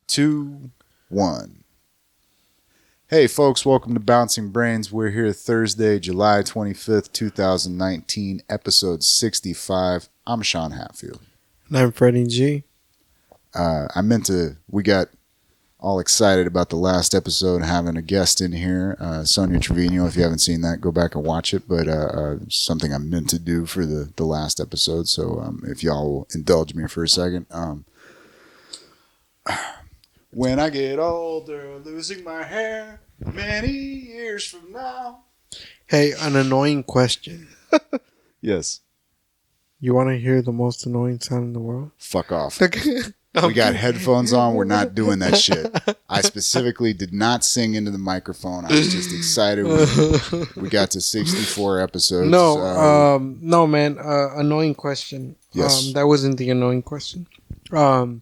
2, 1. Hey folks, welcome to Bouncing Brains. We're here Thursday, July 25th, 2019, episode 65. I'm Sean Hatfield. And I'm Freddy G. We got all excited about the last episode, having a guest in here, Sonia Trevino. If you haven't seen that, go back and watch it. But something I meant to do for the last episode. So if y'all will indulge me for a second. When I get older, losing my hair, many years from now. Hey, an annoying question. Yes. You want to hear the most annoying sound in the world? Fuck off. We got headphones on. We're not doing that shit. I specifically did not sing into the microphone. I was just excited. We got to 64 episodes. No, man. Annoying question. Yes. That wasn't the annoying question. How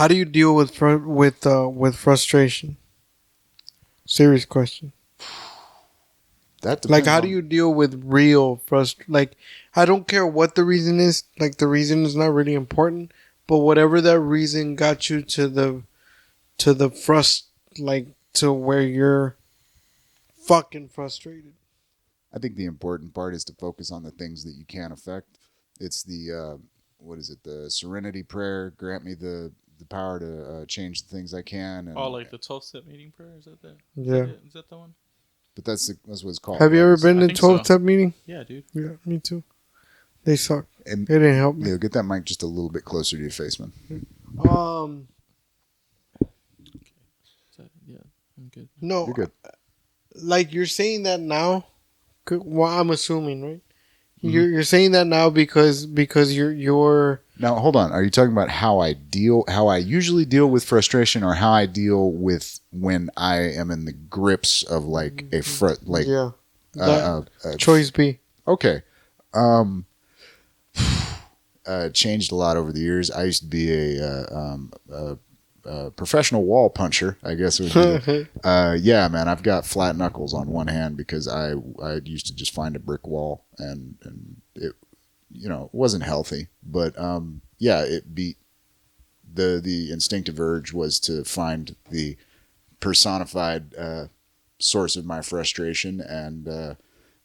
do you deal with frustration? Serious question. That like, how do you deal with real frustration? Like, I don't care what the reason is. Like, the reason is not really important. But whatever that reason got you to the to where you're fucking frustrated. I think the important part is to focus on the things that you can affect. It's the the Serenity Prayer. Grant me the power to change the things I can. And, like the 12-step meeting prayer? Is that that? Yeah. Is that the one? But that's what it's called. Have you ever been I to think so. 12-step meeting? Yeah, dude. Yeah, me too. They suck. And, they didn't help me. Leo, get that mic just a little bit closer to your face, man. Yeah, I'm good. No. You're good. Like, you're saying that now. Well, I'm assuming, right? Mm-hmm. You're saying that now because you're Now hold on. Are you talking about how I usually deal with frustration, or how I deal with when I am in the grips of like a choice B? Okay. Changed a lot over the years. I used to be a professional wall puncher, I guess it would be. Yeah, man, I've got flat knuckles on one hand because I used to just find a brick wall and it, it wasn't healthy, but yeah, it beat the instinctive urge was to find the personified source of my frustration and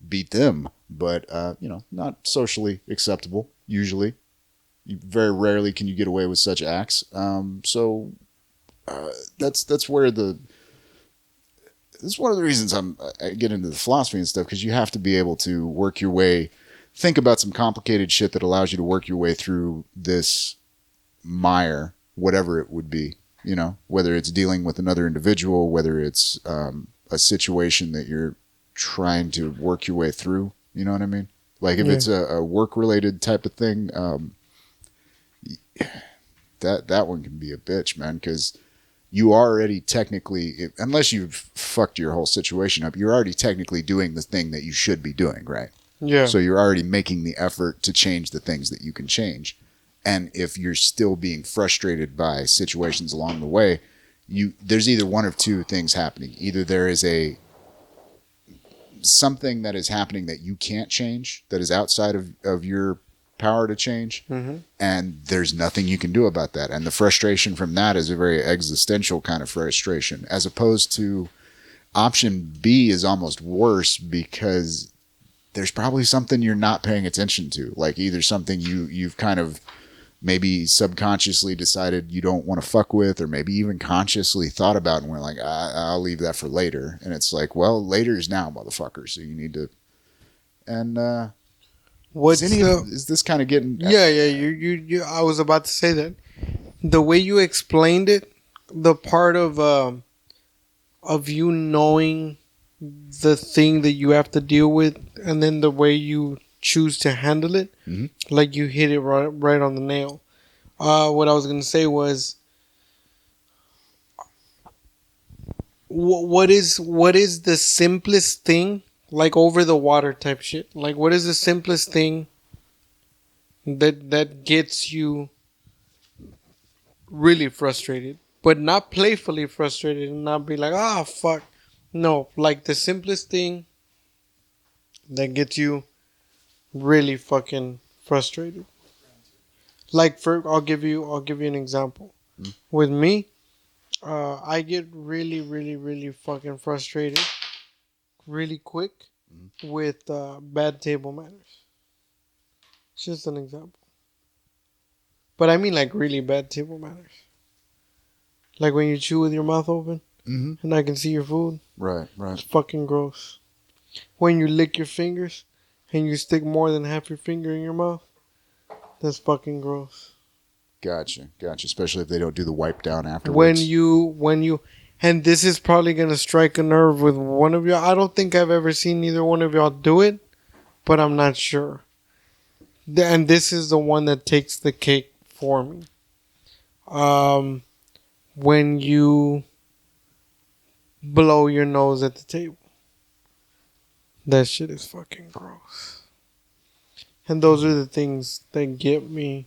beat them, but not socially acceptable usually. Very rarely can you get away with such acts. So that's where this is one of the reasons I get into the philosophy and stuff, because you have to be able to work your way, think about some complicated shit that allows you to work your way through this mire, whatever it would be, whether it's dealing with another individual, whether it's a situation that you're trying to work your way through, you know what I mean? Like if it's a work related type of thing, that one can be a bitch, man, because you already technically, unless you've fucked your whole situation up, you're already technically doing the thing that you should be doing, right? Yeah. So you're already making the effort to change the things that you can change. And if you're still being frustrated by situations along the way, there's either one of two things happening. Either there is something that is happening that you can't change, that is outside of your power to change, and there's nothing you can do about that. And the frustration from that is a very existential kind of frustration, as opposed to option B is almost worse, because there's probably something you're not paying attention to, like either something you've kind of maybe subconsciously decided you don't want to fuck with, or maybe even consciously thought about and we're like, I'll leave that for later. And it's like, well, later is now, motherfucker. So you need to. And is this kind of getting? Yeah. You. I was about to say that the way you explained it, the part of you knowing the thing that you have to deal with, and then the way you choose to handle it, like you hit it right on the nail. What I was gonna say was, what is the simplest thing, like over the water type shit? Like, what is the simplest thing that gets you really frustrated, but not playfully frustrated, and not be like, ah, fuck. No, like the simplest thing that gets you really fucking frustrated. Like, I'll give you an example. with me, I get really, really, really fucking frustrated really quick with bad table manners. It's just an example. But I mean like really bad table manners. Like when you chew with your mouth open and I can see your food. Right. It's fucking gross. When you lick your fingers and you stick more than half your finger in your mouth, that's fucking gross. Gotcha. Especially if they don't do the wipe down afterwards. When you, and this is probably gonna strike a nerve with one of y'all. I don't think I've ever seen either one of y'all do it, but I'm not sure. And this is the one that takes the cake for me. When you blow your nose at the table. That shit is fucking gross. And those are the things that get me.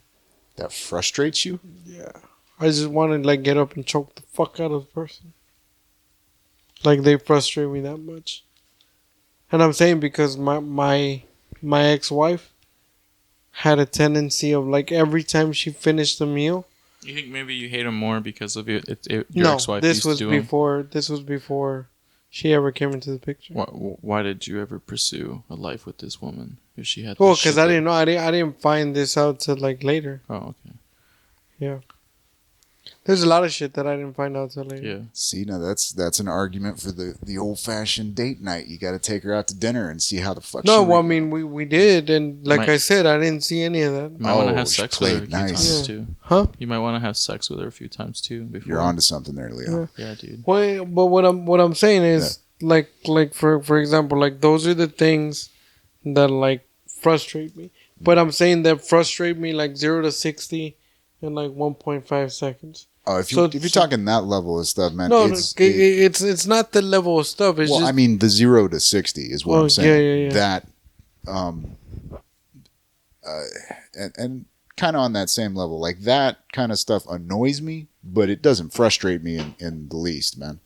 That frustrates you? Yeah. I just want to like get up and choke the fuck out of the person. Like they frustrate me that much. And I'm saying because my ex-wife had a tendency of like every time she finished the meal. You think maybe you hate him more because of your No, ex-wife this used was to do before. This was before she ever came into the picture. Why did you ever pursue a life with this woman if she had? Well, because I didn't know. I didn't find this out till like later. Oh, okay. Yeah. There's a lot of shit that I didn't find out till later. Yeah. See, now that's an argument for the old fashioned date night. You got to take her out to dinner and see how the fuck. No, she well, I mean we did, and like I said, I didn't see any of that. You might want to have she sex with her a played few nice. times too. Huh? You might want to have sex with her a few times too. Before. You're onto something there, Leo. Yeah, dude. Well, but what I'm saying is like for example, like those are the things that like frustrate me. But I'm saying that frustrate me like 0 to 60 in like 1.5 seconds. Oh, if you're talking that level of stuff, man. No, it's not the level of stuff. It's well, just, I mean, the 0 to 60 is what I'm saying. Yeah. That, and kind of on that same level, like that kind of stuff annoys me, but it doesn't frustrate me in the least, man.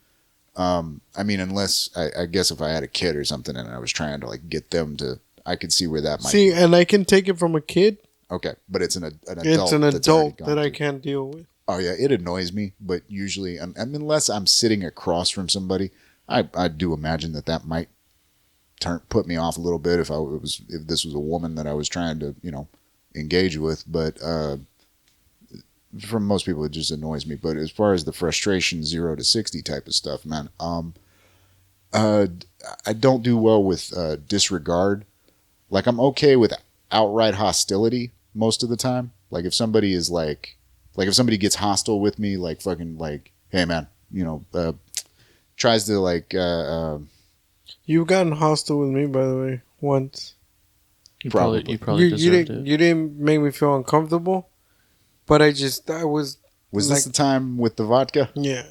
I mean, unless I guess if I had a kid or something and I was trying to like get them to, I could see where that might. See, and I can take it from a kid. Okay, but it's an adult. It's an adult that I through. can't deal with. Oh yeah, it annoys me, but usually, I mean, unless I'm sitting across from somebody, I do imagine that might put me off a little bit if this was a woman that I was trying to engage with. But from most people, it just annoys me. But as far as the frustration 0 to 60 type of stuff, man, I don't do well with disregard. Like I'm okay with outright hostility most of the time. Like if somebody is like if somebody gets hostile with me, like fucking like, hey man, tries to like. You've gotten hostile with me, by the way, once. You probably deserved it. You didn't make me feel uncomfortable, but I was. Was like, this the time with the vodka? Yeah.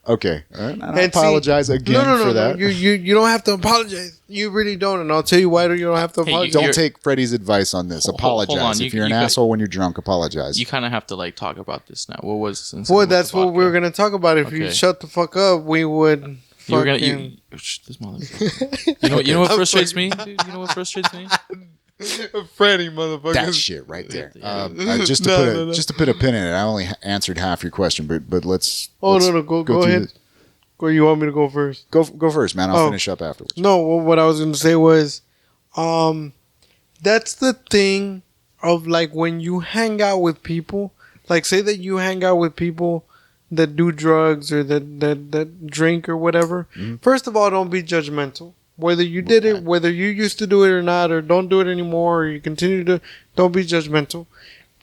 Okay. All right. I apologize again for that. No. You don't have to apologize. You really don't, and I'll tell you why you don't have to apologize. Don't take Freddy's advice on this. Apologize. Hold on. If you're an asshole when you're drunk, apologize. You kind of have to like talk about this now. What was this? Well, that's what we were gonna talk about. If you shut the fuck up, we would. You were gonna. This motherfucker. You know what frustrates me, dude? You know what frustrates me? Freddy, motherfucker. That shit right there. Just to put a pin in it. I only answered half your question, but let's. Oh no, go ahead. Go. You want me to go first? Go first, man. I'll finish up afterwards. No, what I was going to say was, that's the thing of like when you hang out with people. Like say that you hang out with people that do drugs or that drink or whatever. Mm-hmm. First of all, don't be judgmental. Whether you did it, whether you used to do it or not, or don't do it anymore, or you continue to, don't be judgmental.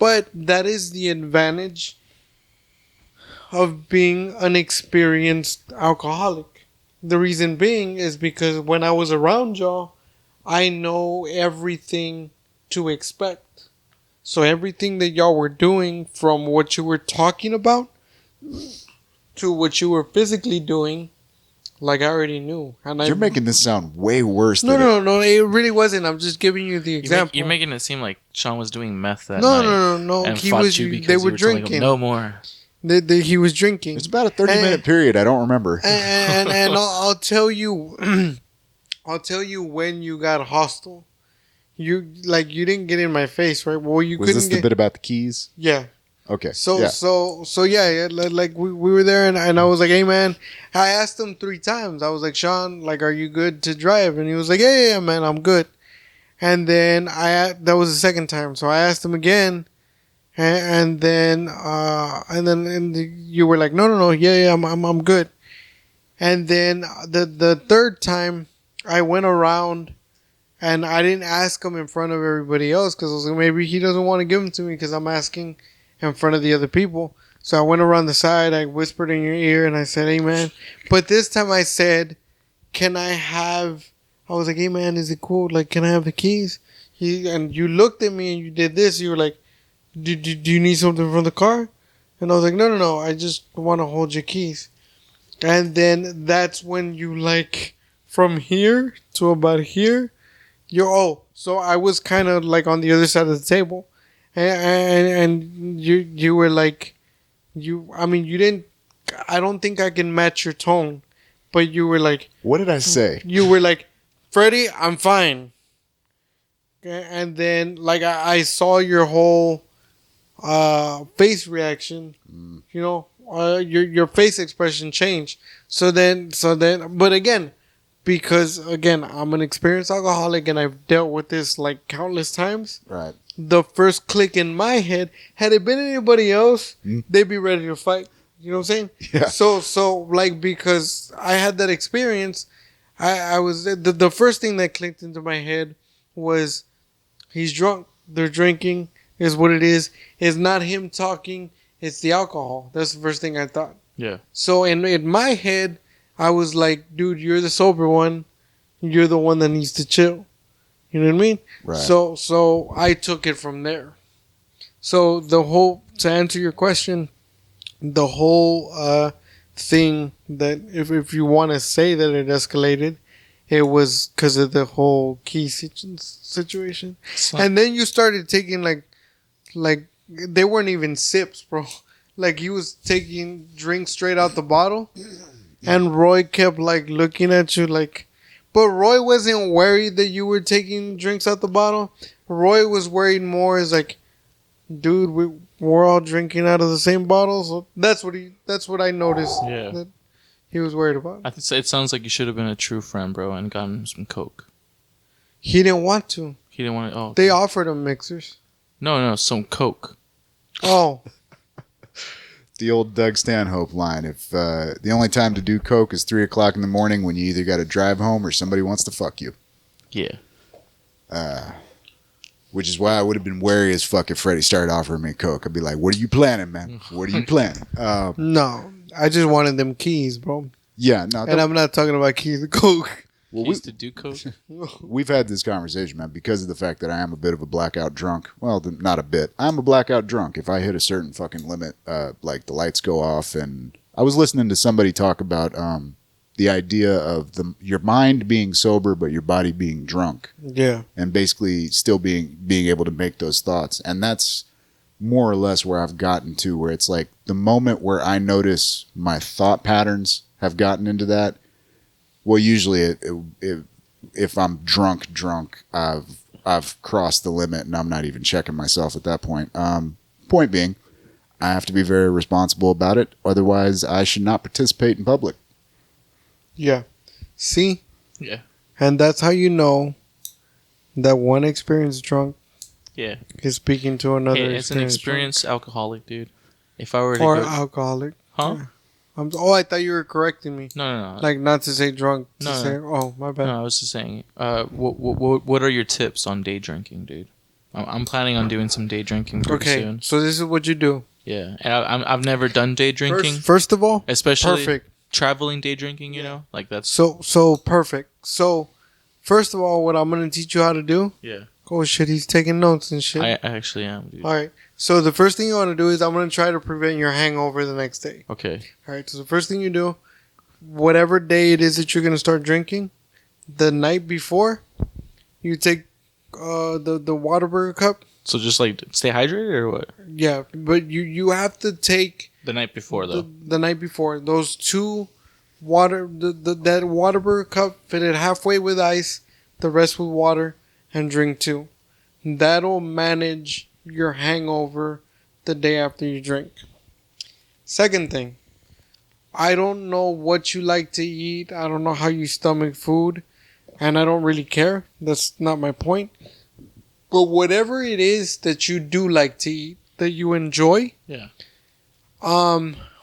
But that is the advantage of being an experienced alcoholic. The reason being is because when I was around y'all, I know everything to expect. So everything that y'all were doing, from what you were talking about to what you were physically doing, like I already knew. And you're making this sound way worse. No, it really wasn't. I'm just giving you the example. You're making it seem like Sean was doing meth that night. No. And he was. They were drinking. No more. He was drinking. It's about a 30-minute period. I don't remember. And I'll tell you, when you got hostile. You didn't get in my face, right? Well, you was this the bit about the keys? Yeah. Okay. So yeah. yeah, like we were there, and I was like, hey man, I asked him 3 times. I was like, Sean, like, are you good to drive? And he was like, yeah, man, I'm good. And then that was the second time, so I asked him again, and then you were like, no, yeah, I'm good. And then the third time, I went around. And I didn't ask him in front of everybody else because I was like, maybe he doesn't want to give them to me because I'm asking in front of the other people. So I went around the side, I whispered in your ear, and I said, hey, man. But this time I said, can I have... I was like, hey, man, is it cool? Like, can I have the keys? And you looked at me and you did this. You were like, do you need something from the car? And I was like, no. I just want to hold your keys. And then that's when you, like, from here to about here... So I was kind of like on the other side of the table, and you were like, you didn't. I don't think I can match your tone, but you were like, What did I say? you were like, Freddy, I'm fine. And then like I saw your whole face reaction, your face expression change. So then, but again. Because, again, I'm an experienced alcoholic and I've dealt with this, like, countless times. Right. The first click in my head, had it been anybody else, they'd be ready to fight. You know what I'm saying? Yeah. So like, because I had that experience, I was... The first thing that clicked into my head was, he's drunk. They're drinking is what it is. It's not him talking. It's the alcohol. That's the first thing I thought. Yeah. So in my head... I was like, dude, you're the sober one. You're the one that needs to chill. You know what I mean? Right. So I took it from there. So to answer your question, the whole thing that if you want to say that it escalated, it was because of the whole key situation. And then you started taking like they weren't even sips, bro. Like he was taking drinks straight out the bottle. And Roy kept, like, looking at you, like... But Roy wasn't worried that you were taking drinks out the bottle. Roy was worried more as, like... Dude, we're all drinking out of the same bottle. So that's what I noticed. Yeah. That he was worried about. I think it sounds like you should have been a true friend, bro, and gotten him some Coke. He didn't want to. He didn't want to... Oh. They offered him mixers. No, some Coke. Oh. The old Doug Stanhope line. If the only time to do coke is 3 o'clock in the morning when you either got to drive home or somebody wants to fuck you. Yeah. Which is why I would have been wary as fuck if Freddy started offering me coke. I'd be like, what are you planning, man? What are you planning? No. I just wanted them keys, bro. Yeah. No. And I'm not talking about keys of coke. Well, used to do Coke. We've had this conversation, man, because of the fact that I am a bit of a blackout drunk. Well, not a bit. I'm a blackout drunk. If I hit a certain fucking limit, like the lights go off. And I was listening to somebody talk about the idea of your mind being sober, but your body being drunk. Yeah. And basically still being able to make those thoughts. And that's more or less where I've gotten to, where it's like the moment where I notice my thought patterns have gotten into that. Well, usually if I'm drunk, I've crossed the limit and I'm not even checking myself at that point. Point being, I have to be very responsible about it. Otherwise, I should not participate in public. Yeah. See? Yeah. And that's how you know that one experienced drunk is speaking to another. Hey, it's an experienced alcoholic, dude. If I were to or go... alcoholic. Huh? Yeah. I thought you were correcting me. No. Like not to say drunk. No. Oh, my bad. No, I was just saying. What are your tips on day drinking, dude? I'm planning on doing some day drinking pretty soon. So this is what you do. Yeah, and I've never done day drinking. First of all, especially perfect. Traveling day drinking. You know, like that's so perfect. So first of all, what I'm gonna teach you how to do. Yeah. Oh shit, he's taking notes and shit. I actually am, dude. All right. So the first thing you want to do is I'm going to try to prevent your hangover the next day. Okay. All right. So the first thing you do, whatever day it is that you're going to start drinking, the night before, you take the Whataburger cup. So just like stay hydrated or what? Yeah, but you have to take the night before though. The night before, those two that Whataburger cup, fit it halfway with ice, the rest with water, and drink 2. That'll manage your hangover the day after you drink. Second thing, I don't know what you like to eat. I don't know how you stomach food, and I don't really care. That's not my point. But whatever it is that you do like to eat, that you enjoy, Yeah.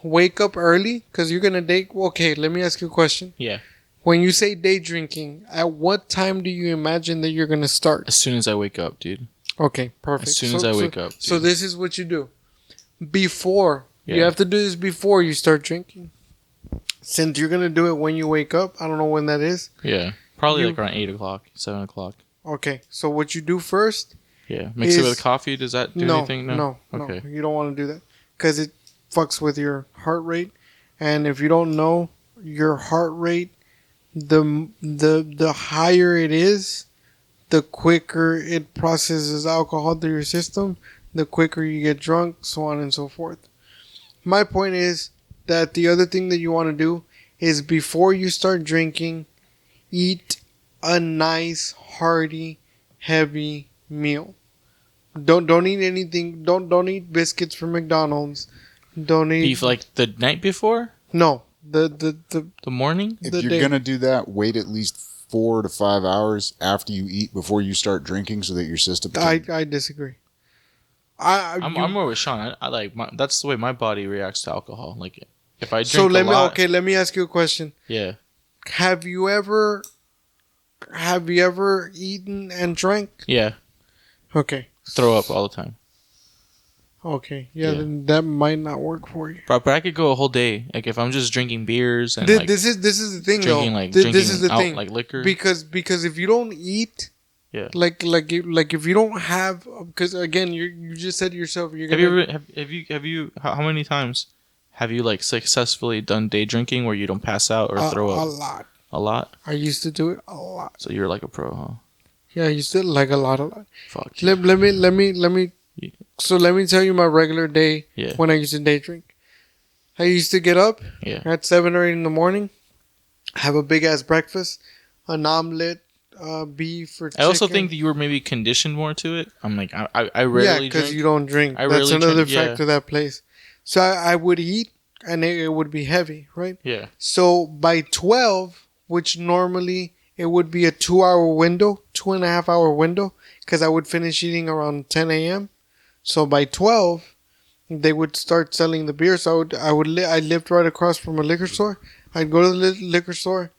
Wake up early because you're gonna day. Okay, let me ask you a question. Yeah. When you say day drinking, at what time do you imagine that you're gonna start? As soon as I wake up, dude. Okay, perfect. As soon as I wake up. Dude. So this is what you do. Before you Yeah. have to do this before you start drinking. Since you're gonna do it when you wake up, I don't know when that is. Yeah. Probably You- like around 8 o'clock, 7 o'clock. Okay, so what you do first? Yeah. Mix it Is- with coffee. Does that do anything? No, Okay. you don't want to do that because it fucks with your heart rate. And if you don't know, your heart rate, the higher it is, the quicker it processes alcohol through your system, the quicker you get drunk, so on and so forth. My point is that the other thing that you want to do is before you start drinking, eat a nice, hearty, heavy meal. Don't eat anything. Don't eat biscuits from McDonald's. Don't eat Beef like the night before? no. The The morning? If the you're day. gonna do that, wait at least 4 to 5 hours after you eat before you start drinking, so that your system. I disagree. I'm more with Sean. I like that's the way my body reacts to alcohol. Like if I drink so let a me lot, let me ask you a question. yeah. Have you ever eaten and drank? Yeah. Okay. Throw up all the time. Okay. Yeah, Yeah. then that might not work for you. But I could go a whole day. Like if I'm just drinking beers and This is the thing drinking though. like This drinking is the out, thing. like liquor. Because if you don't eat, Yeah. like if you don't have, because again you just said to yourself you're Have gonna. you ever have you how many times have you like successfully done day drinking where you don't pass out or throw A up? lot. A lot. I used to do it a lot. So you're like a pro, huh? Yeah, I used to like a lot. Fuck. Let me. Yeah. So let me tell you my regular day Yeah. when I used to day drink. I used to get up Yeah. at 7 or 8 in the morning, have a big ass breakfast, an omelet, beef or chicken. I also think that you were maybe conditioned more to it. I'm like I rarely because drink. you don't drink. I That's rarely another drink, yeah. factor that plays. So I would eat and it would be heavy, right? Yeah. So by 12, which normally it would be a 2-hour window, 2.5-hour window, because I would finish eating around 10 a.m. So by 12, they would start selling the beer. So I lived right across from a liquor store. I'd go to the liquor store,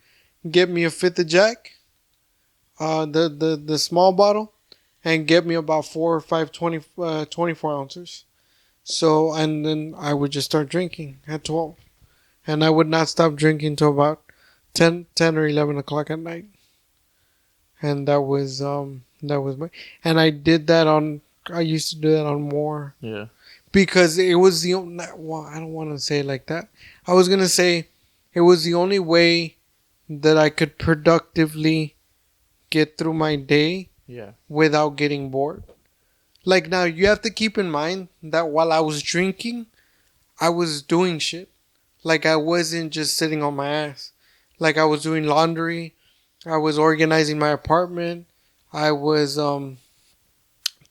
get me a fifth of Jack, the small bottle, and get me about 4 or 5 24 ounces. So, and then I would just start drinking at 12. And I would not stop drinking till about 10 or 11 o'clock at night. And that was my, and I used to do that on more. Yeah. Because it was the only, well, I don't want to say it like that. I was going to say it was the only way that I could productively get through my day Yeah. without getting bored. Like now you have to keep in mind that while I was drinking, I was doing shit. Like I wasn't just sitting on my ass. Like I was doing laundry. I was organizing my apartment. I was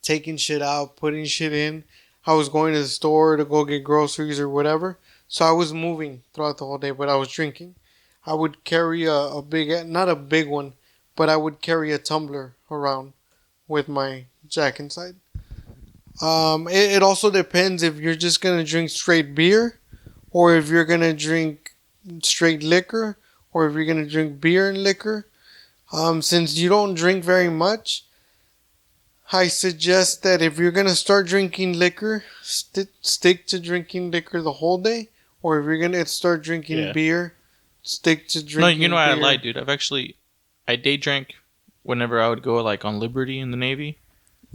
taking shit out, putting shit in. I was going to the store to go get groceries or whatever. So I was moving throughout the whole day, but I was drinking. I would carry a big, not a big one, but I would carry a tumbler around with my Jack inside. It also depends if you're just going to drink straight beer or if you're going to drink straight liquor or if you're going to drink beer and liquor. Since you don't drink very much, I suggest that if you're going to start drinking liquor, stick to drinking liquor the whole day. Or if you're going to start drinking beer, stick to drinking No, you know what I beer. lied, dude. I day drank whenever I would go like on Liberty in the Navy.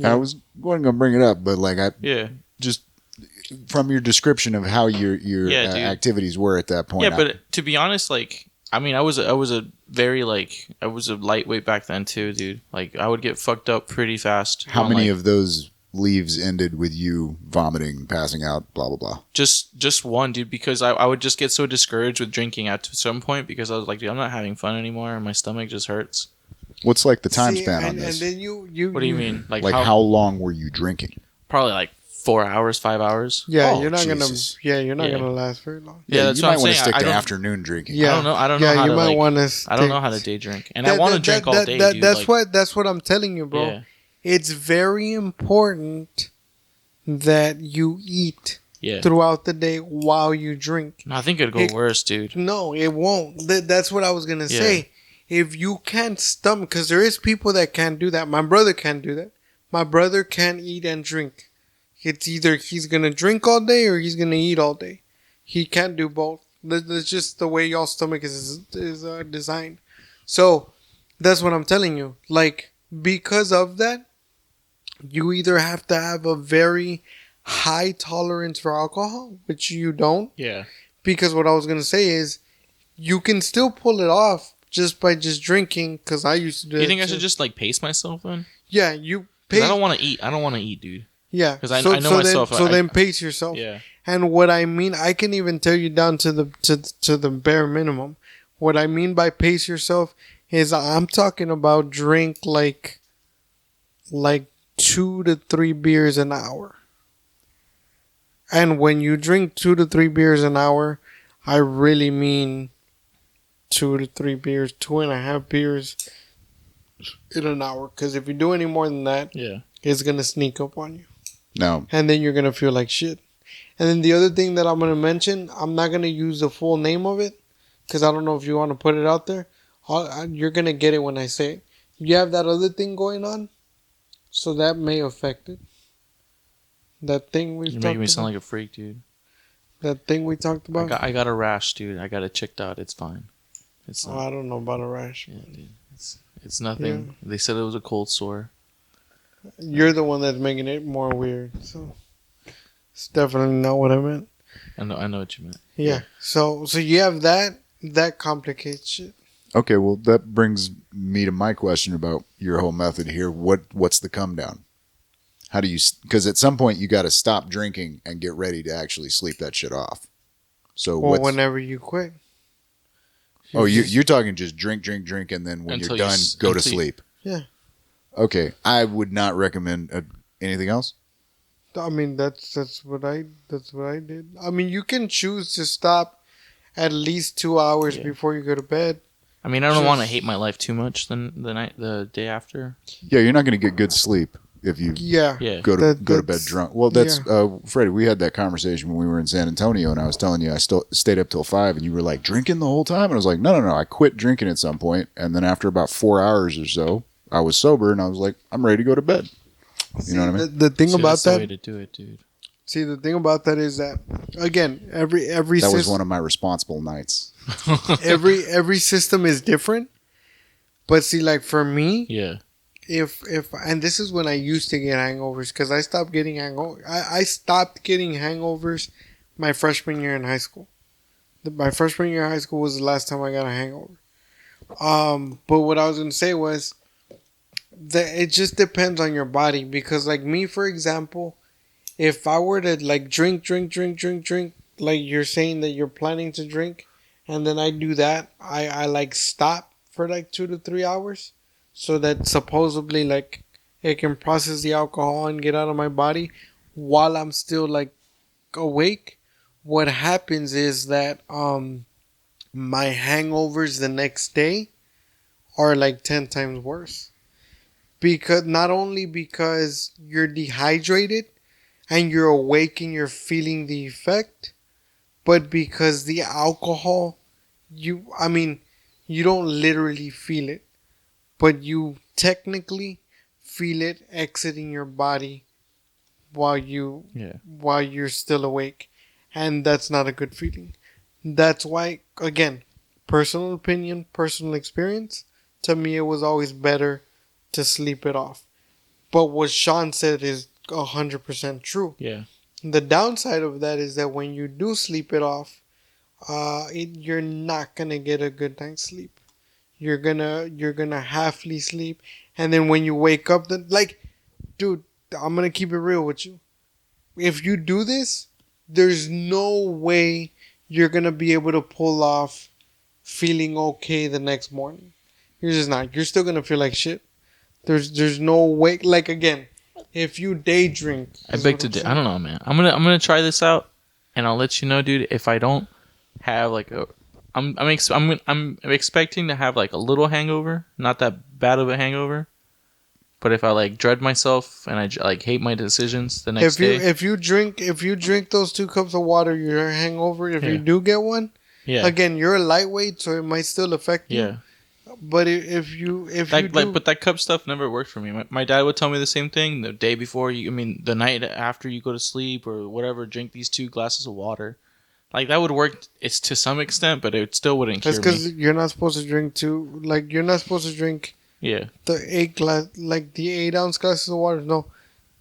I wasn't gonna bring it up, but like Yeah. just from your description of how your Yeah, dude. activities were at that point. Yeah, but to be honest, like I mean, I was a very like I was a lightweight back then too, dude. Like I would get fucked up pretty fast. How on, many like, of those leaves ended with you vomiting, passing out, blah blah blah? just one, dude, because I would just get so discouraged with drinking at some point because I was like, dude, I'm not having fun anymore and my stomach just hurts. What's like the time See, span on and this? then you What do you mean? Like how long were you drinking? Probably like 4 hours, 5 hours. Yeah, Oh, you're not Jesus. gonna. Yeah, you're not Yeah. gonna last very long. Yeah, that's you what might I'm want to saying. stick I to don't- afternoon drinking. Yeah, I don't know how you to might like. want to. I don't know how to day drink, and I want to drink all day, dude. That's like, what I'm telling you, bro. Yeah, It's very important that you eat yeah. throughout the day while you drink. No, I think it'd go It- worse, dude. No, it won't. That's what I was gonna Yeah. say. If you can't stomach, because there is people that can't do that. My brother can't do that. My brother can't eat and drink. It's either he's gonna drink all day or he's gonna eat all day. He can't do both. That's just the way y'all stomach is designed. So that's what I'm telling you. Like, because of that, you either have to have a very high tolerance for alcohol, which you don't. Yeah. Because what I was gonna say is, you can still pull it off just by just drinking. Because I used to do. You think I too. should just like pace myself then? Yeah, you 'Cause pace. I don't want to eat. I don't want to eat, dude. Yeah, 'Cause I know myself, So I- then pace yourself. Yeah. And what I mean, I can even tell you down to the bare minimum. What I mean by pace yourself is I'm talking about drink like 2 to 3 beers an hour. And when you drink 2 to 3 beers an hour, I really mean 2 to 3 beers, 2.5 beers in an hour. Because if you do any more than that, Yeah. it's gonna sneak up on you. No. And then you're gonna feel like shit. And then the other thing that I'm gonna mention, I'm not gonna use the full name of it because I don't know if you want to put it out there. You're gonna get it when I say it. You have that other thing going on, so that may affect it. That thing we You're talked making me about. sound like a freak, dude. That thing we talked about. I got a rash, dude. I got it checked out. It's fine. It's Oh, not. I don't know about a rash. Yeah, dude. It's nothing. They said it was a cold sore. You're the one that's making it more weird. So it's definitely not what I meant. I know what you meant. Yeah. So you have that. That complicates shit. Okay, well, that brings me to my question about your whole method here. What's the come down? How do you? Because at some point you got to stop drinking and get ready to actually sleep that shit off. So Well, what's, whenever you quit. oh, you're talking just drink, and then when Until you're you done, s- go to until you- sleep. Yeah. Okay, I would not recommend anything else. I mean, that's what I did. I mean, you can choose to stop at least 2 hours Yeah. before you go to bed. I mean, I don't want to Just- hate my life too much. Then the day after. Yeah, you're not going to get good sleep if you Yeah. Yeah. go to bed That's- drunk. Well, that's Freddie. We had that conversation when we were in San Antonio, and I was telling you I still stayed up till 5, and you were like drinking the whole time, and I was like, no, I quit drinking at some point, and then after about 4 hours or so, I was sober, and I was like, I'm ready to go to bed. You know what I mean? The thing See, about that's the way that. to do it, dude. See, the thing about that is that again, every That was system, one of my responsible nights. every system is different. But see, like for me, Yeah. if and this is when I used to get hangovers because I stopped getting I stopped getting hangovers my freshman year in high school. My freshman year in high school was the last time I got a hangover. But what I was gonna say was that it just depends on your body because like me, for example, if I were to like drink, like you're saying that you're planning to drink, and then I do that, I like stop for like 2 to 3 hours, so that supposedly like it can process the alcohol and get out of my body while I'm still like awake. What happens is that my hangovers the next day are like 10 times worse. Because not only because you're dehydrated and you're awake and you're feeling the effect, but because the alcohol, you don't literally feel it, but you technically feel it exiting your body while you're still awake, and that's not a good feeling. That's why, again, personal opinion, personal experience, to me it was always better to sleep it off. But what Sean said is 100% true. Yeah. The downside of that is that when you do sleep it off, you're not gonna get a good night's sleep. You're gonna halfly sleep, and then when you wake up, dude, I'm gonna keep it real with you. If you do this, there's no way you're gonna be able to pull off feeling okay the next morning. You're just not. You're still gonna feel like shit. There's no way. Like again, If you day drink, I beg to. I don't know, man. I'm gonna try this out, and I'll let you know, dude. If I don't have like a, I'm expecting to have like a little hangover, not that bad of a hangover. But if I like dread myself and I like hate my decisions the next day, if you drink those 2 cups of water, you're hangover. If you do get one, again, you're a lightweight, so it might still affect you. Yeah. But but that cup stuff never worked for me. My dad would tell me the same thing the day before. The night after you go to sleep or whatever, drink these 2 glasses of water. Like that would work. It's to some extent, but it still wouldn't cure me. That's because you're not supposed to drink 2. Like you're not supposed to drink. Yeah. The 8-ounce glasses of water. No,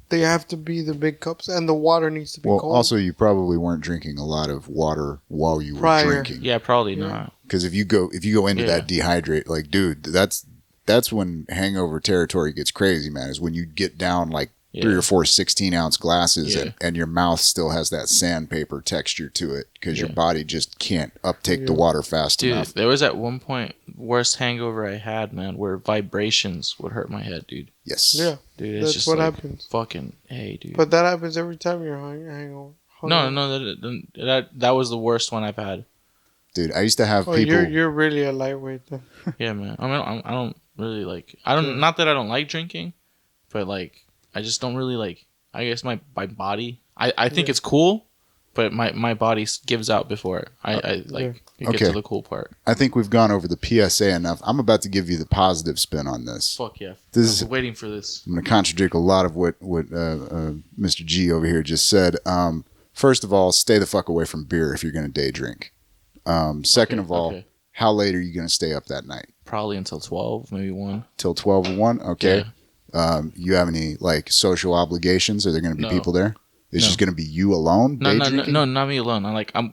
they have to be the big cups, and the water needs to be cold. Also, you probably weren't drinking a lot of water while you were drinking. Yeah, probably not. Because if you go into that dehydrate, like, dude, that's when hangover territory gets crazy, man. Is when you get down like 3 or 4 16-ounce glasses and your mouth still has that sandpaper texture to it because your body just can't uptake the water fast enough. Dude, there was at one point worst hangover I had, man, where vibrations would hurt my head, dude. Yes. Yeah. Dude, it's that's just what like, happens. Fucking hey, dude. But that happens every time you're hangover. No, that was the worst one I've had. Dude, I used to have people. You're really a lightweight then. Yeah, man. I mean, I don't really like. Not that I don't like drinking, but like. I just don't really like. I guess my body. I think it's cool, but my body gives out before it. It gets to the cool part. I think we've gone over the PSA enough. I'm about to give you the positive spin on this. Fuck yeah! I'm waiting for this. I'm going to contradict a lot of what Mr. G over here just said. First of all, stay the fuck away from beer if you're going to day drink. Second of all, how late are you going to stay up that night? Probably until 12, maybe 1. Till 12 or 1. Okay. Yeah. You have any like social obligations? Are there going to be people there? It's just going to be you alone. No, not me alone.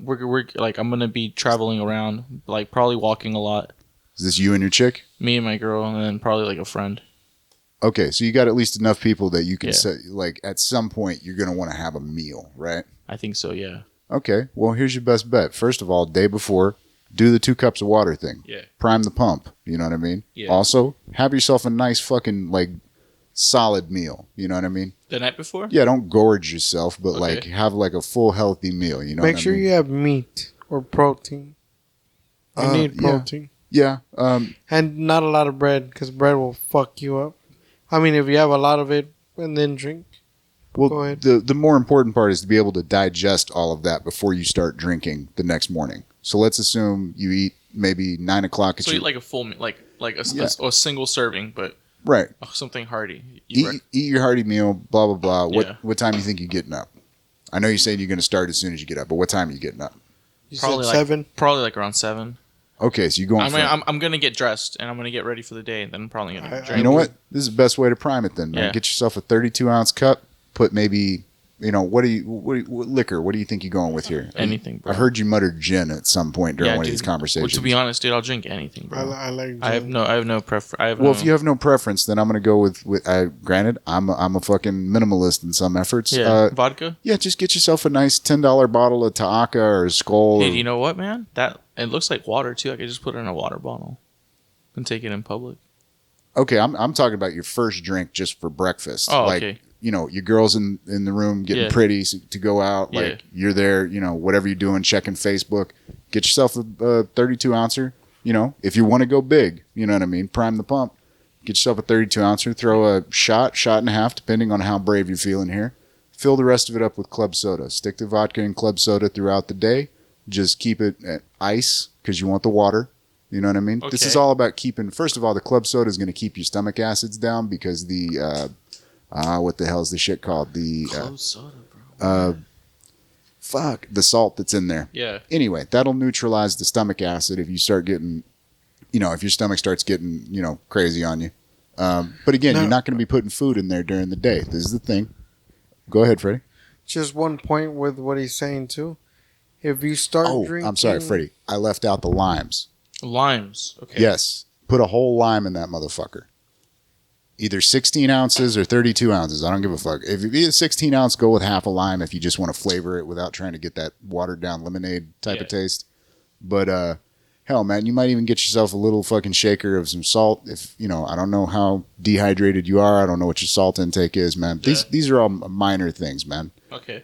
We're I'm going to be traveling around, like probably walking a lot. Is this you and your chick? Me and my girl, and then probably like a friend. Okay, so you got at least enough people that you can say, like at some point you're going to want to have a meal, right? I think so. Yeah. Okay. Well, here's your best bet. First of all, day before, do the 2 cups of water thing. Yeah. Prime the pump. You know what I mean? Yeah. Also, have yourself a nice fucking like solid meal. You know what I mean? The night before? Yeah, don't gorge yourself, but like have like a full healthy meal. You know? Make sure you have meat or protein. You need protein. Yeah. And not a lot of bread because bread will fuck you up. I mean, if you have a lot of it and then drink. Well, go ahead. The more important part is to be able to digest all of that before you start drinking the next morning. So let's assume you eat maybe 9 o'clock. So you eat like a full meal, like a single serving, but. Right. Something hearty. Eat your hearty meal, blah, blah, blah. What time do you think you're getting up? I know you said you're going to start as soon as you get up, but what time are you getting up? Probably 7? Probably like around 7. Okay, so you're going I'm going to get dressed, and I'm going to get ready for the day, and then I'm probably going to drink. You know what? This is the best way to prime it then, man. Yeah. Get yourself a 32-ounce cup. Put maybe... what liquor? What do you think you're going with here? Anything, bro. I heard you mutter gin at some point during one of these conversations. Well, to be honest, dude, I'll drink anything, bro. I like gin. I have no preference. Well, if you have no preference, then I'm going to go with granted, I'm a fucking minimalist in some efforts. Yeah, vodka? Yeah, just get yourself a nice $10 bottle of Taaka or Skol. Hey, you know what, man? It looks like water, too. I could just put it in a water bottle and take it in public. Okay, I'm talking about your first drink just for breakfast. Oh, okay. Your girl's in the room getting pretty to go out. Like you're there, whatever you're doing, checking Facebook. Get yourself a 32 ouncer. If you want to go big, you know what I mean. Prime the pump. Get yourself a 32 ouncer. Throw a shot and a half, depending on how brave you're feeling here. Fill the rest of it up with club soda. Stick to vodka and club soda throughout the day. Just keep it at ice because you want the water. You know what I mean? Okay. This is all about keeping. First of all, the club soda is going to keep your stomach acids down because the. What the hell is the shit called? The club soda, bro. The salt that's in there. Yeah. Anyway, that'll neutralize the stomach acid if you start getting, if your stomach starts getting, crazy on you. But again, you're not going to be putting food in there during the day. This is the thing. Go ahead, Freddie. Just one point with what he's saying too. If you start drinking, I'm sorry, Freddie. I left out the limes. Limes. Okay. Yes. Put a whole lime in that motherfucker. Either 16 ounces or 32 ounces. I don't give a fuck. If you eat a 16 ounce, go with half a lime if you just want to flavor it without trying to get that watered down lemonade type of taste. But hell, man, you might even get yourself a little fucking shaker of some salt. If I don't know how dehydrated you are. I don't know what your salt intake is, man. These are all minor things, man. Okay.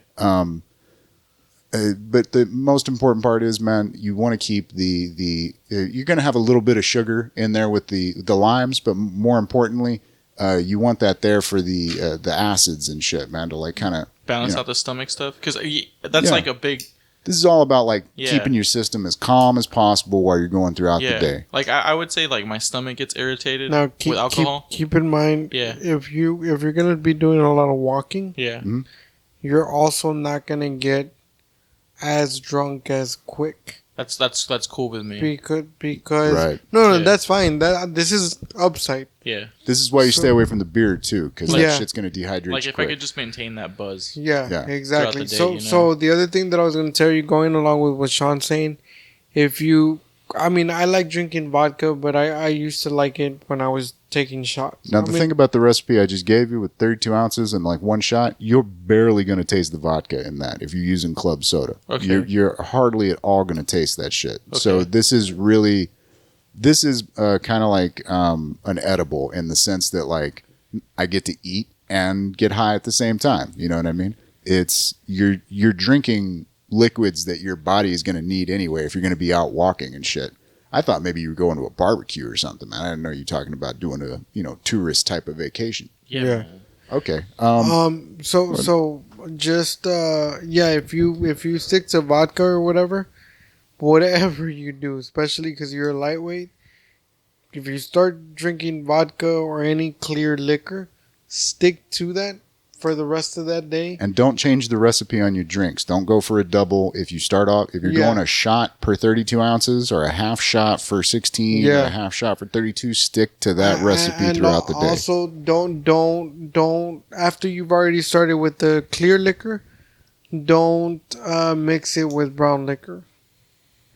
But the most important part is, man, you want to keep the you're going to have a little bit of sugar in there with the limes, but more importantly, you want that there for the acids and shit, man, to like kind of balance out the stomach stuff, because that's like a big. This is all about like keeping your system as calm as possible while you're going throughout the day. Like I would say, like my stomach gets irritated with alcohol. Keep in mind, if you're gonna be doing a lot of walking, you're also not gonna get as drunk as quick. That's cool with me. Because right. No, that's fine. This is upside. Yeah. This is why you stay away from the beer too, because that shit's gonna dehydrate like you if quick. I could just maintain that buzz. Yeah. Exactly. The day, So the other thing that I was gonna tell you, going along with what Sean's saying, I like drinking vodka, but I used to like it when I was taking shots. Now, the thing about the recipe I just gave you with 32 ounces and like one shot, you're barely going to taste the vodka in that if you're using club soda. Okay. You're hardly at all going to taste that shit. Okay. So this is kind of like an edible in the sense that like I get to eat and get high at the same time. You know what I mean? It's you're drinking liquids that your body is going to need anyway if you're going to be out walking and shit. I thought maybe you were going to a barbecue or something, man. I didn't know you were talking about doing a tourist type of vacation. Yeah. Okay. So just if you stick to vodka or whatever you do, especially because you're a lightweight, if you start drinking vodka or any clear liquor, stick to that for the rest of that day. And don't change the recipe on your drinks. Don't go for a double. If you're going a shot per 32 ounces or a half shot for 16 or a half shot for 32, stick to that recipe throughout the day. Also, don't after you've already started with the clear liquor, don't mix it with brown liquor.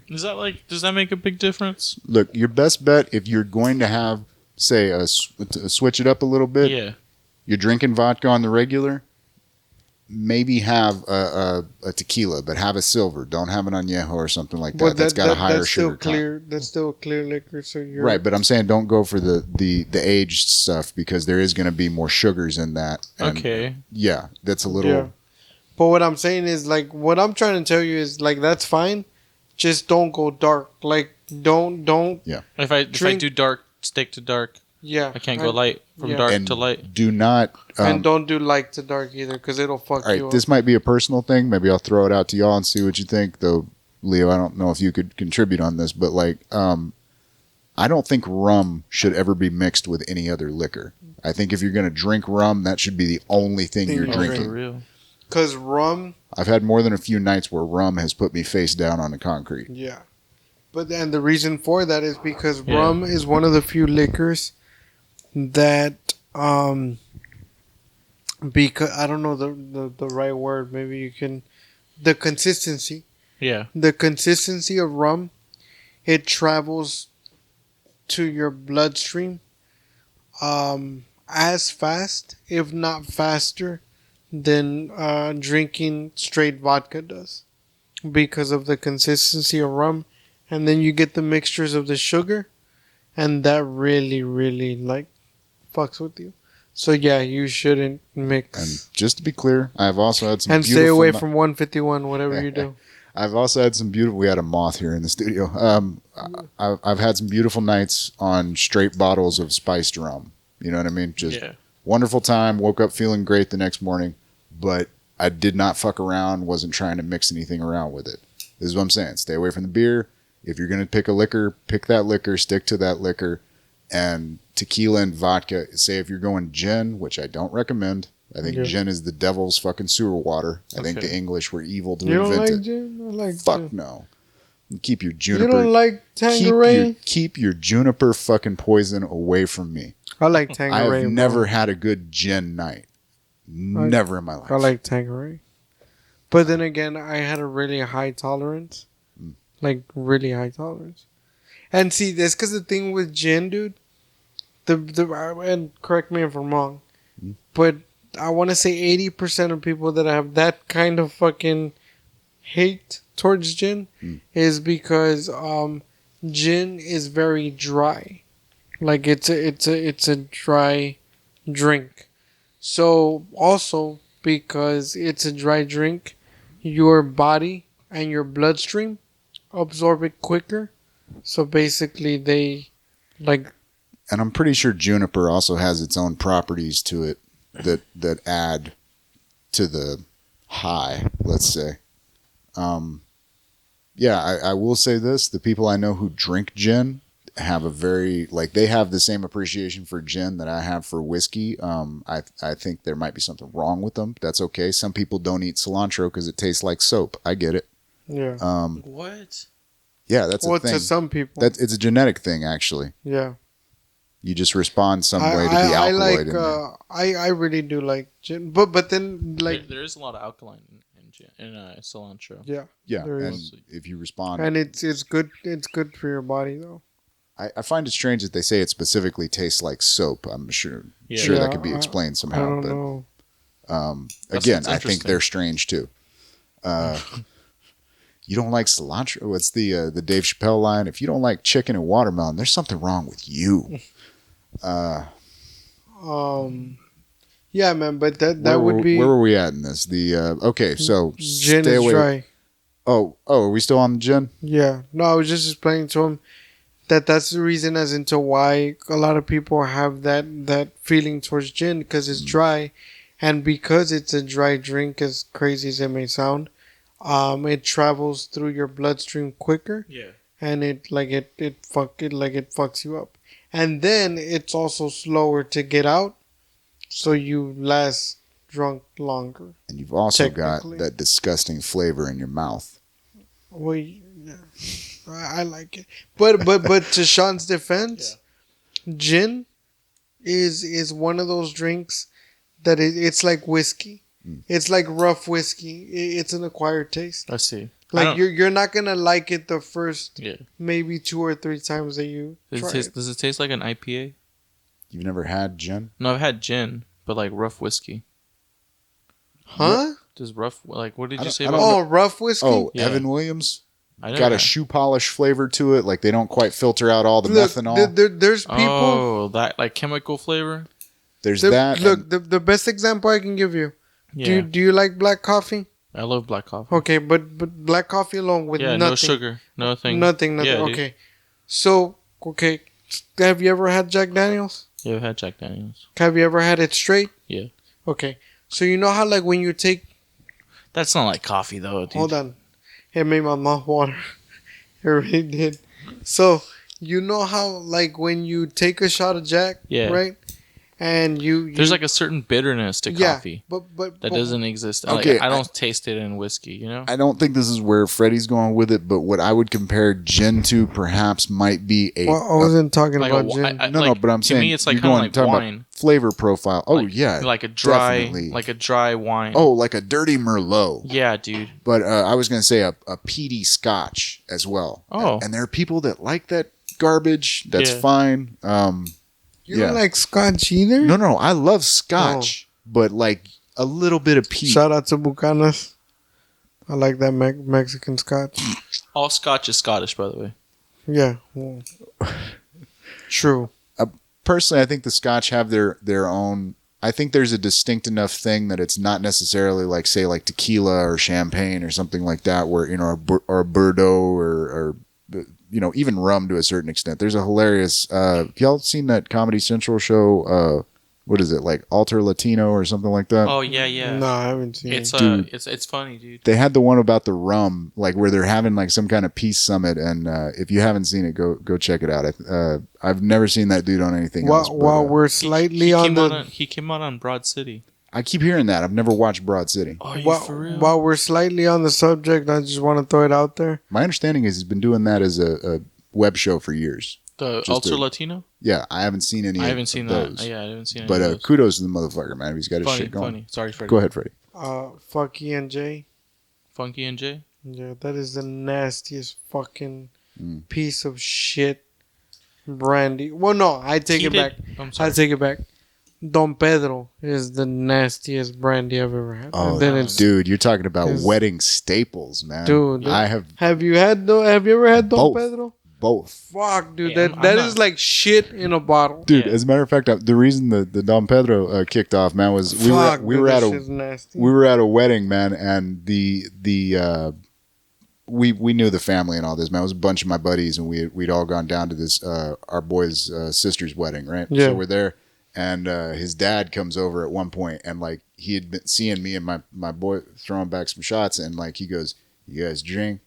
Does that make a big difference? Look, your best bet if you're going to have, say, switch it up a little bit. Yeah. You're drinking vodka on the regular, maybe have a tequila, but have a silver. Don't have an añejo or something like that. That's got a higher sugar content. That's still a clear liquor. So you're right, but I'm saying don't go for the aged stuff because there is going to be more sugars in that. And okay. Yeah, that's a little. Yeah. But what I'm saying is like what I'm trying to tell you is like that's fine. Just don't go dark. Like don't. Yeah. If I do dark, stick to dark. Yeah, I can't go light from dark to light. Do not and don't do light to dark either because it'll fuck you up. This might be a personal thing. Maybe I'll throw it out to y'all and see what you think. Though, Leo, I don't know if you could contribute on this, but like, I don't think rum should ever be mixed with any other liquor. I think if you're gonna drink rum, that should be the only thing you're drinking. For real. Because rum, I've had more than a few nights where rum has put me face down on the concrete. Yeah, but then the reason for that is because rum is one of the few liquors that because I don't know the right word, maybe you can, the consistency of rum, it travels to your bloodstream as fast if not faster than drinking straight vodka does because of the consistency of rum, and then you get the mixtures of the sugar and that really like fucks with you. So yeah, you shouldn't mix. And just to be clear, I've also had some and stay away from 151, whatever you do. I've also had some beautiful. We had a moth here in the studio. I've had some beautiful nights on straight bottles of spiced rum. You know what I mean? Just wonderful time. Woke up feeling great the next morning, but I did not fuck around. Wasn't trying to mix anything around with it. This is what I'm saying. Stay away from the beer. If you're gonna pick a liquor, pick that liquor. Stick to that liquor. And tequila and vodka, say if you're going gin, which I don't recommend. I think gin is the devil's fucking sewer water. I think the English were evil to invent it. You don't like gin? I like Fuck gin. No. Keep your juniper. You don't like Tanqueray? Keep your juniper fucking poison away from me. I like Tanqueray. I've never had a good gin night. Never in my life. I like Tanqueray. But then again, I had a really high tolerance. Like, really high tolerance. And see, that's because the thing with gin, dude, and correct me if I'm wrong, but I want to say 80% of people that have that kind of fucking hate towards gin is because gin is very dry. Like it's a dry drink. So also because it's a dry drink, your body and your bloodstream absorb it quicker. So basically they like And I'm pretty sure juniper also has its own properties to it that add to the high, let's say. Yeah, I will say this. The people I know who drink gin have a very, like, they have the same appreciation for gin that I have for whiskey. I think there might be something wrong with them. That's okay. Some people don't eat cilantro because it tastes like soap. I get it. yeah. What? Yeah, that's Well, a thing. to some people. It's a genetic thing, actually. Yeah. You just respond some way to the I alkaloid like in there. I really do like gin, but then like There is a lot of alkaline in cilantro. yeah, Yeah, there and is. if you respond, And it's good for your body though. I find it strange that they say it specifically tastes like soap. I'm sure Yeah. that Yeah, could be explained I somehow. don't But know. again, That's I think interesting. they're strange too. You don't like cilantro? What's the Dave Chappelle line? If you don't like chicken and watermelon, there's something wrong with you. Yeah, man, but that would be where were we at in this? The okay, so gin stay is away. dry. Oh, are we still on the gin? Yeah. No, I was just explaining to him that's the reason as into why a lot of people have that feeling towards gin because it's dry, and because it's a dry drink, as crazy as it may sound, it travels through your bloodstream quicker, Yeah. and it fucks you up, and then it's also slower to get out, so you last drunk longer. And you've also got Technically. that disgusting flavor in your mouth. Well, yeah, I like it, but to Sean's defense, gin is one of those drinks that it's like whiskey. It's like rough whiskey. It's an acquired taste. I see. Like you're not gonna like it the first Yeah. maybe 2 or 3 times that you try it. Does it taste like an IPA? You've never had gin? No, I've had gin, but like rough whiskey. Huh? Does rough like what did I you don't- say I about? don't Oh, rough whiskey. Oh, Yeah. Evan Williams I never got a had- shoe polish flavor to it. Like they don't quite filter out all the Look, methanol. there's people. Oh, that like chemical flavor. There's that. Look, and the best example I can give you. Yeah, Do you like black coffee? I love black coffee. Okay, but black coffee alone with Yeah, nothing. no sugar, nothing. Nothing. Yeah, dude. Okay. So, okay. Have you ever had Jack Daniels? Yeah, I've had Jack Daniels. Have you ever had it straight? Yeah. Okay. So, you know how, like, when you take. That's not like coffee though, dude. Hold on. It made my mouth water. It really did. So, you know how, like, when you take a shot of Jack, Yeah. right? And you There's like a certain bitterness to yeah, coffee but that doesn't exist. Okay, Like, I don't taste it in whiskey, you know? I don't think this is where Freddy's going with it, but what I would compare gin to perhaps might be a. Well, I wasn't talking Like about a, gin. no, but I'm to saying me it's like you're kind of going- like talking about wine. flavor profile. Oh Like- yeah, like a dry, definitely. like a dry wine. Oh, like a dirty Merlot. yeah, dude. But I was going to say a peaty Scotch as well. Oh. And there are people that like that garbage. That's Yeah. fine. You yeah. don't like Scotch either? No, I love Scotch, but like a little bit of peat. Shout out to Bucanas. I like that Mexican Scotch. All Scotch is Scottish, by the way. Yeah. Well, true. Personally, I think the Scotch have their own. I think there's a distinct enough thing that it's not necessarily like, say, like tequila or champagne or something like that, where, you know, or Bordeaux or you know, even rum to a certain extent. There's a hilarious. Y'all seen that Comedy Central show? What is it, like Alter Latino or something like that? Oh yeah, yeah. No, I haven't seen It's it. Dude. it's funny, dude. They had the one about the rum, like where they're having like some kind of peace summit, and if you haven't seen it, go check it out. I've never seen that dude on anything else. But, While we're slightly He came out on Broad City. I keep hearing that. I've never watched Broad City. Oh, you while, for real? while we're slightly on the subject, I just want to throw it out there. My understanding is he's been doing that as a web show for years. The just Ultra a- Latino? Yeah, I haven't seen any. I haven't seen those. that. Yeah, I haven't seen any But of those. kudos to the motherfucker, man. He's got his Funny, shit going. funny. Sorry, Freddy. Go ahead, Freddie. Fuck E and J. Funky and Jay? Yeah, that is the nastiest fucking Mm. piece of shit brandy. Well, no, I take it back. I'm I sorry. take it back. Don Pedro is the nastiest brandy I've ever had. Oh, And then it's, dude, you're talking about it's- wedding staples, man. Dude, I have have you ever had Don Both. Pedro? both. Fuck, dude. Hey, that is like shit in a bottle. Dude, Yeah. as a matter of fact, the reason the Dom Pedro kicked off, man, was we were at a wedding, man, and we knew the family and all this, man. It was a bunch of my buddies, and we'd all gone down to this our boy's sister's wedding, right? Yeah. So we're there, and his dad comes over at one point, and like he had been seeing me and my boy throwing back some shots, and like he goes, "You guys drink?"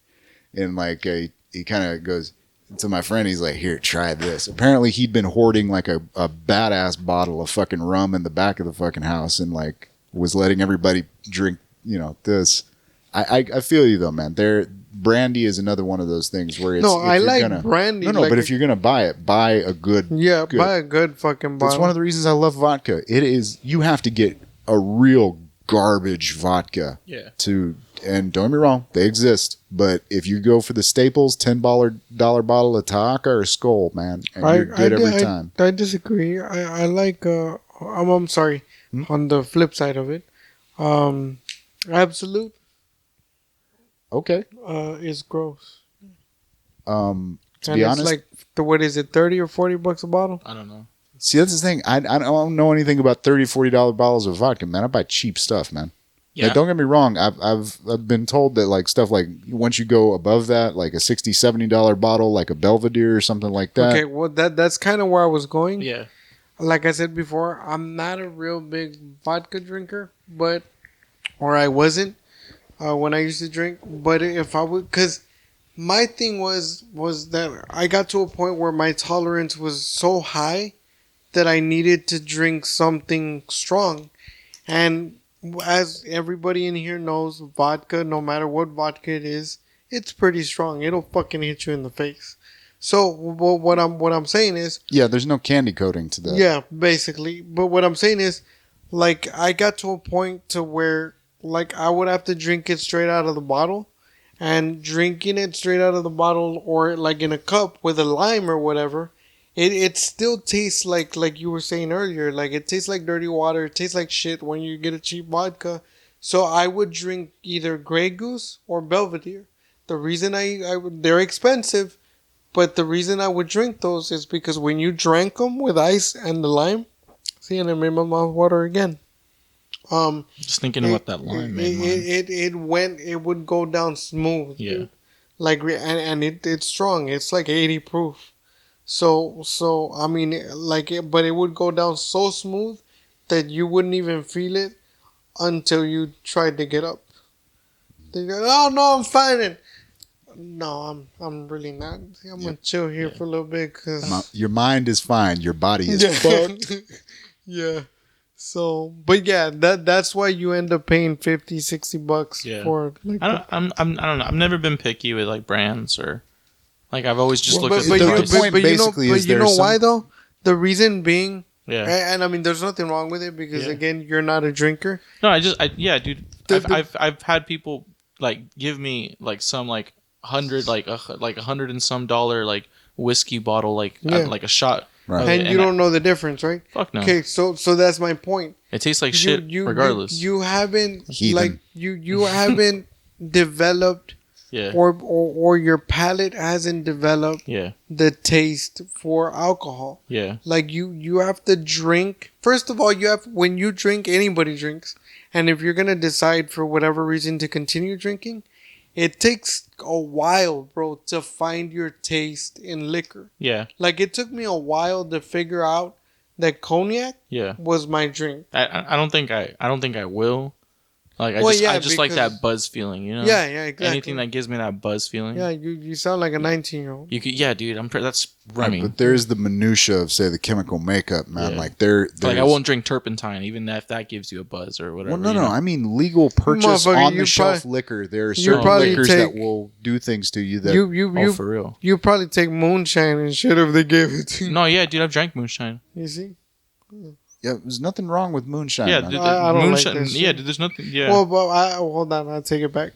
And like he kind of goes to my friend, he's like, "Here, try this." Apparently, he'd been hoarding like a badass bottle of fucking rum in the back of the fucking house, and like was letting everybody drink, this. I feel you though, man. Brandy is another one of those things where it's I like brandy. No, but if you're gonna buy it, buy a good. Yeah, buy a good fucking bottle. That's one of the reasons I love vodka. It is, you have to get a real garbage vodka. Yeah. And don't get me wrong, they exist. But if you go for the staples, $10 bottle of Taka or Skull, man, and you're good every time. I disagree. I like. I'm sorry. On the flip side of it, Absolute. Okay. Is gross. To And be it's honest, like what is it, $30 or $40 a bottle? I don't know. see, that's the thing. I don't know anything about $30, $40 bottles of vodka, man. I buy cheap stuff, man. Yeah. Like, don't get me wrong. I've been told that like stuff like once you go above that, like a $60, $70 bottle, like a Belvedere or something like that. Okay, well that's kind of where I was going. Yeah. Like I said before, I'm not a real big vodka drinker, or I wasn't when I used to drink. But if I would, because my thing was that I got to a point where my tolerance was so high that I needed to drink something strong. And as everybody in here knows, vodka, no matter what vodka it is, it's pretty strong. It'll fucking hit you in the face. So what I'm saying is, Yeah, there's no candy coating to that. yeah, basically. But what I'm saying is, like, I got to a point to where, like, I would have to drink it straight out of the bottle, and drinking it straight out of the bottle or like in a cup with a lime or whatever, it still tastes like you were saying earlier, like it tastes like dirty water. It tastes like shit when you get a cheap vodka. So I would drink either Grey Goose or Belvedere. The reason they're expensive. But the reason I would drink those is because when you drank them with ice and the lime, see, and it made my mouth water again. Just thinking about that lime, man. It would go down smooth. Yeah. Dude. Like, and it's strong. It's like 80 proof. So I mean, but it would go down so smooth that you wouldn't even feel it until you tried to get up. They go, "Oh no, I'm fine." No, I'm really not. I'm gonna chill here for a little bit because Your mind is fine. Your body is fucked. Yeah. So, but yeah, that's why you end up paying $50-$60 for. Like, I don't know. I've never been picky with like brands or like I've always just looked at but the you- price. the point basically is you know there's why though? The reason being, Yeah. and I mean, there's nothing wrong with it because Yeah. again, you're not a drinker. No, yeah, dude. I've had people like give me like some like $100 like $100 and some dollar like whiskey bottle like like a shot. Right. of it, And you don't know the difference, right? Fuck no. Okay, so that's my point. It tastes like shit regardless. You haven't Heathen. like you haven't developed yeah. or your palate hasn't developed Yeah. the taste for alcohol. Yeah. Like you have to drink. First of all, when you drink, anybody drinks. And if you're going to decide for whatever reason to continue drinking, it takes a while, bro, to find your taste in liquor. Yeah. Like it took me a while to figure out that cognac Yeah. was my drink. I don't think I will. Like I Well, just like because- that buzz feeling, you know? Yeah, exactly. Anything that gives me that buzz feeling. Yeah, you sound like a 19-year-old. You could, yeah, dude. That's. I Right, mean, but there's the minutia of, say, the chemical makeup, man. Yeah. Like there's like I won't drink turpentine, even if that gives you a buzz or whatever. Well, no. you know? I mean legal purchase Motherfucker, on you the shelf probably- liquor. There are you certain probably liquors take- that will do things to you that Oh, for real. You probably take moonshine and shit if they gave it to you. No, yeah, dude. I've drank moonshine. You see? yeah, there's nothing wrong with moonshine. Yeah, man. dude. I don't like Moonshine. that shit. Yeah, dude. There's nothing. Yeah. Well, but hold on, I'll take it back.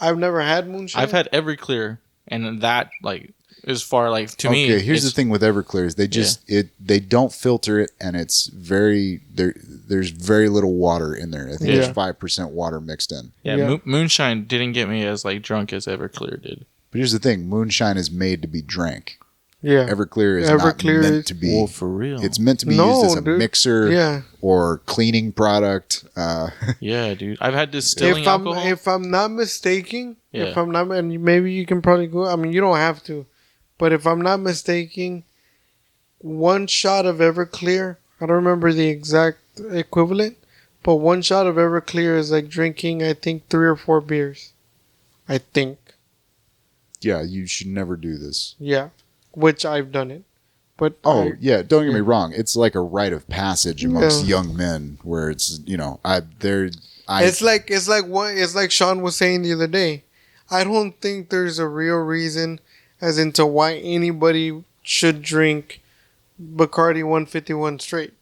I've never had moonshine. I've had Everclear, and that like is far like to me. Okay, here's the it's- thing with Everclear is they don't filter it, and it's there's very little water in there. I think Yeah. there's 5% water mixed in. Yeah, Yeah. Moonshine didn't get me as like drunk as Everclear did. But here's the thing: moonshine is made to be drank. Yeah. Everclear is Everclear not is- meant to be. Well, for real. It's meant to be No, used as a dude. mixer Yeah. or cleaning product. Yeah, dude. I've had distilling alcohol. If I'm not mistaken, Yeah. if I'm not, and maybe you can probably go. I mean, you don't have to, but if I'm not mistaken, one shot of Everclear. I don't remember the exact equivalent, but one shot of Everclear is like drinking, I think, 3 or 4 beers. I think. Yeah, you should never do this. Yeah, which I've done it, but Oh, yeah, don't get me yeah. wrong. It's like a rite of passage amongst young men where it's, it's like Sean was saying the other day. I don't think there's a real reason as into why anybody should drink Bacardi 151 straight,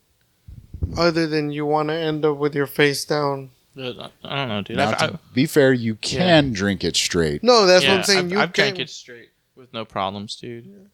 other than you want to end up with your face down. I don't know, dude. Now, to be fair, you can drink it straight. No, that's what I'm saying. I've can. drank it straight with no problems, dude.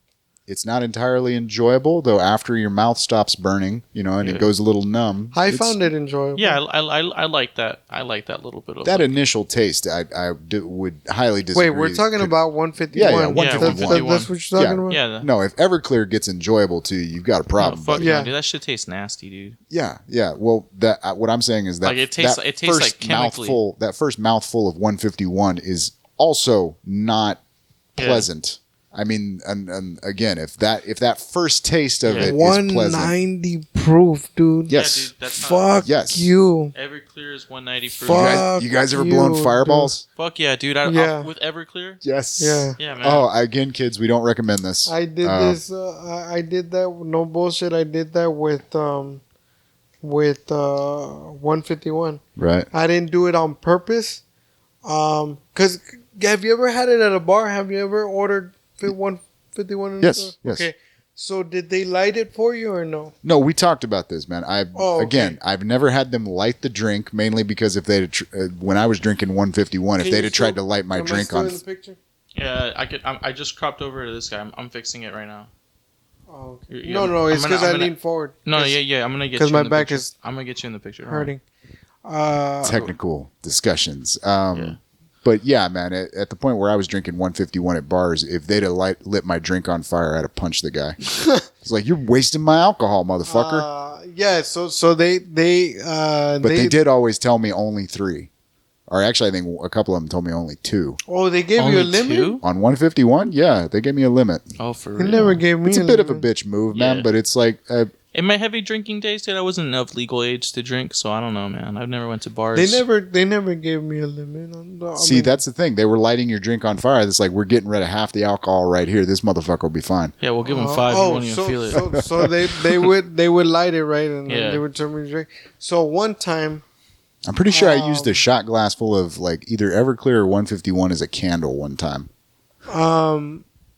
It's not entirely enjoyable, though. After your mouth stops burning, and it goes a little numb. I found it enjoyable. Yeah, I like that. I like that little bit of That like, initial taste. I would highly disagree. Wait, we're talking about 151. Yeah, 151. That's what you're talking about. Yeah. No, if Everclear gets enjoyable too, you've got a problem. Fuck buddy. no, Yeah. dude. That shit tastes nasty, dude. Yeah. Well, that what I'm saying is that Like, it tastes that like- it tastes first like chemically. mouthful. That first mouthful of 151 is also not Yeah. pleasant. I mean, and again, if that first taste of Yeah. it is pleasant, 190 proof, dude. yes. Yeah, dude, that's not, Fuck Yes. you. Everclear is 190 proof. Fuck You guys ever you, blown fireballs? Fuck yeah, dude. Yeah. With Everclear. Yes. Yeah. Yeah, man. Oh, again, kids, we don't recommend this. I did this. I did that. No bullshit. I did that with 151. Right. I didn't do it on purpose. Cause have you ever had it at a bar? Have you ever ordered 151? in the Yes, store? yes. Okay. So did they light it for you or no? No, we talked about this, man. Oh, okay. Again, I've never had them light the drink, mainly because if they when I was drinking 151, if Can they'd you have tried still- to light my am I drink still on, in the picture? Yeah, I just cropped over to this guy. I'm fixing it right now. Oh, okay. Yeah, No, it's I'm gonna- because I I'm gonna- leaned forward. No, 'Cause- yeah. I'm gonna get 'cause you my in the back picture. is I'm gonna get you in the picture. don't worry. hurting. technical discussions. Yeah. But yeah, man, at the point where I was drinking 151 at bars, if they'd have lit my drink on fire, I'd have punched the guy. It's like, you're wasting my alcohol, motherfucker. Yeah. So they But they did always tell me only 3. Or actually, I think a couple of them told me only 2. Oh, they gave Only you a limit. 2? On 151, yeah, they gave me a limit. Oh, for They real. never gave me. It's a bit of a bitch move, man, Yeah. but it's like, In my heavy drinking days, dude, I wasn't of legal age to drink, so I don't know, man. I've never went to bars. They never gave me a limit on the. see, that's the thing. They were lighting your drink on fire. It's like, we're getting rid of half the alcohol right here. This motherfucker will be fine. Yeah, we'll give them 5. You won't even feel it. So they would light it right, and then Yeah. they would tell me to drink. So one time, I'm pretty sure I used a shot glass full of like either Everclear or 151 as a candle one time.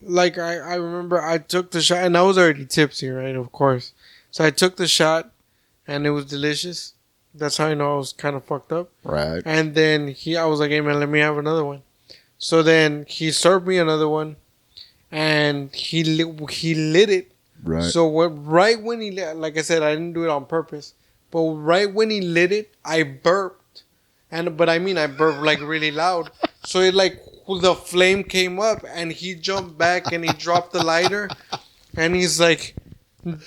like I remember I took the shot, and I was already tipsy, right? Of course. So I took the shot, and it was delicious. That's how I know I was kind of fucked up. Right. And then I was like, "Hey man, let me have another one." So then he served me another one, and he lit it. Right. So right when he lit, like I said, I didn't do it on purpose, but right when he lit it, I burped, but I burped like really loud. So it like the flame came up, and he jumped back and he dropped the lighter, and he's like,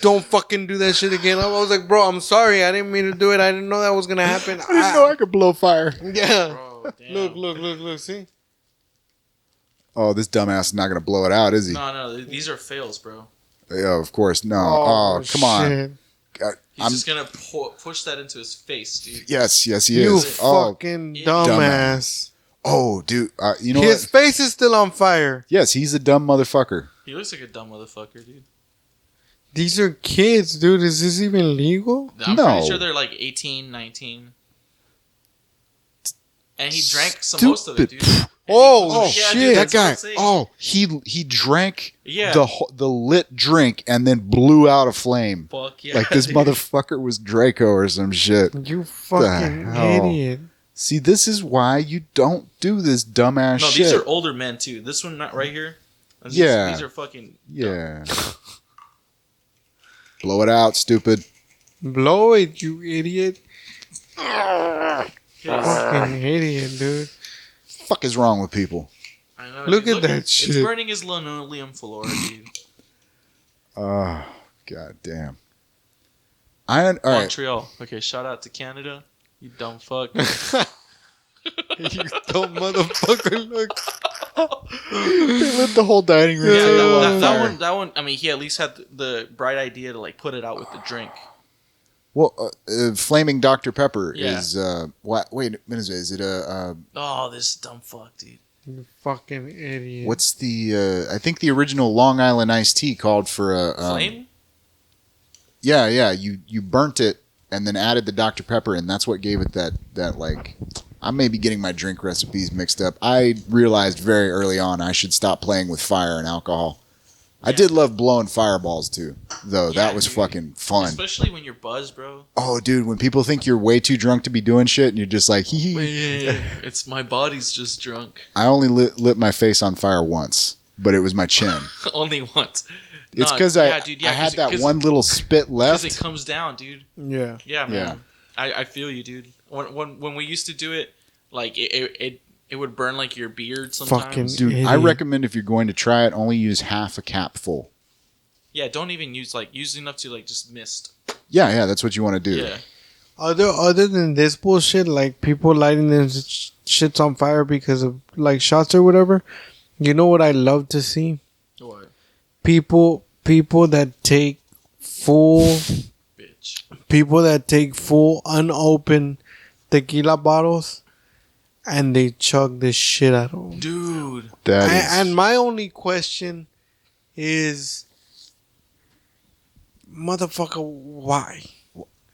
"Don't fucking do that shit again." I was like, "Bro, I'm sorry. I didn't mean to do it. I didn't know that was gonna happen." I didn't know I could blow fire. Yeah. Bro, damn. Look. See. Oh, this dumbass is not going to blow it out, is he? No, these are fails, bro. Yeah, of course. No. Oh, come on. shit. He's just gonna push that into his face, dude. Yes, he You is. Oh, fucking Dumbass. dumbass. oh, dude. You know His what? face is still on fire. Yes, he's a dumb motherfucker. He looks like a dumb motherfucker, dude. These are kids, dude. Is this even legal? I'm No. pretty sure they're like 18, 19. And he drank most of it, dude. Oh, Yeah, shit. dude, That that's what guy. I'm saying. Oh, he drank Yeah. the lit drink and then blew out a flame. Fuck yeah. Like this dude. motherfucker was Draco or some shit. You fucking hell? idiot. See, this is why you don't do this dumbass No, shit. these are older men too. This one not right here. These, Yeah. These are fucking. Yeah. Blow it out, stupid. Blow it, you idiot. Yes. Fucking idiot, dude. Fuck is wrong with people? I Look at that It's shit. burning his linoleum floor, dude. Oh, god damn. All right. Montreal. Okay, shout out to Canada. You dumb fuck. You dumb motherfucker. Look. They lit the whole dining room Yeah, table on that fire. one. That one. I mean, he at least had the bright idea to like put it out with the drink. Well, flaming Dr. Pepper Yeah. is what? Wait, is it a? Oh, this dumb fuck, dude. You fucking idiot. What's the? I think the original Long Island iced tea called for a Flame? Yeah. You burnt it and then added the Dr. Pepper, and that's what gave it that like. I may be getting my drink recipes mixed up. I realized very early on I should stop playing with fire and alcohol. I did love blowing fireballs too, though. Yeah, That was dude. fucking fun. Especially when you're buzzed, bro. Oh, dude, when people think you're way too drunk to be doing shit, and you're just like, hee hee. Yeah, it's my body's just drunk. I only lit my face on fire once, but it was my chin. Only once. It's Nah, because yeah, dude, I had that 'cause- one little spit Because left. it comes down, dude. Yeah. Yeah, man. Yeah. I feel you, dude. When we used to do it, like it would burn like your beard sometimes. Fucking- Dude, I Idiot. recommend if you're going to try it, only use half a cap full. Yeah, don't even use enough to like just mist. Yeah, that's what you want to do. Yeah. Other than this bullshit, like people lighting their shits on fire because of like shots or whatever, you know what I love to see? What? People that take full Bitch. unopened tequila bottles and they chug the shit out of them. Dude. That is, And my only question is, motherfucker, why?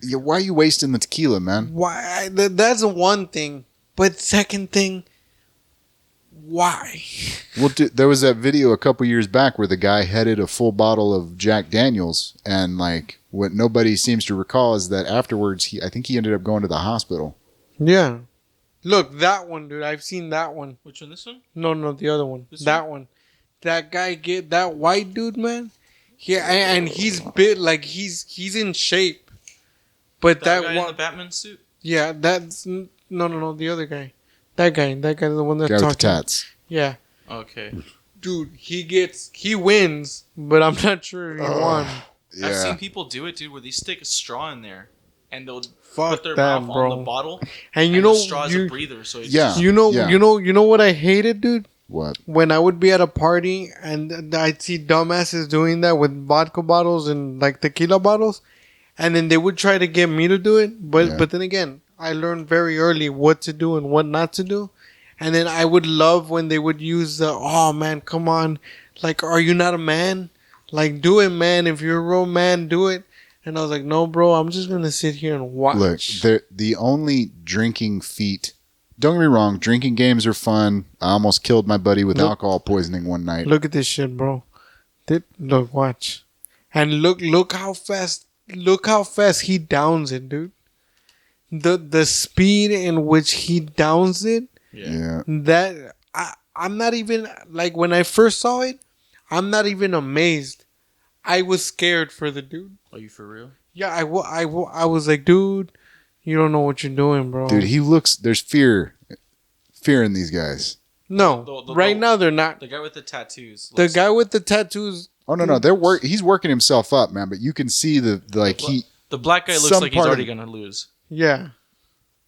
yeah, why are you wasting the tequila, man? Why? That's one thing. But second thing, why? Well, there was that video a couple years back where the guy headed a full bottle of Jack Daniels, and like what nobody seems to recall is that afterwards, I think he ended up going to the hospital. Yeah. Look, that one, dude. I've seen that one. Which one? This one? No, the other one. This That one. That guy that white dude, man. Yeah, and he's bit like he's in shape. But That that guy in one, the Batman suit. yeah, that's no, the other guy. That guy, the one that's Guy with the talking. tats. Yeah, Okay. dude, he wins, but I'm not sure he won. Yeah. I've seen people do it, dude, where they stick a straw in there and they'll Fuck put their that, mouth bro. on the bottle. And you and know, the straw is a you, breather, so it's Yeah. just, you know, Yeah. you know what I hated, dude. What? When I would be at a party and I'd see dumbasses doing that with vodka bottles and like tequila bottles, and then they would try to get me to do it. Yeah. But then again, I learned very early what to do and what not to do. And then I would love when they would use the, oh man, come on, like, are you not a man? Like, do it, man. If you're a real man, do it. And I was like, no, bro, I'm just gonna sit here and watch. Look, the only drinking feat. Don't get me wrong, drinking games are fun. I almost killed my buddy with Look- alcohol poisoning one night. Look at this shit, bro. Look, watch, and look how fast he downs it, dude. The speed in which he downs it. Yeah. That I'm not even like when I first saw it. I'm not even amazed. I was scared for the dude. Are you for real? Yeah, I was like, dude, you don't know what you're doing, bro. Dude, there's fear in these guys. No, The- right now they're not. The guy with the tattoos. The guy with the tattoos. Oh no, he's working himself up, man, but you can see the black guy looks some like he's part already of- gonna lose. Yeah.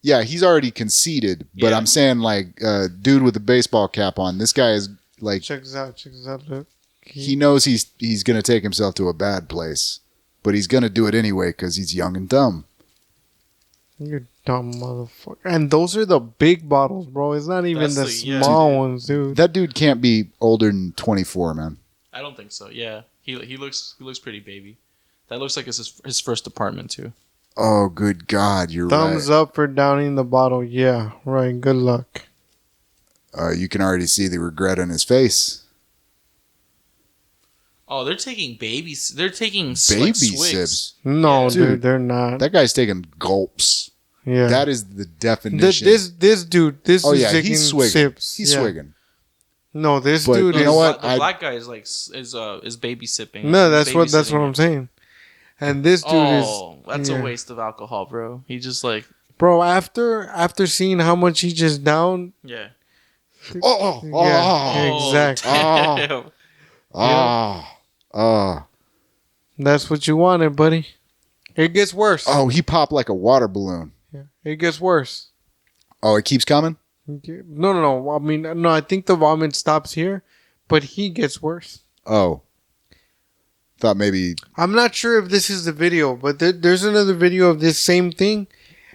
he's already conceded, but Yeah. I'm saying like dude with the baseball cap on, this guy is like Check this out. Look. he knows he's going to take himself to a bad place, but he's going to do it anyway cuz he's young and dumb. You dumb motherfucker. And those are the big bottles, bro. It's not even That's the the- yeah. small ones, dude. That dude can't be older than 24, man. I don't think so. Yeah, he looks pretty baby. That looks like it's his first apartment too. Oh, good God, you're Thumbs right. up for downing the bottle. Yeah, right. Good luck. You can already see the regret on his face. Oh, they're taking babies. They're taking Baby like, swigs. sips. No, Yeah. dude, Dude, they're not. That guy's taking gulps. Yeah. That is the definition. This dude, oh is yeah, taking he's swigging. sips. He's Yeah. swigging. No, this But dude you is. know what? The black guy is like is baby sipping. No, that's what babysitting I'm it. saying. And this dude Oh, is. that's yeah. a waste of alcohol, bro. He just like Bro, after seeing how much he just downed, yeah. Yeah, exactly. damn. That's what you wanted, buddy. It gets worse. Oh, he popped like a water balloon. Yeah, it gets worse. Oh, it keeps coming? No. I mean, no. I think the vomit stops here, but he gets worse. Oh. Thought maybe. I'm not sure if this is the video, but there's another video of this same thing,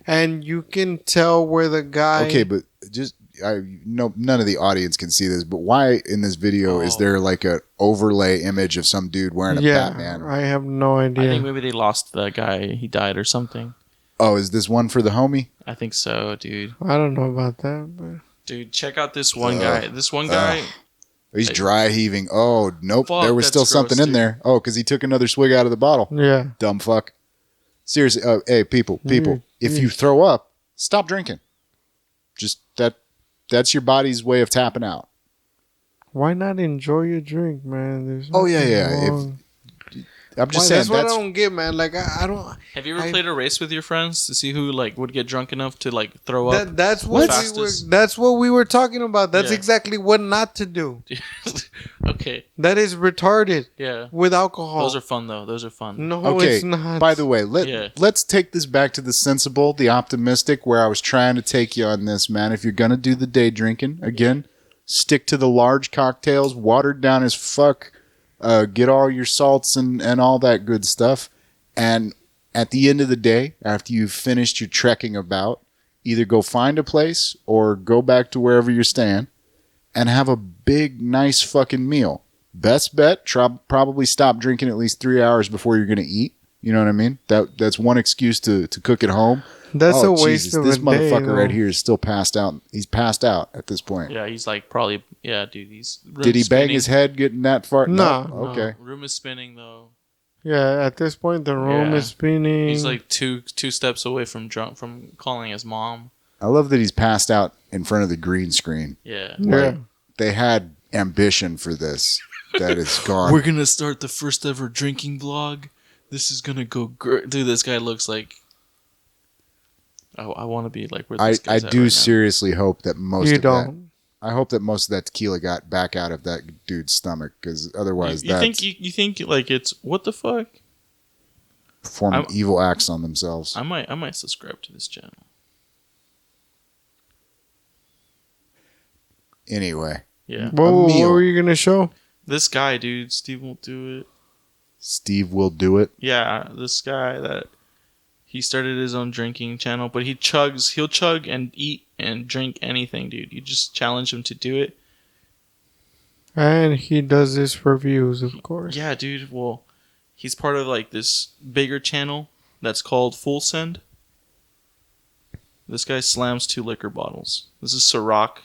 and you can tell where the guy. Okay, but just none of the audience can see this, but why in this video is there like a overlay image of some dude wearing a Batman? I have no idea. I think maybe they lost the guy. He died or something. Oh, is this one for the homie? I think so, dude. I don't know about that, but Dude, check out this one guy. This one guy. He's dry heaving. Oh, nope. Fuck, there was still that's something gross, in dude. there. Oh, because he took another swig out of the bottle. yeah. Dumb fuck. Seriously. Hey, people. If you throw up, stop drinking. Just that's your body's way of tapping out. Why not enjoy your drink, man? There's Oh, yeah, nothing yeah. wrong. I'm just saying that's what I don't get, man. Like I don't. Have you ever played a race with your friends to see who like would get drunk enough to like throw up? That's what fastest? that's what we were talking about. That's Yeah. exactly what not to do. Okay. That is retarded Yeah. with alcohol. Those are fun though. Those are fun. no, Okay. it's not. By the way, Yeah. let's take this back to the sensible, the optimistic, where I was trying to take you on this, man. If you're gonna do the day drinking, again, stick to the large cocktails, watered down as fuck. Get all your salts and all that good stuff. And at the end of the day, after you've finished your trekking about, either go find a place or go back to wherever you're staying and have a big, nice fucking meal. Best bet, probably stop drinking at least 3 hours before you're going to eat. You know what I mean? That's one excuse to cook at home. That's a waste of this a motherfucker day, right though. here is still passed out. He's passed out at this point. Yeah, he's like probably dude. He's Did he bang his head getting that far? No. Nope. Okay. Room is spinning though. Yeah, at this point the room Yeah. is spinning. He's like two steps away from calling his mom. I love that he's passed out in front of the green screen. Yeah. yeah. They had ambition for this. That is gone. We're gonna start the first ever drinking vlog. This is gonna go great. Dude, this guy looks like. I want to be like where I this guy's at do right now. seriously hope that most You of don't. that. I hope that most of that tequila got back out of that dude's stomach, because otherwise, You that's you think like it's what the fuck? performing evil acts on themselves. I might subscribe to this channel. Anyway, Yeah. What meal. were you gonna show? This guy, dude, Steve won't do it. Steve will do it. Yeah, this guy that he started his own drinking channel, but he'll chug and eat and drink anything, dude. You just challenge him to do it. And he does this for views, of course. Yeah, dude. Well, he's part of like this bigger channel that's called Full Send. This guy slams 2 liquor bottles. This is Ciroc.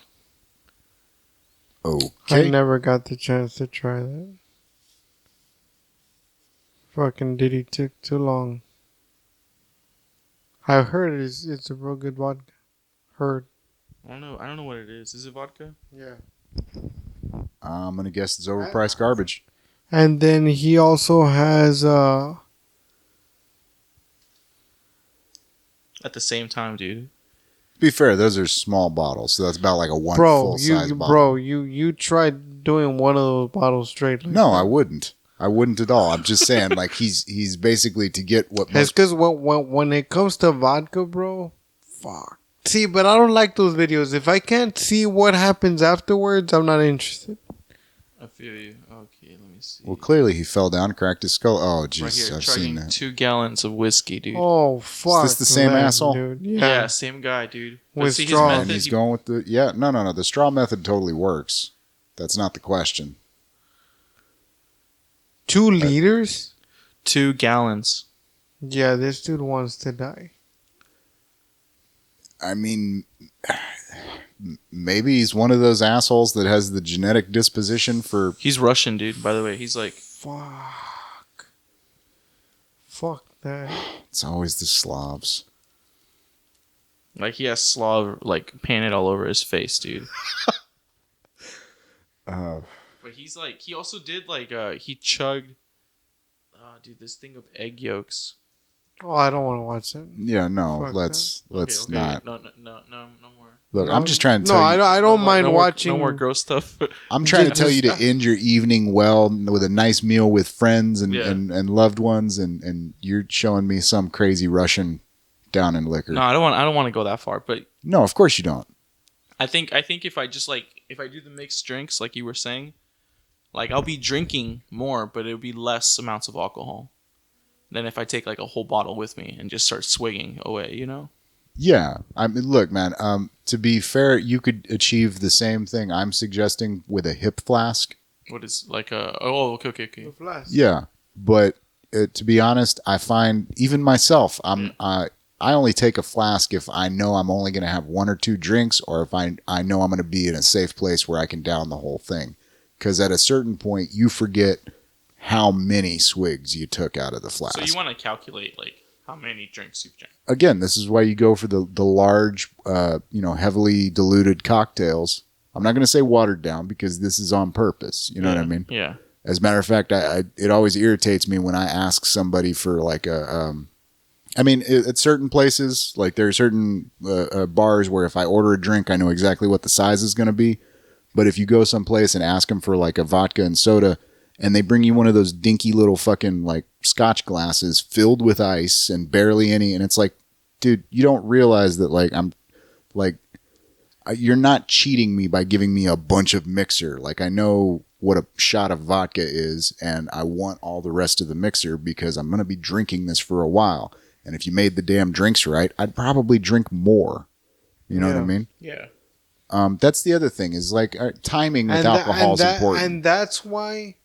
I Okay. never got the chance to try that. Fucking Diddy took too long. I've heard it's a real good vodka. Heard. I don't know what it is. Is it vodka? Yeah. I'm gonna guess it's overpriced garbage. And then he also has At the same time, dude. To be fair, those are small bottles, so that's about like a one full size bottle. you tried doing one of those bottles straight. Like No, that. I wouldn't. I wouldn't at all. I'm just saying, like he's basically to get what It's most. because when it comes to vodka, bro, fuck. See, but I don't like those videos. If I can't see what happens afterwards, I'm not interested. I feel you. Okay, let me see. Well, clearly he fell down, cracked his skull. Oh, right Jesus, here, I've seen chugging that. 2 gallons of whiskey, dude. Oh fuck! the same that, asshole? dude. Yeah, same guy, dude. But With see, his straw. And method, he's he- going with the no. The straw method totally works. That's not the question. 2 liters? 2 gallons. Yeah, this dude wants to die. I mean, maybe he's one of those assholes that has the genetic disposition for. He's Russian, dude. By the way, he's like Fuck that. It's always the Slavs. he has Slav like painted all over his face, dude. But he's like he also did he chugged. Dude, this thing of egg yolks. Oh, I don't want to watch that. Yeah, no. Fuck Let's Okay. not. No more. Look, No, I'm just trying to No, tell you. I don't mind watching. No more gross stuff. I'm trying to tell you to Just- end your evening well with a nice meal with friends and, Yeah. and loved ones, and you're showing me some crazy Russian down in liquor. No, I don't want to go that far, but No, of course you don't. I think if I just if I do the mixed drinks like you were saying, like I'll be drinking more, but it'll be less amounts of alcohol than if I take like a whole bottle with me and just start swigging away, you know? Yeah, I mean, look, man. To be fair, you could achieve the same thing I'm suggesting with a hip flask. What is like a okay. The flask. Yeah, but to be honest, I find even myself, I only take a flask if I know I'm only going to have one or two drinks, or if I know I'm going to be in a safe place where I can down the whole thing. Because at a certain point, you forget how many swigs you took out of the flask. So you want to calculate like how many drinks you've drank. Again, this is why you go for the large, heavily diluted cocktails. I'm not going to say watered down because this is on purpose. You know what I mean? Yeah. As a matter of fact, it always irritates me when I ask somebody for like at certain places, like there are certain bars where if I order a drink, I know exactly what the size is going to be. But if you go someplace and ask them for like a vodka and soda, and they bring you one of those dinky little fucking like scotch glasses filled with ice and barely any, and it's like, dude, you don't realize that you're not cheating me by giving me a bunch of mixer. Like I know what a shot of vodka is, and I want all the rest of the mixer because I'm going to be drinking this for a while. And if you made the damn drinks right, I'd probably drink more. You know what I mean? Yeah. That's the other thing is like timing with alcohol is important. And that's why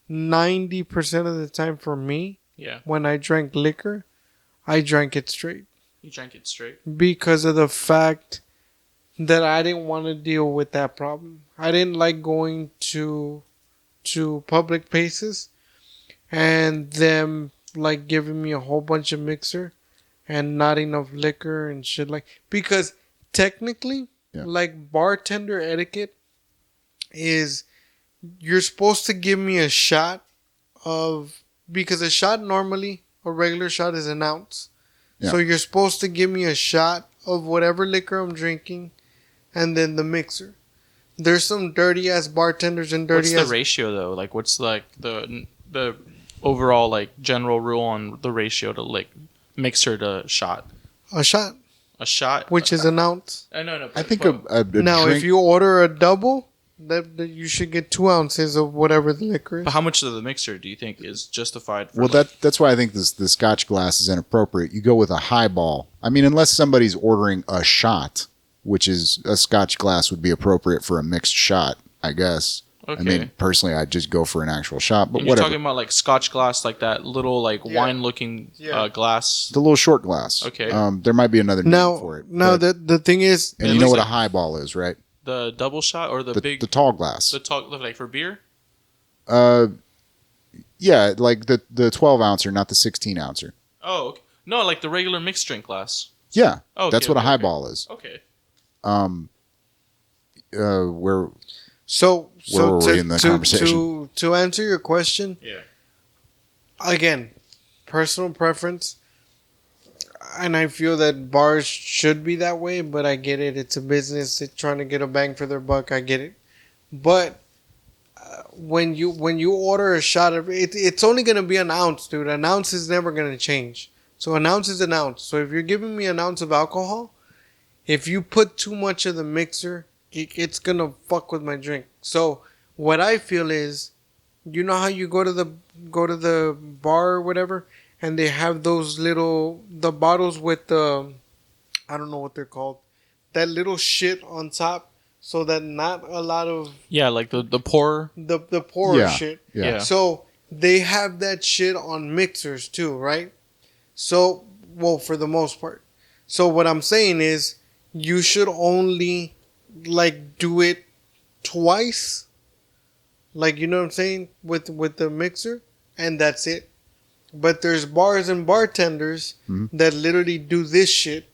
90% of the time for me, when I drank liquor, I drank it straight. You drank it straight? Because of the fact that I didn't want to deal with that problem. I didn't like going to public places and them like giving me a whole bunch of mixer and not enough liquor and shit like, because technically like bartender etiquette is you're supposed to give me a shot of, because a shot normally, a regular shot is an ounce. So you're supposed to give me a shot of whatever liquor I'm drinking and then the mixer. There's some dirty ass bartenders and dirty ass. What's the ratio though? Like what's like the overall like general rule on the ratio to like mixer to shot? A shot. A shot, which is an ounce. No. I think a now, drink, if you order a double, that you should get 2 ounces of whatever the liquor is. But how much of the mixer do you think is justified? For that's why I think the Scotch glass is inappropriate. You go with a highball. I mean, unless somebody's ordering a shot, which is a Scotch glass would be appropriate for a mixed shot, I guess. Okay. I mean, personally, I'd just go for an actual shot, but and you're whatever. talking about like Scotch glass, like that little like wine-looking glass. The little short glass. Okay. there might be another name for it. Now, the thing is... And you know what a highball is, right? The double shot or the big... The tall glass. The tall, like for beer? Yeah, like the 12-ouncer, not the 16-ouncer. Oh, okay. No, like the regular mixed drink glass. Yeah, Oh, okay, that's what a okay. highball is. Okay. Where So were we in the conversation? To answer your question, again, personal preference, and I feel that bars should be that way, but I get it. It's a business. They're trying to get a bang for their buck. I get it. But when you order a shot of it, it's only going to be an ounce, dude. An ounce is never going to change. So an ounce is an ounce. So if you're giving me an ounce of alcohol, if you put too much of the mixer, it's going to fuck with my drink. So what I feel is, you know how you go to the bar or whatever, and they have those the bottles with the, I don't know what they're called, that little shit on top, so that not a lot of like the pour. the pour shit. Yeah. So they have that shit on mixers too, right? So, well, for the most part. So what I'm saying is, you should only like do it twice, like, you know what I'm saying, with the mixer, and that's it. But there's bars and bartenders that literally do this shit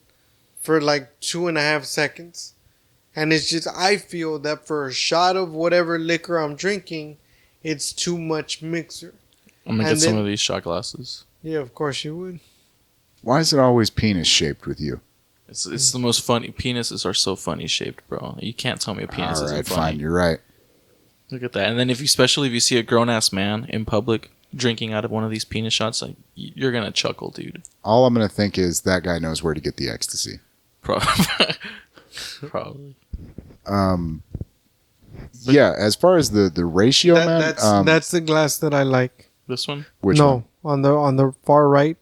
for like 2.5 seconds, and it's just, I feel that for a shot of whatever liquor I'm drinking, it's too much mixer. I'm gonna get some of these shot glasses. Yeah, of course you would. Why is it always penis shaped with you? It's the most funny. Penises are so funny shaped, bro. You can't tell me a penis isn't funny. Fine, you're right. Look at that. And then especially if you see a grown ass man in public drinking out of one of these penis shots, like you're gonna chuckle, dude. All I'm gonna think is that guy knows where to get the ecstasy. Probably. Yeah, as far as the ratio, man. That's the glass that I like. This one? Which one? on the far right.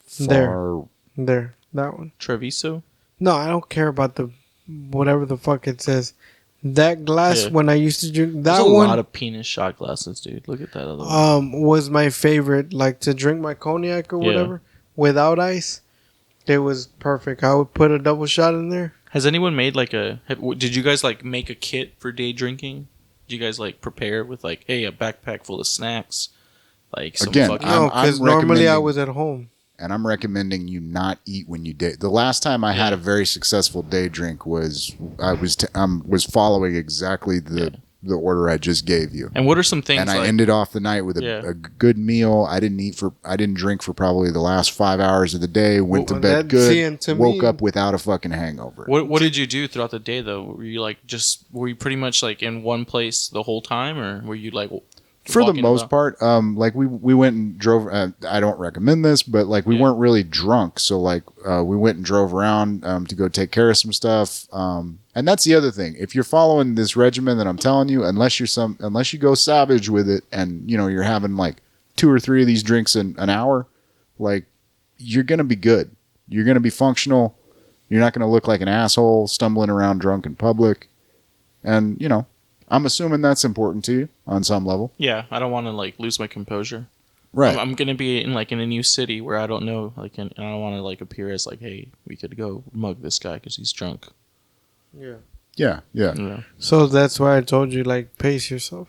Far... There, that one. Treviso? No, I don't care about the whatever the fuck it says. That glass, when I used to drink, that There's a one, lot of penis shot glasses, dude. Look at that other one. was my favorite. Like to drink my cognac or whatever without ice. It was perfect. I would put a double shot in there. Has anyone made like did you guys like make a kit for day drinking? Did you guys like prepare with like, hey, a backpack full of snacks? Like some Again, fucking... No, because normally I was at home. And I'm recommending you not eat when you day. The last time I had a very successful day drink was I was following exactly the order I just gave you. And what are some things? And I ended off the night with a good meal. I didn't drink for probably the last 5 hours of the day. Went to bed good. Woke up without a fucking hangover. What did you do throughout the day though? Were you pretty much like in one place the whole time, or were you like? For the most part, like we went and drove. I don't recommend this, but like we weren't really drunk, so like we went and drove around to go take care of some stuff. And that's the other thing. If you're following this regimen that I'm telling you, unless you go savage with it, and you know you're having like 2 or 3 of these drinks in an hour, like you're gonna be good. You're gonna be functional. You're not gonna look like an asshole stumbling around drunk in public, and you know. I'm assuming that's important to you on some level. Yeah, I don't want to like lose my composure. Right. I'm gonna be in a new city where I don't know, like, and I don't want to like appear as like, hey, we could go mug this guy because he's drunk. Yeah. Yeah. So that's why I told you, like, pace yourself.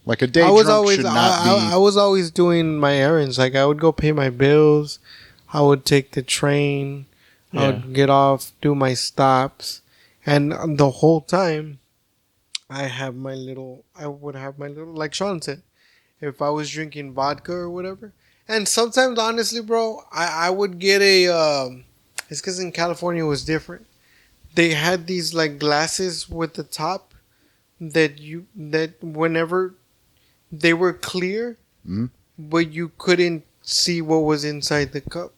Like a day drunk should not be... I was always doing my errands. Like, I would go pay my bills. I would take the train. I would get off, do my stops. And the whole time... I would have my little, like Sean said, if I was drinking vodka or whatever. And sometimes, honestly, bro, I would get it's because in California it was different. They had these like glasses with the top that whenever they were clear, but you couldn't see what was inside the cup.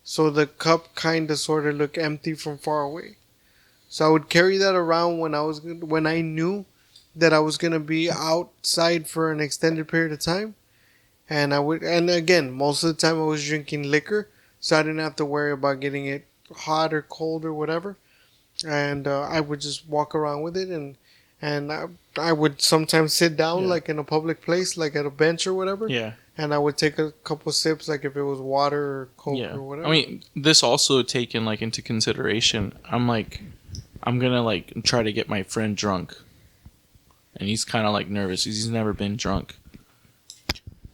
So the cup kind of sort of looked empty from far away. So I would carry that around when I knew that I was gonna be outside for an extended period of time, and again, most of the time I was drinking liquor, so I didn't have to worry about getting it hot or cold or whatever, and I would just walk around with it, and I would sometimes sit down like in a public place, like at a bench or whatever, and I would take a couple sips, like if it was water or Coke or whatever. I mean, this also taken like into consideration. I'm gonna like try to get my friend drunk, and he's kind of like nervous. He's never been drunk.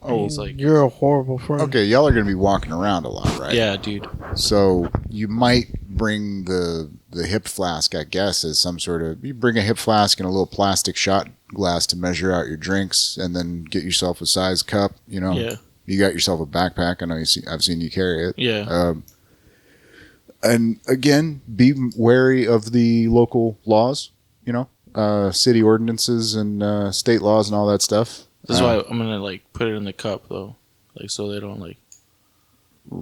Oh, he's like, you're a horrible friend. Okay, y'all are gonna be walking around a lot, right? Yeah, dude. So you might bring the hip flask, I guess, as some sort of. You bring a hip flask and a little plastic shot glass to measure out your drinks, and then get yourself a size cup. You know, you got yourself a backpack. I know I've seen you carry it. Yeah. And again, be wary of the local laws, you know, city ordinances and state laws and all that stuff. This is why I'm going to like put it in the cup though. Like so they don't like...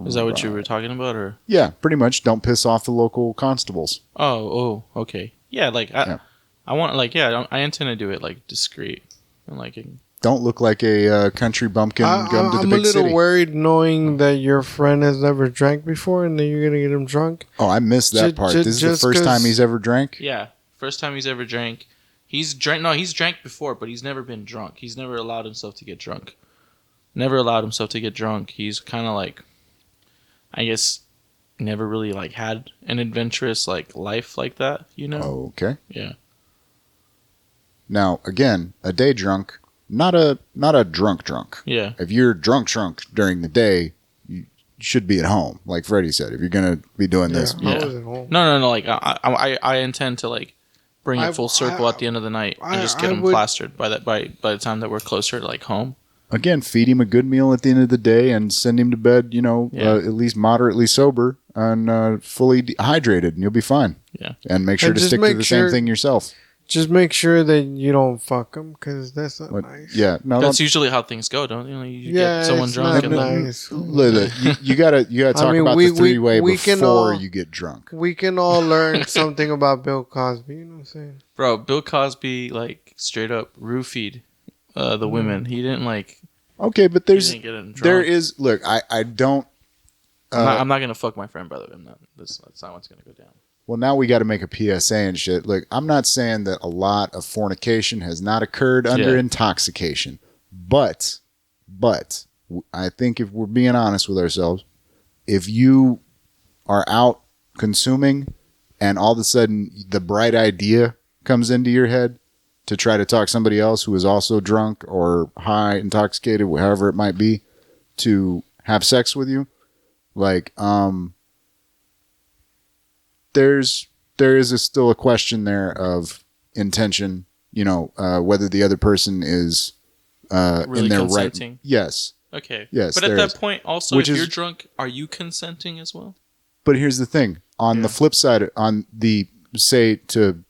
Is that what you were talking about or? Yeah, pretty much. Don't piss off the local constables. Oh, okay. Yeah, like I want like, I intend to do it like discreet and like... Don't look like a country bumpkin going to the big city. I'm a little worried knowing that your friend has never drank before and then you're going to get him drunk. Oh, I missed that part. This is the first time he's ever drank? Yeah, first time he's ever drank. He's drank before, but he's never been drunk. He's never allowed himself to get drunk. He's kind of like, I guess, never really like had an adventurous like life like that, you know? Okay. Yeah. Now, again, a day drunk... Not a drunk. Yeah. If you're drunk during the day, you should be at home. Like Freddy said, if you're gonna be doing this. I was at home. No. Like I intend to like bring it full circle at the end of the night and just get him plastered by the time that we're closer to like home. Again, feed him a good meal at the end of the day and send him to bed. You know, at least moderately sober. and fully hydrated, and you'll be fine. Yeah. And make sure And to just stick to make the sure- same thing yourself. Just make sure that you don't fuck them, because that's not But, nice. yeah, no, That's don't. usually how things go, don't you? You Yeah, get someone it's drunk not and then nice. Look, you gotta talk mean, about we- the three-way we can before all- you get drunk. We can all learn something about Bill Cosby. You know what I'm saying? bro, Bill Cosby like straight up roofied the women. He didn't like. Okay, but He there's didn't get them drunk. there is look. I don't. I'm not gonna fuck my friend, by the way. That's not what's gonna go down. Well, now we got to make a PSA and shit. Look, I'm not saying that a lot of fornication has not occurred under Yeah. intoxication, but I think if we're being honest with ourselves, if you are out consuming and all of a sudden the bright idea comes into your head to try to talk somebody else who is also drunk or high, intoxicated, however it might be, to have sex with you, like, there is still a question there of intention, whether the other person is Really in their consenting? right. Yes. Okay. Yes, But at there that is. point, also, Which if is- you're drunk, are you consenting as well? But here's the thing. On the flip side, on the say to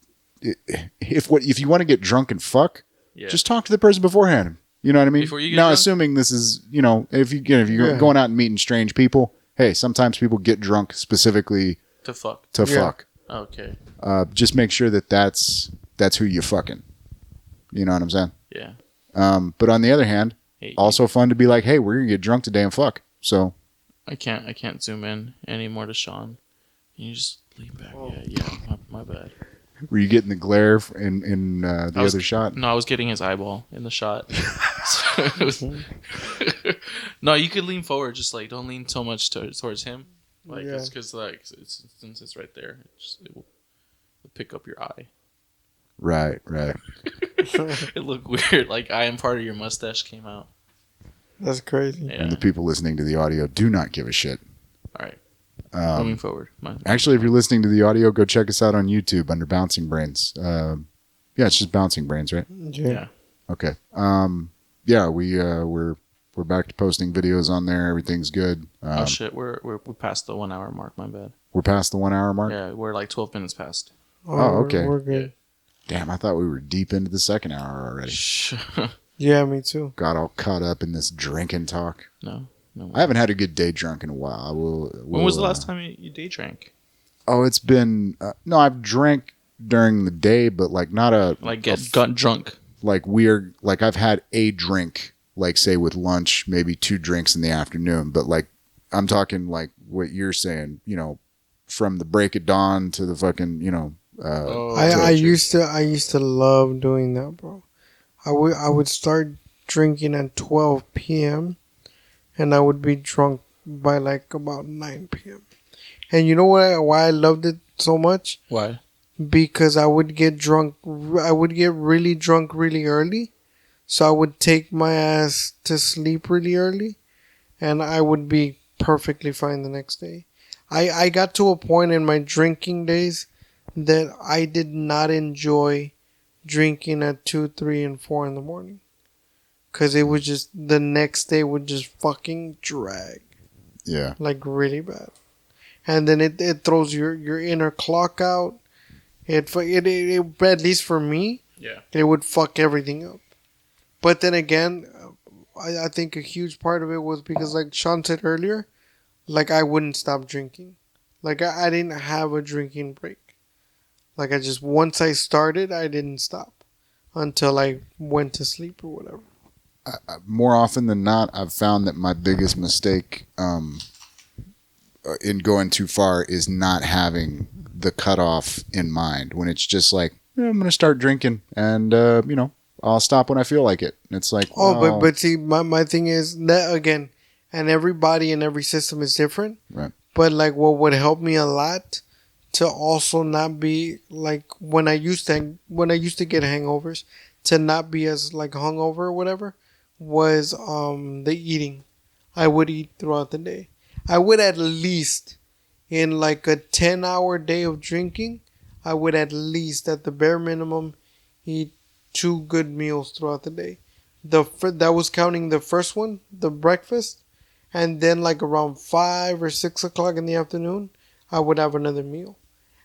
if you want to get drunk and fuck, Yeah. just talk to the person beforehand. You know what I mean? Before you get now, drunk? assuming this is if you're Yeah. going out and meeting strange people, hey, sometimes people get drunk specifically to fuck. to Yeah. fuck. Okay. Just make sure that's who you're fucking. You know what I'm saying? Yeah. But on the other hand, Hey, also fun to be like, hey, we're gonna get drunk today and fuck. So I can't zoom in anymore to Sean. Can you just lean back? Yeah. My bad. were you getting the glare in the I was- other shot? No, I was getting his eyeball in the shot. So it was- no, you could lean forward. Just like don't lean so much towards him. Like Yeah. because since it's right there, it will pick up your eye. Right. It looked weird. Like I am part of your mustache came out. That's crazy. Yeah. And the people listening to the audio do not give a shit. All right. Moving forward. Actually, if you're listening to the audio, go check us out on YouTube under Bouncing Brains. Yeah, it's just Bouncing Brains, right? Yeah. Okay. Yeah, we're back to posting videos on there. Everything's good. Oh shit, we're past the 1 hour mark. My bad. We're past the 1 hour mark. Yeah, we're like 12 minutes past. Oh, okay. We're good. Damn, I thought we were deep into the second hour already. Yeah, me too. Got all caught up in this drinking talk. No. I haven't had a good day drunk in a while. When was the last time you day drank? Oh, it's been no. I've drank during the day, but like not a Like got drunk. like weird. Like I've had a drink, like say with lunch, maybe 2 drinks in the afternoon. But like I'm talking like what you're saying, from the break of dawn to the fucking, I used to love doing that, bro. I would start drinking at 12 p.m. and I would be drunk by like about 9 p.m. And you know why I loved it so much? Why? Because I would get drunk. I would get really drunk really early, so I would take my ass to sleep really early, and I would be perfectly fine the next day. I got to a point in my drinking days that I did not enjoy drinking at 2, 3, and 4 in the morning. Because it was just, the next day would just fucking drag. yeah. Like really bad. And then it throws your inner clock out. It at least for me, Yeah. it would fuck everything up. But then again, I think a huge part of it was because, like Sean said earlier, like I wouldn't stop drinking. Like I didn't have a drinking break. Like once I started, I didn't stop until I went to sleep or whatever. More often than not, I've found that my biggest mistake in going too far is not having the cutoff in mind. When it's just like, I'm going to start drinking and, I'll stop when I feel like it. And it's like, But see, my thing is that, again, and everybody and every system is different. Right. But like what would help me a lot to also not be like when I used to get hangovers, to not be as like hungover or whatever, was the eating. I would eat throughout the day. I would at least, in like a 10-hour day of drinking, I would at least at the bare minimum eat 2 good meals throughout the day. That was counting the first one, the breakfast, and then like around 5 or 6 o'clock in the afternoon, I would have another meal.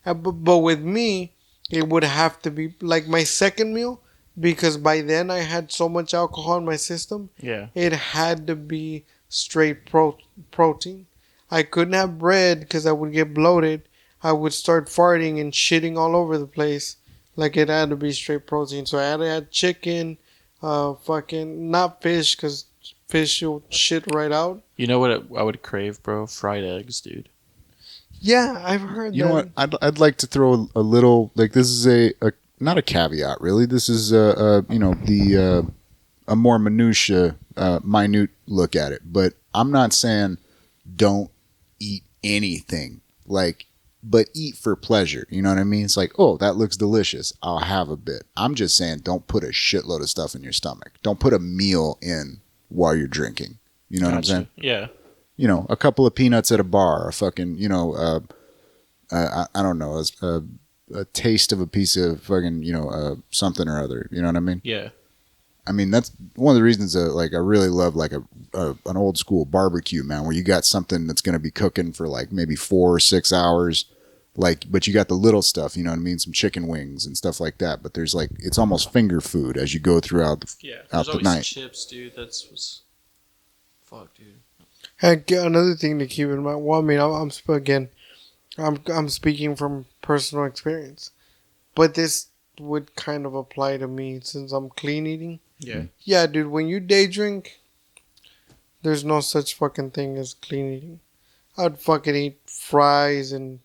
But with me, it would have to be like my second meal because by then I had so much alcohol in my system. Yeah. It had to be straight protein. I couldn't have bread because I would get bloated. I would start farting and shitting all over the place. Like it had to be straight protein. So I had to have chicken, fucking not fish because fish you'll shit right out. You know what I would crave, bro? Fried eggs, dude. Yeah, I've heard You that. know what? I'd like to throw a little, like, this is a not a caveat really. This is a more minute look at it. But I'm not saying don't eat anything, like, but eat for pleasure. You know what I mean? It's like, oh, that looks delicious, I'll have a bit. I'm just saying don't put a shitload of stuff in your stomach. Don't put a meal in while you're drinking. You know what I'm saying? Yeah. You know, a couple of peanuts at a bar, a fucking, you know, I don't know, a taste of a piece of fucking, you know, something or other. You know what I mean? Yeah. I mean, that's one of the reasons that, like, I really love like an old school barbecue, man, where you got something that's going to be cooking for like maybe 4 or 6 hours, like, but you got the little stuff, you know what I mean? Some chicken wings and stuff like that. But there's like, it's almost finger food as you go throughout Yeah. out There's the always night. chips, dude. That's fuck, dude. Heck, another thing to keep in mind. Well, I mean, I'm speaking from personal experience, but this would kind of apply to me since I'm clean eating. Yeah. Yeah, dude. When you day drink, there's no such fucking thing as clean eating. I'd fucking eat fries and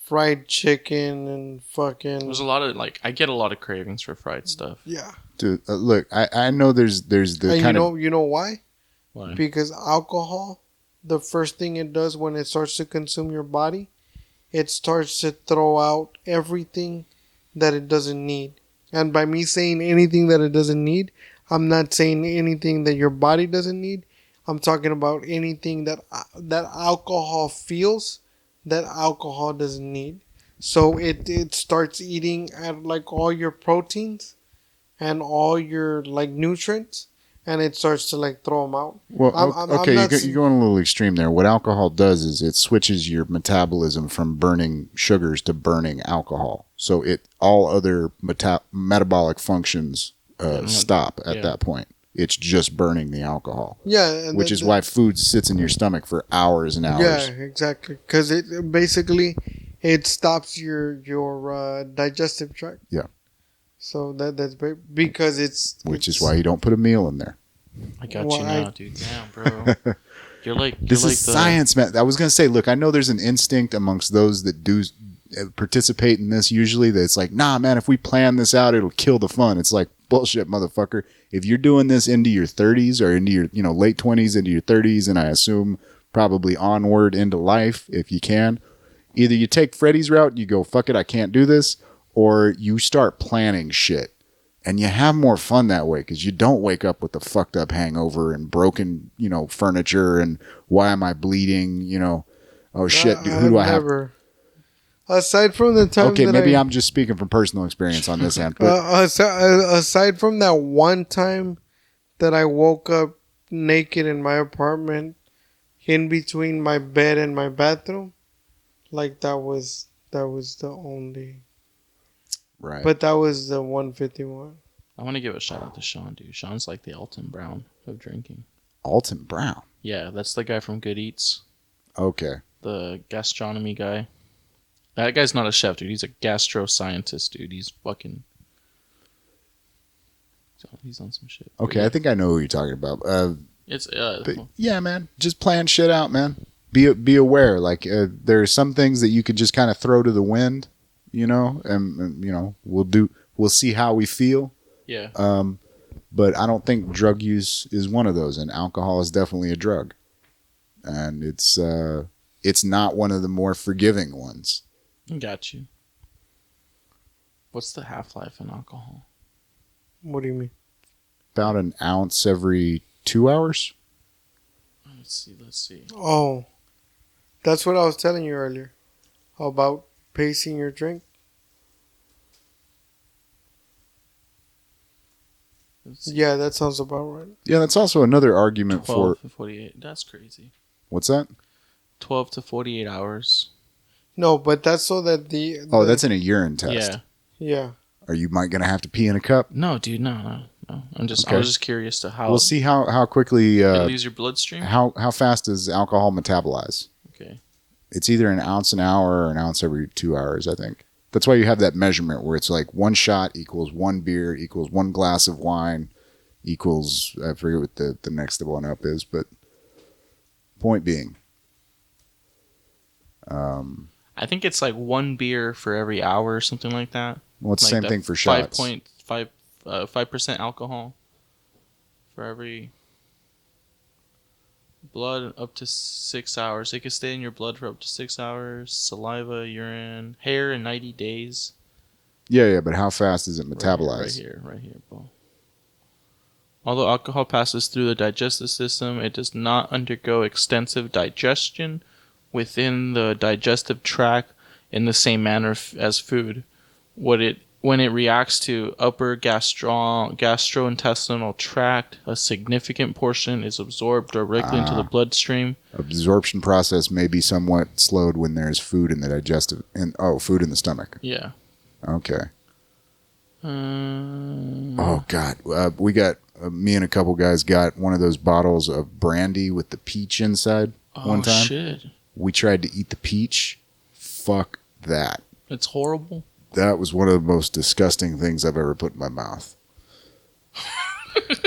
fried chicken and fucking There's a lot of like I get a lot of cravings for fried stuff. yeah. Dude, look, I know there's the And kind you know why? Why? Because alcohol, the first thing it does when it starts to consume your body, it starts to throw out everything that it doesn't need. And by me saying anything that it doesn't need, I'm not saying anything that your body doesn't need. I'm talking about anything that alcohol feels that alcohol doesn't need. So it starts eating at like all your proteins and all your like nutrients, and it starts to like throw them out. Well, okay, not you're going a little extreme there. What alcohol does is it switches your metabolism from burning sugars to burning alcohol. So all other metabolic functions stop at that point. It's just burning the alcohol. Yeah, which is why food sits in your stomach for hours and hours. Yeah, exactly. Because it basically it stops your digestive tract. Yeah. So that's because which is why you don't put a meal in there. I got you now, dude. Damn, bro. This is science, man. I was gonna say, look, I know there's an instinct amongst those that do participate in this usually that it's like, nah, man, if we plan this out, it'll kill the fun. It's like, bullshit, motherfucker. If you're doing this into your 30s or into your, you know, late 20s into your 30s, and I assume probably onward into life, if you can, either you take Freddy's route and you go, fuck it, I can't do this, or you start planning shit. And you have more fun that way because you don't wake up with a fucked up hangover and broken, you know, furniture and why am I bleeding, you know, oh shit, dude, who do I have? Aside from the time okay, maybe I'm just speaking from personal experience on this end. But aside from that one time that I woke up naked in my apartment in between my bed and my bathroom, like that was the only. Right. But that was the 151. I want to give a shout out to Sean, dude. Sean's like the Alton Brown of drinking. Alton Brown? Yeah, that's the guy from Good Eats. Okay. The gastronomy guy. That guy's not a chef, dude. He's a gastro scientist, dude. He's fucking... He's on some shit. Okay, I think I know who you're talking about. But yeah, man. Just plan shit out, man. Be aware. Like, there are some things that you could just kind of throw to the wind, you know, and you know, we'll see how we feel. Yeah. But I don't think drug use is one of those, and alcohol is definitely a drug. And it's not one of the more forgiving ones. Got you. What's the half-life in alcohol? What do you mean? About an ounce every 2 hours. Let's see. Oh, that's what I was telling you earlier about pacing your drink. Yeah, that sounds about right. Yeah, that's also another argument 12 for to 48. That's crazy. what's that? 12 to 48 hours. No, but that's so that Oh, that's in a urine test. Yeah. yeah. Are you might gonna have to pee in a cup? No, dude, no. I Okay. was just curious to how We'll see how quickly it leaves your bloodstream. how fast does alcohol metabolize? Okay. It's either an ounce an hour or an ounce every 2 hours, I think. That's why you have that measurement where it's like one shot equals one beer equals one glass of wine equals, I forget what the next one up is, but point being. I think it's like one beer for every hour or something like that. Well, it's the Like same thing for shots. 5% alcohol for every blood up to 6 hours. It can stay in your blood for up to 6 hours. Saliva, urine, hair in 90 days. Yeah, but how fast does it metabolize? Right here, bro. Although alcohol passes through the digestive system, it does not undergo extensive digestion within the digestive tract in the same manner as food. When it reacts to upper gastrointestinal tract, a significant portion is absorbed directly into the bloodstream. Absorption process may be somewhat slowed when there's food in the food in the stomach. Yeah. Okay. Oh God, we got me and a couple guys got one of those bottles of brandy with the peach inside one time. Shit. We tried to eat the peach. Fuck that. It's horrible. That was one of the most disgusting things I've ever put in my mouth.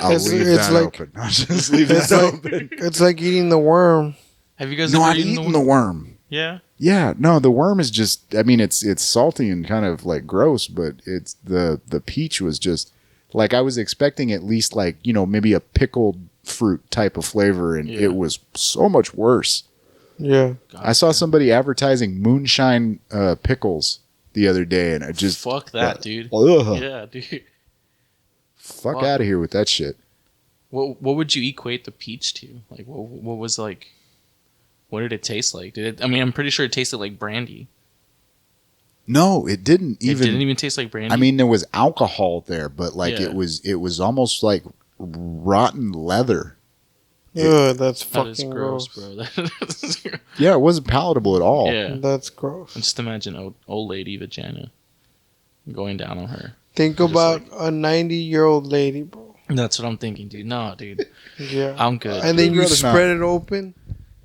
I'll leave it's that like- open. I'll just leave that open. It's like eating the worm. Have you guys No, ever I've eaten eaten the worm. Yeah. Yeah, no, the worm is just, I mean, it's salty and kind of like gross, but it's the peach was just like, I was expecting at least like, maybe a pickled fruit type of flavor, and it was so much worse. Yeah. I saw somebody advertising moonshine pickles the other day, and I just Fuck that, dude. Ugh. Yeah, dude. Fuck out of here with that shit. What would you equate the peach to? Like, what was like? What did it taste like? I'm pretty sure it tasted like brandy. No, it didn't even. It didn't even taste like brandy. I mean, there was alcohol there, but like Yeah. it was almost like rotten leather. Ugh, that's that is fucking gross, gross. bro. Yeah, it wasn't palatable at all. Yeah. That's gross. Just imagine old lady vagina going down on her. Think Just about a 90-year-old lady, bro. That's what I'm thinking, dude. No, dude. Yeah. I'm good. And then I'd you rather spread it open,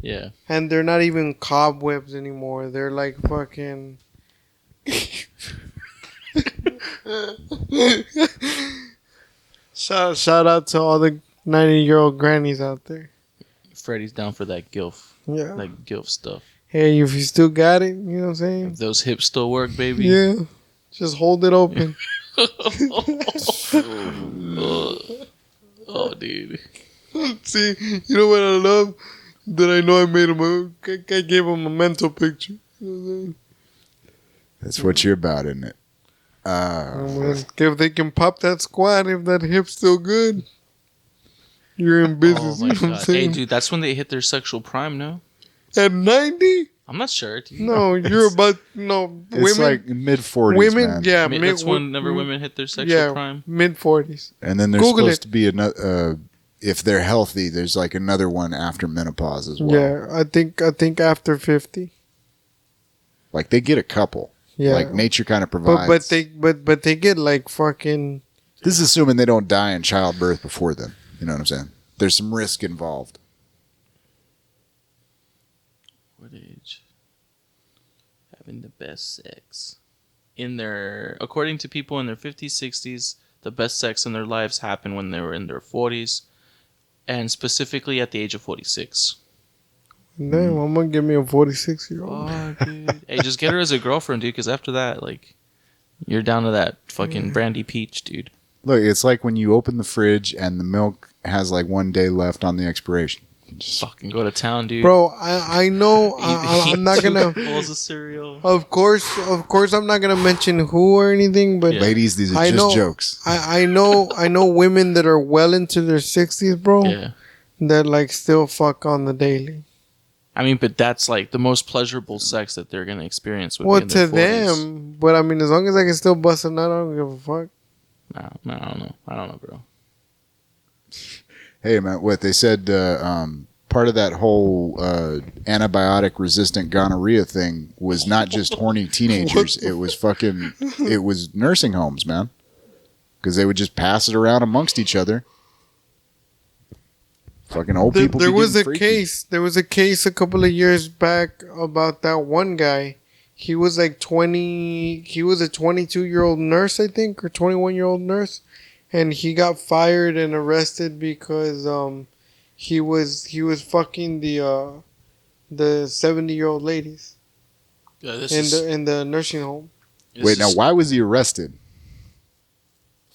Yeah. and they're not even cobwebs anymore. They're like fucking. Shout out to all the 90-year-old grannies out there. Freddy's down for that gilf. Yeah. That gilf stuff. Hey, if you still got it, you know what I'm saying? If those hips still work, baby. Yeah. Just hold it open. Oh, dude. See, you know what I love? That I know I made him I gave him a mental picture. You know what I'm saying? That's what you're about, isn't it? If they can pop that squat, if that hip's still good, you're in Oh business. my You know what I'm god. Hey, saying? dude, that's when they hit their sexual prime, no? At 90? I'm not sure, dude. No, you're about no It's women. like mid 40s, Women, man. yeah, That's whenever women hit their sexual prime. mid 40s. And then there's Google supposed it. to be another. If they're healthy, there's like another one after menopause as well. Yeah, I think after 50. Like they get a couple. Yeah, Like nature kind of provides. but they get like fucking. This is assuming they don't die in childbirth before then. You know what I'm saying? There's some risk involved. What age? Having the best sex. According to people in their 50s, 60s, the best sex in their lives happened when they were in their 40s, and specifically at the age of 46. Damn, I'm gonna give me a 46-year-old. Oh, dude. Hey, just get her as a girlfriend, dude, because after that, like, you're down to that fucking brandy peach, dude. Look, it's like when you open the fridge and the milk has like 1 day left on the expiration. Just Fucking go to town, dude. Bro, I know I'm not gonna. Bowls of cereal. Of course, I'm not gonna mention who or anything, but Yeah. ladies, these are I just know- jokes. I know women that are well into their 60s, bro. Yeah. That like still fuck on the daily. I mean, but that's like the most pleasurable sex that they're gonna experience. Would Well, be in their to 40s. them, but I mean, as long as I can still bust a nut, I don't give a fuck. No, I don't know. I don't know, bro. Hey, man, what they said, part of that whole antibiotic-resistant gonorrhea thing was not just horny teenagers. It was nursing homes, man. Because they would just pass it around amongst each other. Fucking old people. There was a freaky. case. There was a case a couple of years back about that one guy. He was like 20. He was a 22-year-old nurse, I think, or 21-year-old nurse, and he got fired and arrested because he was fucking the 70-year-old ladies in the nursing home. Wait, now why was he arrested?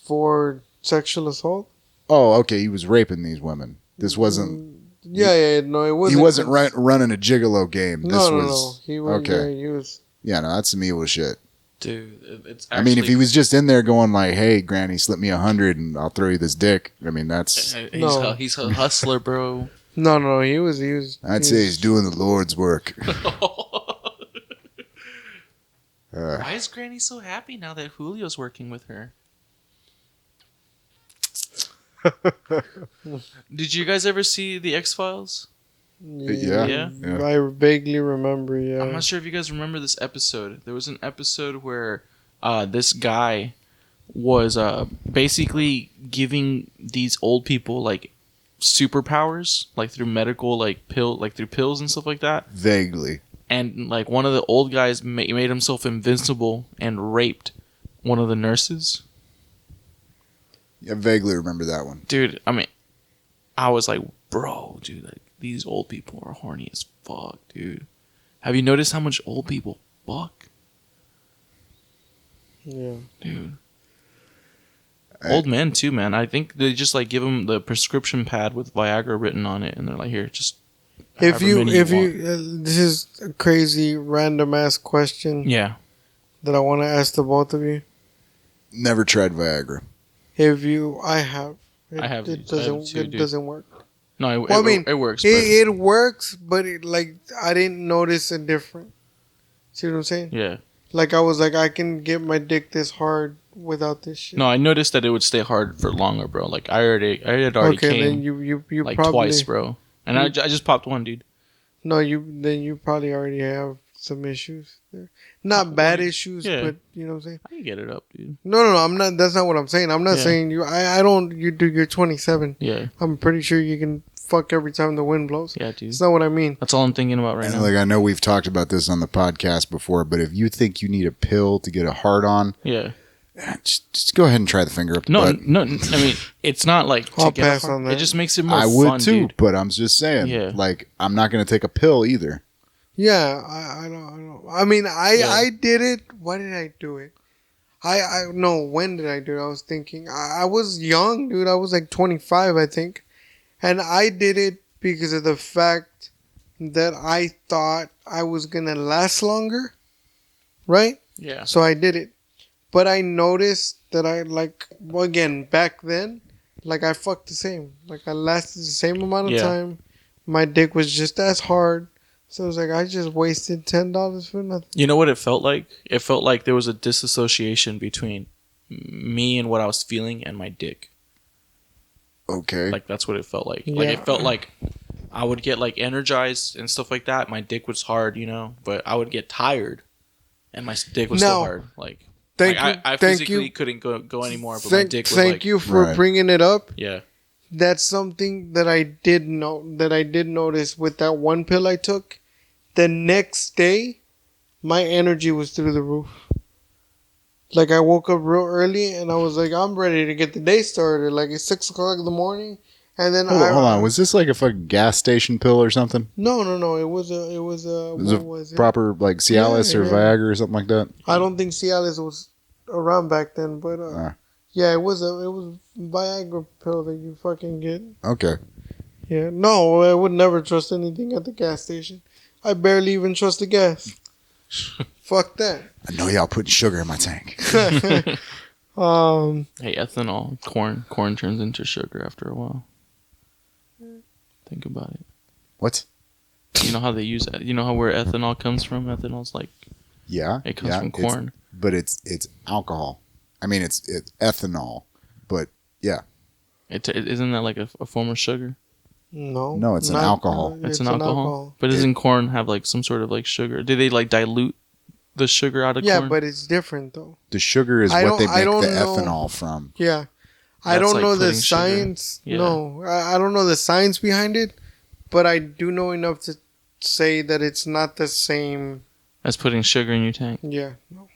For sexual assault. Oh, okay. He was raping these women. This wasn't. Yeah, no, it wasn't. He wasn't running a gigolo game. No. He was. Okay. Yeah, he was. Yeah, no, that's some evil shit. Dude, it's. I mean, if he was just in there going like, "Hey, Granny, slip me 100 and I'll throw you this dick." I mean, that's. He's a hustler, bro. No, he was. I'd say he's doing the Lord's work. Why is Granny so happy now that Julio's working with her? Did you guys ever see the X-Files? Yeah. I vaguely remember. Yeah. I'm not sure if you guys remember this episode. There was an episode where this guy was basically giving these old people like superpowers, like through medical, through pills and stuff like that. Vaguely. And like one of the old guys made himself invincible and raped one of the nurses. I vaguely remember that one. Dude, I mean, I was like, bro, dude, like these old people are horny as fuck, dude. Have you noticed how much old people fuck? Yeah. Dude. Old men too, man. I think they just like give them the prescription pad with Viagra written on it, and they're like, "Here, just." If you this is a crazy random ass question. Yeah. That I want to ask the both of you. Never tried Viagra. I have. It doesn't work. No, it works. It works, but I didn't notice a difference. See what I'm saying? Yeah. Like I was like, I can get my dick this hard without this shit. No, I noticed that it would stay hard for longer, bro. Like I had already came. Then you like probably, twice, bro. And I just popped one, dude. No, you probably already have some issues there. Not bad issues, but you know what I'm saying? I can get it up, dude. No, I'm not. That's not what I'm saying. I'm not saying you. I don't. You're 27. Yeah. I'm pretty sure you can fuck every time the wind blows. Yeah, dude. That's not what I mean. That's all I'm thinking about right now. Like I know we've talked about this on the podcast before, but if you think you need a pill to get a hard on, just go ahead and try the finger up the butt. No. I mean, it's not like I'll pass on that. It just makes it more I fun, would too, dude. but I'm just saying, like I'm not going to take a pill either. Yeah, I don't. I mean, I did it. Why did I do it? I no. When did I do it? I was thinking. I was young, dude. I was like 25, I think, and I did it because of the fact that I thought I was gonna last longer, right? Yeah. So I did it, but I noticed that again back then, like I fucked the same. Like I lasted the same amount of time. My dick was just as hard. So it was like, I just wasted $10 for nothing. You know what it felt like? It felt like there was a disassociation between me and what I was feeling and my dick. Okay. Like, that's what it felt like. Yeah. Like, it felt like I would get, like, energized and stuff like that. My dick was hard, you know? But I would get tired, and my dick was still hard. Like, I physically couldn't go anymore, but my dick was Thank you for bringing it up. Yeah. That's something that I did notice with that one pill I took. The next day, my energy was through the roof. Like I woke up real early and I was like, I'm ready to get the day started. Like it's 6 o'clock in the morning, and then hold on. Was this like a fucking gas station pill or something? No. It was a proper like Cialis or Viagra or something like that. I don't think Cialis was around back then, but yeah, it was Viagra pill that you fucking get. Okay. Yeah. No, I would never trust anything at the gas station. I barely even trust the gas. Fuck that. I know y'all putting sugar in my tank. Hey, ethanol. Corn turns into sugar after a while. Think about it. What? You know how they use it? You know where ethanol comes from? Ethanol's like... Yeah. It comes from corn. But it's alcohol. I mean, it's ethanol. But, yeah. Isn't that like a form of sugar? No. No, it's an not- alcohol. It's an alcohol. But doesn't corn have like some sort of like sugar? Do they like dilute the sugar out of Yeah, corn? but it's different though. The sugar is I what they don't- I make the don't know. ethanol from. Yeah. I That's don't like know the putting sugar. science. Yeah. No, I don't know the science behind it, but I do know enough to say that it's not the same. That's putting sugar in your tank. Yeah, no.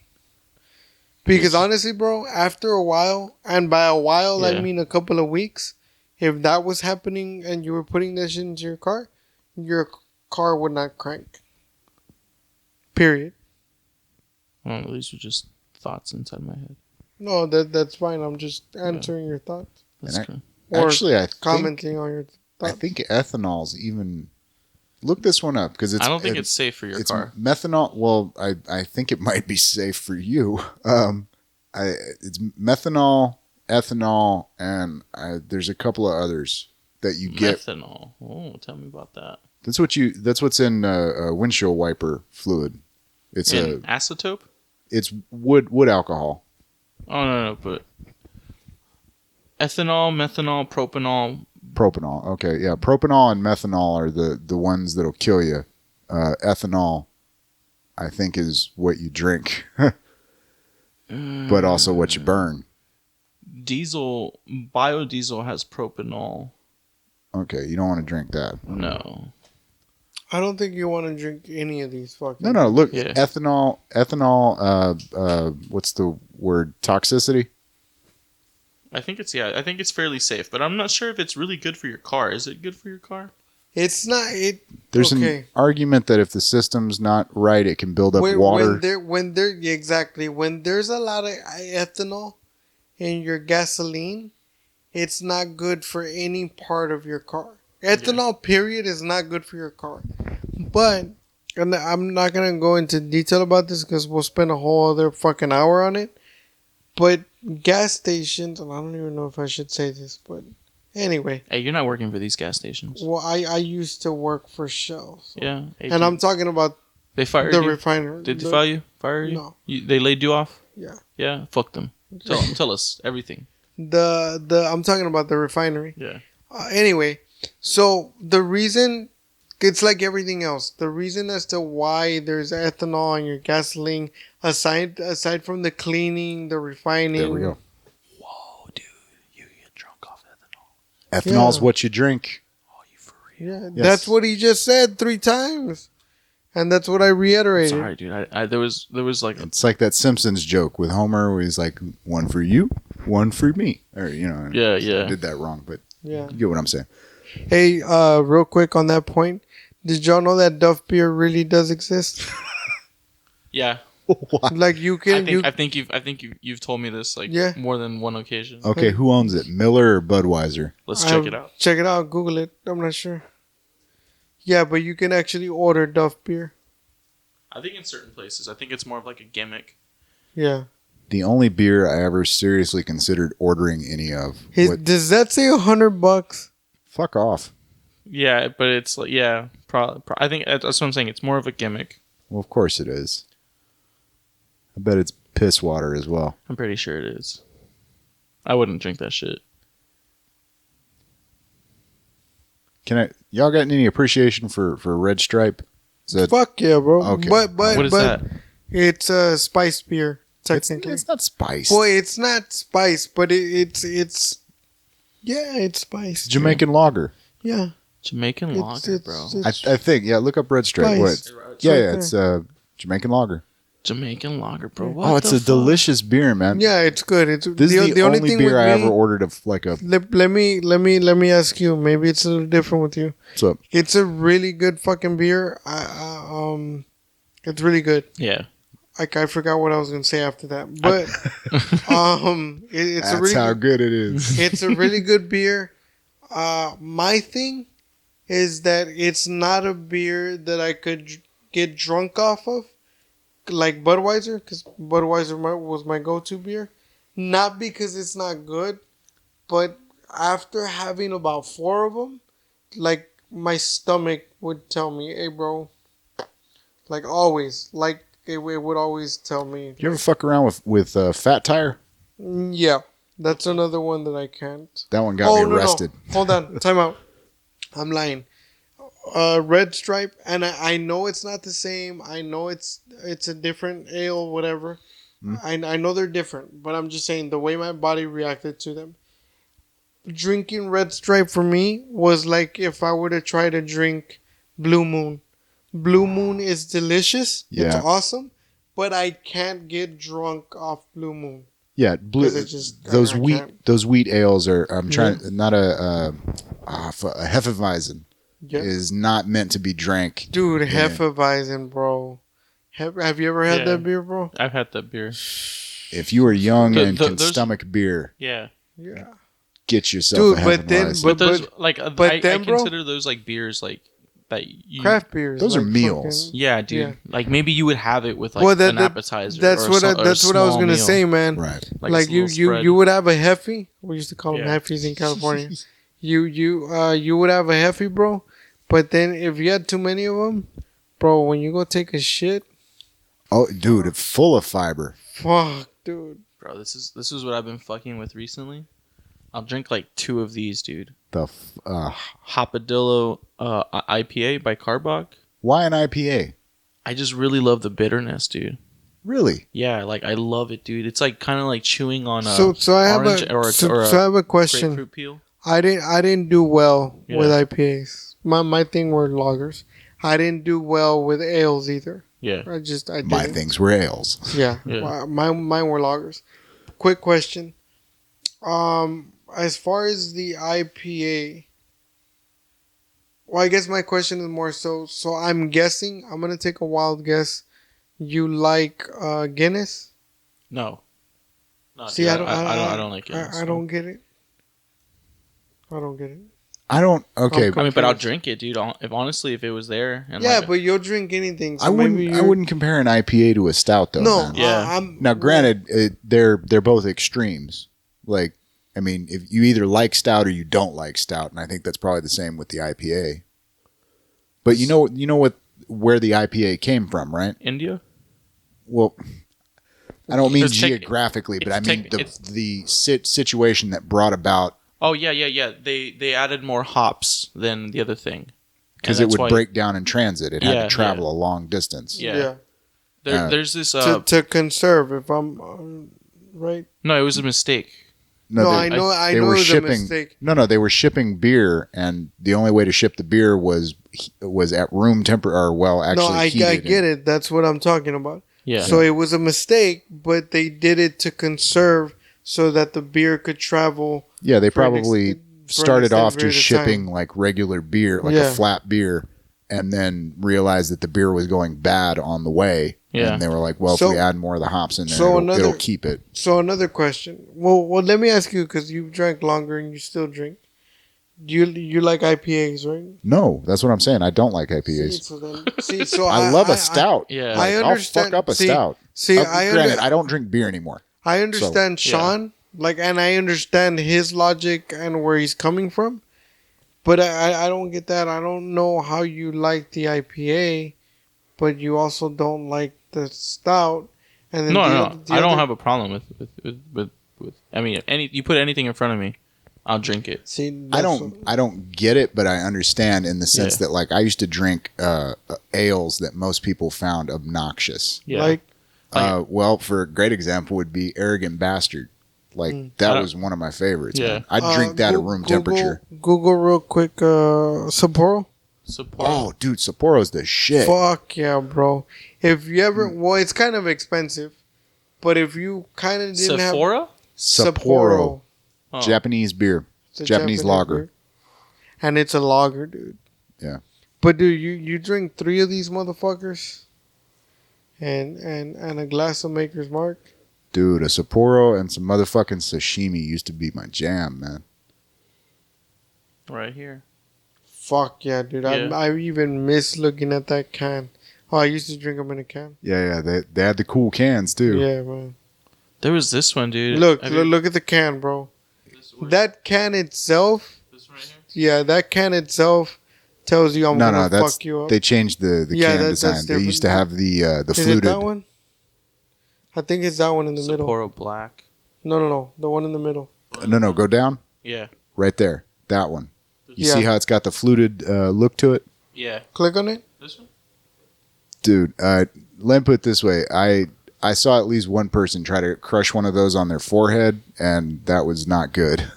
Because honestly, bro, after a while, and by a while I Yeah. mean a couple of weeks, if that was happening and you were putting that shit into your car would not crank. Period. Well, these are just thoughts inside my head. No, that's fine. I'm just answering your thoughts That's And cool. or Actually, I commenting on your I thoughts. think ethanol's even. Look this one up because it's. I don't think it's safe for your it's car. methanol. Well, I think it might be safe for you. It's methanol, ethanol, and there's a couple of others that you get. Methanol. Oh, tell me about that. That's what's in windshield wiper fluid. It's In acetope? it's wood alcohol. Oh no, but ethanol, methanol, propanol. Propanol. Okay, yeah, propanol and methanol are the ones that'll kill you. Ethanol, I think, is what you drink, but also what you burn. Biodiesel has propanol. Okay, you don't want to drink that. No. I don't think you want to drink any of these fucking. No. Look, Yeah. ethanol. What's the word? Toxicity. I think it's fairly safe, but I'm not sure if it's really good for your car. Is it good for your car? It's not. There's Okay. an argument that if the system's not right, it can build up water. When there's a lot of ethanol in your gasoline, it's not good for any part of your car. Ethanol, period, is not good for your car. But, and I'm not gonna go into detail about this because we'll spend a whole other fucking hour on it. But gas stations, and I don't even know if I should say this, but anyway. Hey, you're not working for these gas stations. Well, I used to work for Shell. So. Yeah. And I'm talking about They fired the you? refinery. Did they fire you? Fire you? No. They laid you off? Yeah. Yeah. Fuck them. Tell us everything. I'm talking about the refinery. Yeah. Anyway, so the reason, it's like everything else. The reason as to why there's ethanol in your gasoline, aside from the cleaning, the refining. There we go. Whoa, dude, you get drunk off ethanol. Ethanol's Yeah. what you drink. Oh, you for real? Yeah, Yes. that's what he just said 3 times, and that's what I reiterated. Sorry, dude. There was like It's like that Simpsons joke with Homer, where he's like, "One for you, one for me," or yeah. I did that wrong, but Yeah. you get what I'm saying. Hey, real quick on that point, did y'all know that Duff beer really does exist? Yeah. Like you can, I think you've told me this like Yeah. more than one occasion. Okay, who owns it, Miller or Budweiser? Let's check it out. Check it out. Google it. I'm not sure. Yeah, but you can actually order Duff beer. I think in certain places, I think it's more of like a gimmick. Yeah. The only beer I ever seriously considered ordering any of. Does that say $100? Fuck off. Yeah, but it's like I think that's what I'm saying. It's more of a gimmick. Well, of course it is. I bet it's piss water as well. I'm pretty sure it is. I wouldn't drink that shit. Y'all got any appreciation for Red Stripe? Is that Fuck yeah, bro. Okay. But What is that? it's a spice beer it's technically. not spice. Well, it's not spice, but it's yeah, it's spice. Jamaican lager. Yeah. Jamaican lager, bro. I think. Yeah, look up Red Stripe. Spice. What? It's Yeah, right yeah, it's Jamaican lager. Jamaican lager, bro. Oh, What it's the a fuck? delicious beer, man. Yeah, it's good. It's This is the only thing beer with I me- ever ordered of like a. Let me ask you. Maybe it's a little different with you. What's up? It's a really good fucking beer. It's really good. Yeah. Like I forgot what I was gonna say after that, but it's That's a really how good, good it is. it's a really good beer. My thing is that it's not a beer that I could get drunk off of, like Budweiser, because Budweiser was my go-to beer. Not because it's not good, but after having about 4 of them, like my stomach would tell me, "Hey, bro," like always, like it would always tell me, You ever fuck around with Fat Tire? Yeah. That's another one that I can't. That one got me arrested. No. Hold on. Time out. I'm lying. Red Stripe, and I know it's not the same. I know it's a different ale, whatever. I know they're different, but I'm just saying the way my body reacted to them. Drinking Red Stripe for me was like if I were to try to drink Blue Moon. Blue Moon is delicious. Yeah. It's awesome, but I can't get drunk off Blue Moon. Yeah, those wheat ales are. I'm trying not a Hefeweizen is not meant to be drank. Dude, Hefeweizen, bro. Have you ever had that beer, bro? I've had that beer. If you are young and can stomach beer, yeah, get yourself a Hefeweizen. I consider those like beers like that. Craft beers. Those are meals. Yeah, dude. Yeah. Like maybe you would have it with like an appetizer. That's what I was gonna say, man. Right. Like you would have a Heffy. We used to call them Heffies in California. You would have a Heffy, bro. But then if you had too many of them, bro, when you go take a shit. Oh, dude, it's full of fiber. Fuck, dude. Bro, this is what I've been fucking with recently. I'll drink like 2 of these, dude. The Hopadillo IPA by Carbach. Why an IPA? I just really love the bitterness, dude. Really? Yeah, like I love it, dude. It's like kind of like chewing on a so I have a question. Grapefruit peel. I didn't do well with IPAs. My thing were lagers. I didn't do well with ales either. Yeah. I didn't. My things were ales. Yeah. Mine were lagers. Quick question. As far as the IPA, well, I guess my question is more so I'm guessing, I'm going to take a wild guess. You like Guinness? No. See, dude, I don't like Guinness. I don't get it. Okay. I mean, but I'll drink it, dude. If it was there. And but you'll drink anything. So I wouldn't compare an IPA to a stout, though. No. Man. Yeah. Now, granted, they're both extremes. Like, I mean, if you either like stout or you don't like stout, and I think that's probably the same with the IPA. But you know where the IPA came from, right? India? Well, I don't mean geographically, but I mean the situation that brought about. Oh yeah. They added more hops than the other thing because it would break down in transit. It had to travel a long distance. Yeah. There's this to conserve. If I'm right. No, it was a mistake. No, I know it was a mistake. No, they were shipping beer, and the only way to ship the beer was at room temperature, or I get it. That's what I'm talking about. Yeah. So it was a mistake, but they did it to conserve so that the beer could travel. Yeah, they probably started off just shipping like regular beer, like a flat beer, and then realized that the beer was going bad on the way. Yeah. And they were like, well, if we add more of the hops in there, it'll keep it. So another question. Well, let me ask you, because you've drank longer and you still drink. Do you like IPAs, right? No, that's what I'm saying. I don't like IPAs. So I love a stout. Yeah. I understand. I'll fuck up a stout. Granted, I don't drink beer anymore. I understand Sean, and I understand his logic and where he's coming from. But I don't get that. I don't know how you like the IPA, but you also don't like the stout. And then I don't have a problem with. I mean, you put anything in front of me, I'll drink it. See, I don't get it, but I understand in the sense that like I used to drink ales that most people found obnoxious. Yeah. Well, for a great example would be Arrogant Bastard. Like that was one of my favorites. Yeah. Man. I'd drink that at room temperature. Google real quick, Sapporo. Oh, dude, Sapporo's the shit. Fuck yeah, bro. If you ever, well, it's kind of expensive, but if you kind of didn't have Sapporo. Japanese beer. Japanese lager. Beer. And it's a lager, dude. Yeah. But dude, you drink 3 of these motherfuckers and a glass of Maker's Mark. Dude, a Sapporo and some motherfucking sashimi used to be my jam, man. Right here. Fuck yeah, dude. Yeah. I even miss looking at that can. Oh, I used to drink them in a can. Yeah. They had the cool cans, too. Yeah, man. There was this one, dude. Look at the can, bro. That can itself. This one right here? Yeah, that can itself tells you I'm gonna fuck you up. They changed the can design. They used to have the fluted. Is it that one? I think it's that one in the middle. Sapporo Black. No. The one in the middle. No, go down. Yeah. Right there. That one. You Yeah. see how it's got the fluted look to it? Yeah. Click on it. This one? Dude, let me put it this way. I saw at least one person try to crush one of those on their forehead, and that was not good.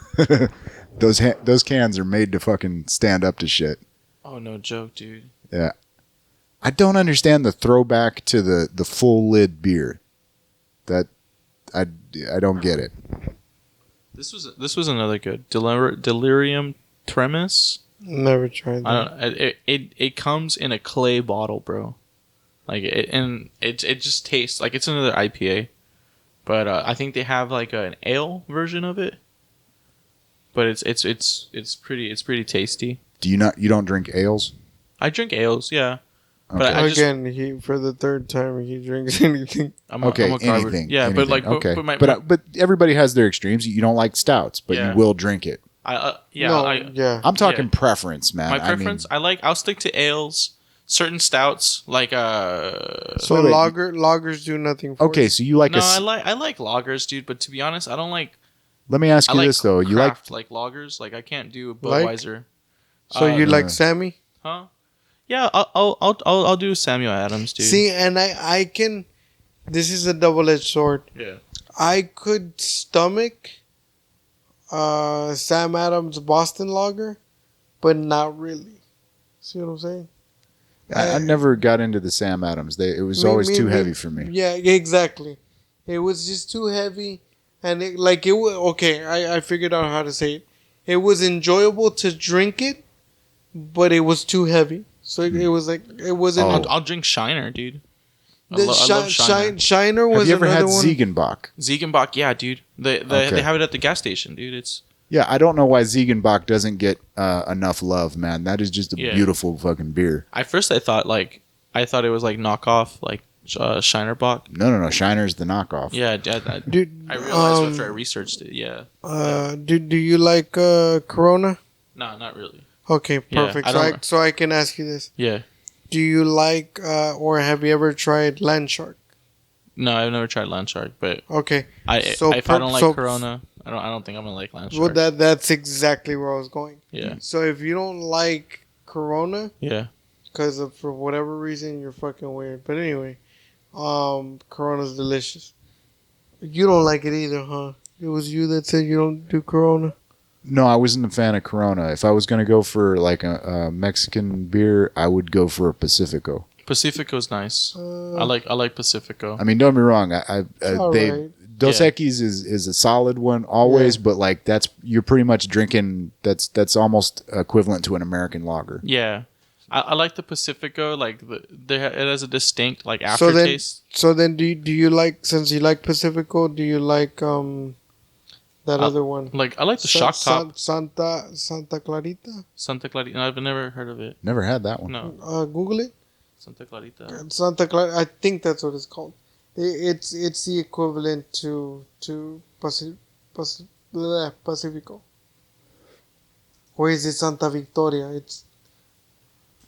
Those cans are made to fucking stand up to shit. Oh, no joke, dude. Yeah. I don't understand the throwback to the full lid beer. That I don't get it. This was another good delirium tremens. Never tried that. I don't. It comes in a clay bottle, bro. Like it just tastes like it's another IPA, but I think they have like an ale version of it. But it's pretty tasty. You don't drink ales? I drink ales, yeah. Okay. But I just, Again, he for the third time he drinks anything. I'm okay, I'm a carver. anything. Yeah, anything. but like, okay. but But everybody has their extremes. You don't like stouts, but Yeah. you will drink it. Yeah. I'm talking preference, man. My preference, I'll stick to ales, certain stouts like So Wait, wait. lagers do nothing for Okay, you. so you like no, a. I like lagers, dude. But to be honest, I don't like. Let me ask I you like this though. You like craft, like lagers? Like I can't do Like? Budweiser. So you uh, like Sammy? Huh? Yeah, I'll do Samuel Adams, dude. See, and I can. This is a double-edged sword. Yeah. I could stomach Sam Adams Boston Lager, but not really. See what I'm saying? I never got into the Sam Adams. It was Me- always me- too me- heavy for me. Yeah, exactly. It was just too heavy, and it was okay. I figured out how to say it. It was enjoyable to drink it, but it was too heavy. So it was like it wasn't. Oh. I'll drink Shiner, dude. I The love Shiner. Shiner was Have you ever another had one. Ziegenbach? Ziegenbach, yeah, dude. They Okay. have it at the gas station, dude. It's Yeah, I don't know why Ziegenbach doesn't get enough love, man. That is just a Yeah. beautiful fucking beer. I thought it was like knockoff, like Shiner Bock. No. Shiner's the knockoff. Yeah, Dude, I realized after I researched it. Yeah, do you like Corona? no, not really. Okay, Yeah, perfect. I don't- So I can ask you this: Yeah, do you like or have you ever tried Land Shark? no, I've never tried Land Shark, but Okay, if I don't like Corona, I don't think I'm gonna like Land Shark. well that's exactly where I was going. Yeah, So if you don't like Corona, yeah. because for whatever reason you're fucking weird. But anyway, Corona's delicious. You don't like it either, huh? It was you that said you don't do Corona. No, I wasn't a fan of Corona. If I was going to go for like a Mexican beer, I would go for a Pacifico. Pacifico's nice. Uh, I like Pacifico. I mean, don't get me wrong. all They right. Dos Yeah. Equis is a solid one always, but like you're pretty much drinking. That's almost equivalent to an American lager. Yeah, I like the Pacifico. Like it has a distinct like aftertaste. So then, do you like, since you like Pacifico, do you like that other one? Like I like the shock top Santa Clarita. Santa Clarita. I've never heard of it. Never had that one. No, Google it. Santa Clarita. Santa Clarita. I think that's what it's called. It's the equivalent to Pacifico. Or is it Santa Victoria?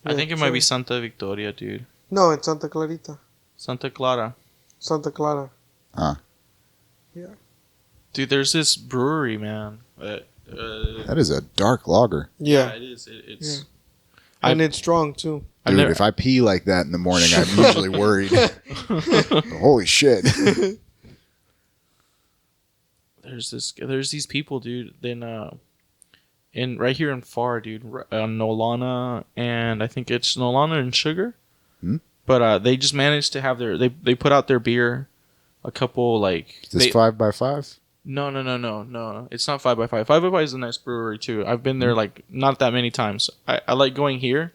I think it might be Santa Victoria, dude. No, it's Santa Clarita. Santa Clara. Santa Clara. Dude, there's this brewery, man. That is a dark lager. Yeah. it is. It's. Yeah. And it's strong too. I've Dude, never- if I pee like that in the morning, I'm usually worried. Holy shit. There's these people, dude. In right here in Far, dude, Nolana, and I think it's Nolana and Sugar. Hmm? But they just managed to have they put out their beer, a couple like Is this 5x5? No. It's not 5x5. 5x5 is a nice brewery too. I've been there like not that many times. I like going here,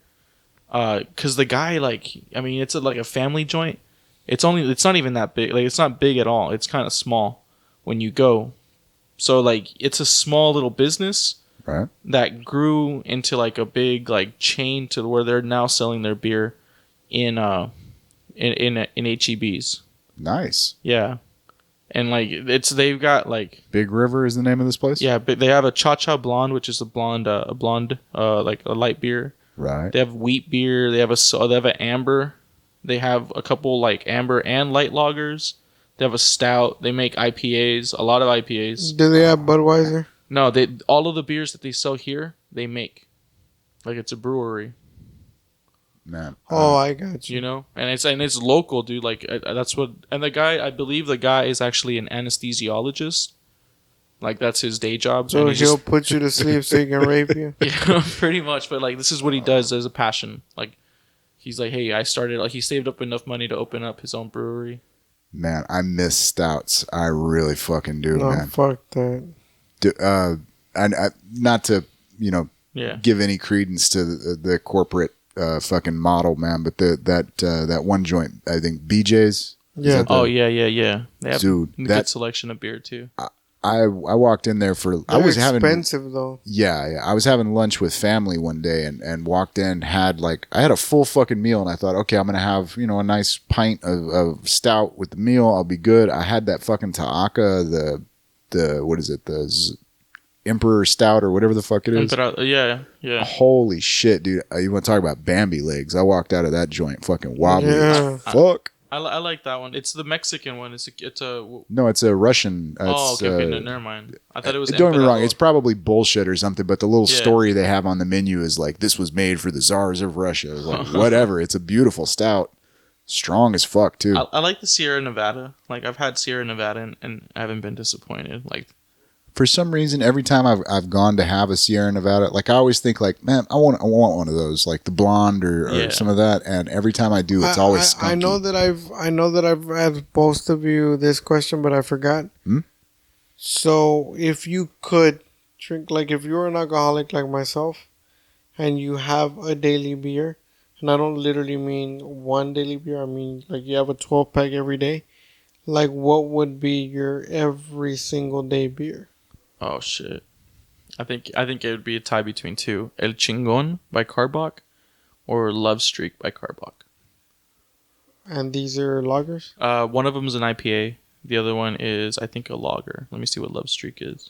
cause the guy it's like a family joint. It's not even that big. Like it's not big at all. It's kind of small when you go. So like it's a small little business. Right. That grew into like a big like chain to where they're now selling their beer in HEBs. Nice. Yeah. And like they've got like Big River is the name of this place? yeah, but they have a Cha-Cha Blonde, which is a blonde like a light beer. Right. They have wheat beer, they have an amber. They have a couple like amber and light lagers. They have a stout. They make IPAs. A lot of IPAs. Do they have Budweiser? No, they all of the beers that they sell here, they make. Like it's a brewery. Man. Oh, I got you. You know, and it's local, dude. Like that's what. And the guy, I believe, the guy is actually an anesthesiologist. Like that's his day job. So and he'll put you to sleep so he can rape you. Yeah, pretty much. But like, this is what he does as a passion. Like, he's like, hey, I started. Like, he saved up enough money to open up his own brewery. Man, I miss stouts. I really fucking do, No, man. fuck that. I not to Yeah. give any credence to the corporate fucking model, man, but that one joint, I think BJ's. Yeah. Oh yeah. They have Dude, a good that- selection of beer too. I walked in there for I They're was having expensive though. yeah, I was having lunch with family one day and walked in, had I had a full fucking meal, and I thought, okay, I'm gonna have a nice pint of stout with the meal, I'll be good. I had that fucking Ta'aka, the what is it, Emperor Stout or whatever the fuck it is. Yeah. Holy shit, dude! You want to talk about Bambi legs? I walked out of that joint fucking wobbly Yeah. as fuck. I like that one. It's the Mexican one. It's a. No, it's a Russian. Oh, It's, okay. No, never mind. I thought it was. Don't get me wrong. Emperador. It's probably bullshit or something, but the little Yeah. story they have on the menu is like, this was made for the czars of Russia. Like, whatever. It's a beautiful stout. Strong as fuck, too. I like the Sierra Nevada. Like, I've had Sierra Nevada and I haven't been disappointed. Like, For some reason, every time I've gone to have a Sierra Nevada, like, I always think, like, man, I want one of those, like the blonde or Yeah. some of that. And every time I do, it's always skunky. I know that I've asked both of you this question, but I forgot. Hmm? So, if you could drink, like, if you're an alcoholic like myself, and you have a daily beer, and I don't literally mean one daily beer, I mean like you have a 12-pack every day, like, what would be your every single day beer? oh shit. I think it would be a tie between two: El Chingon by Carbach or Love Streak by Carbach. And these are lagers? One of them is an IPA. The other one is, I think, a lager. Let me see what Love Streak is.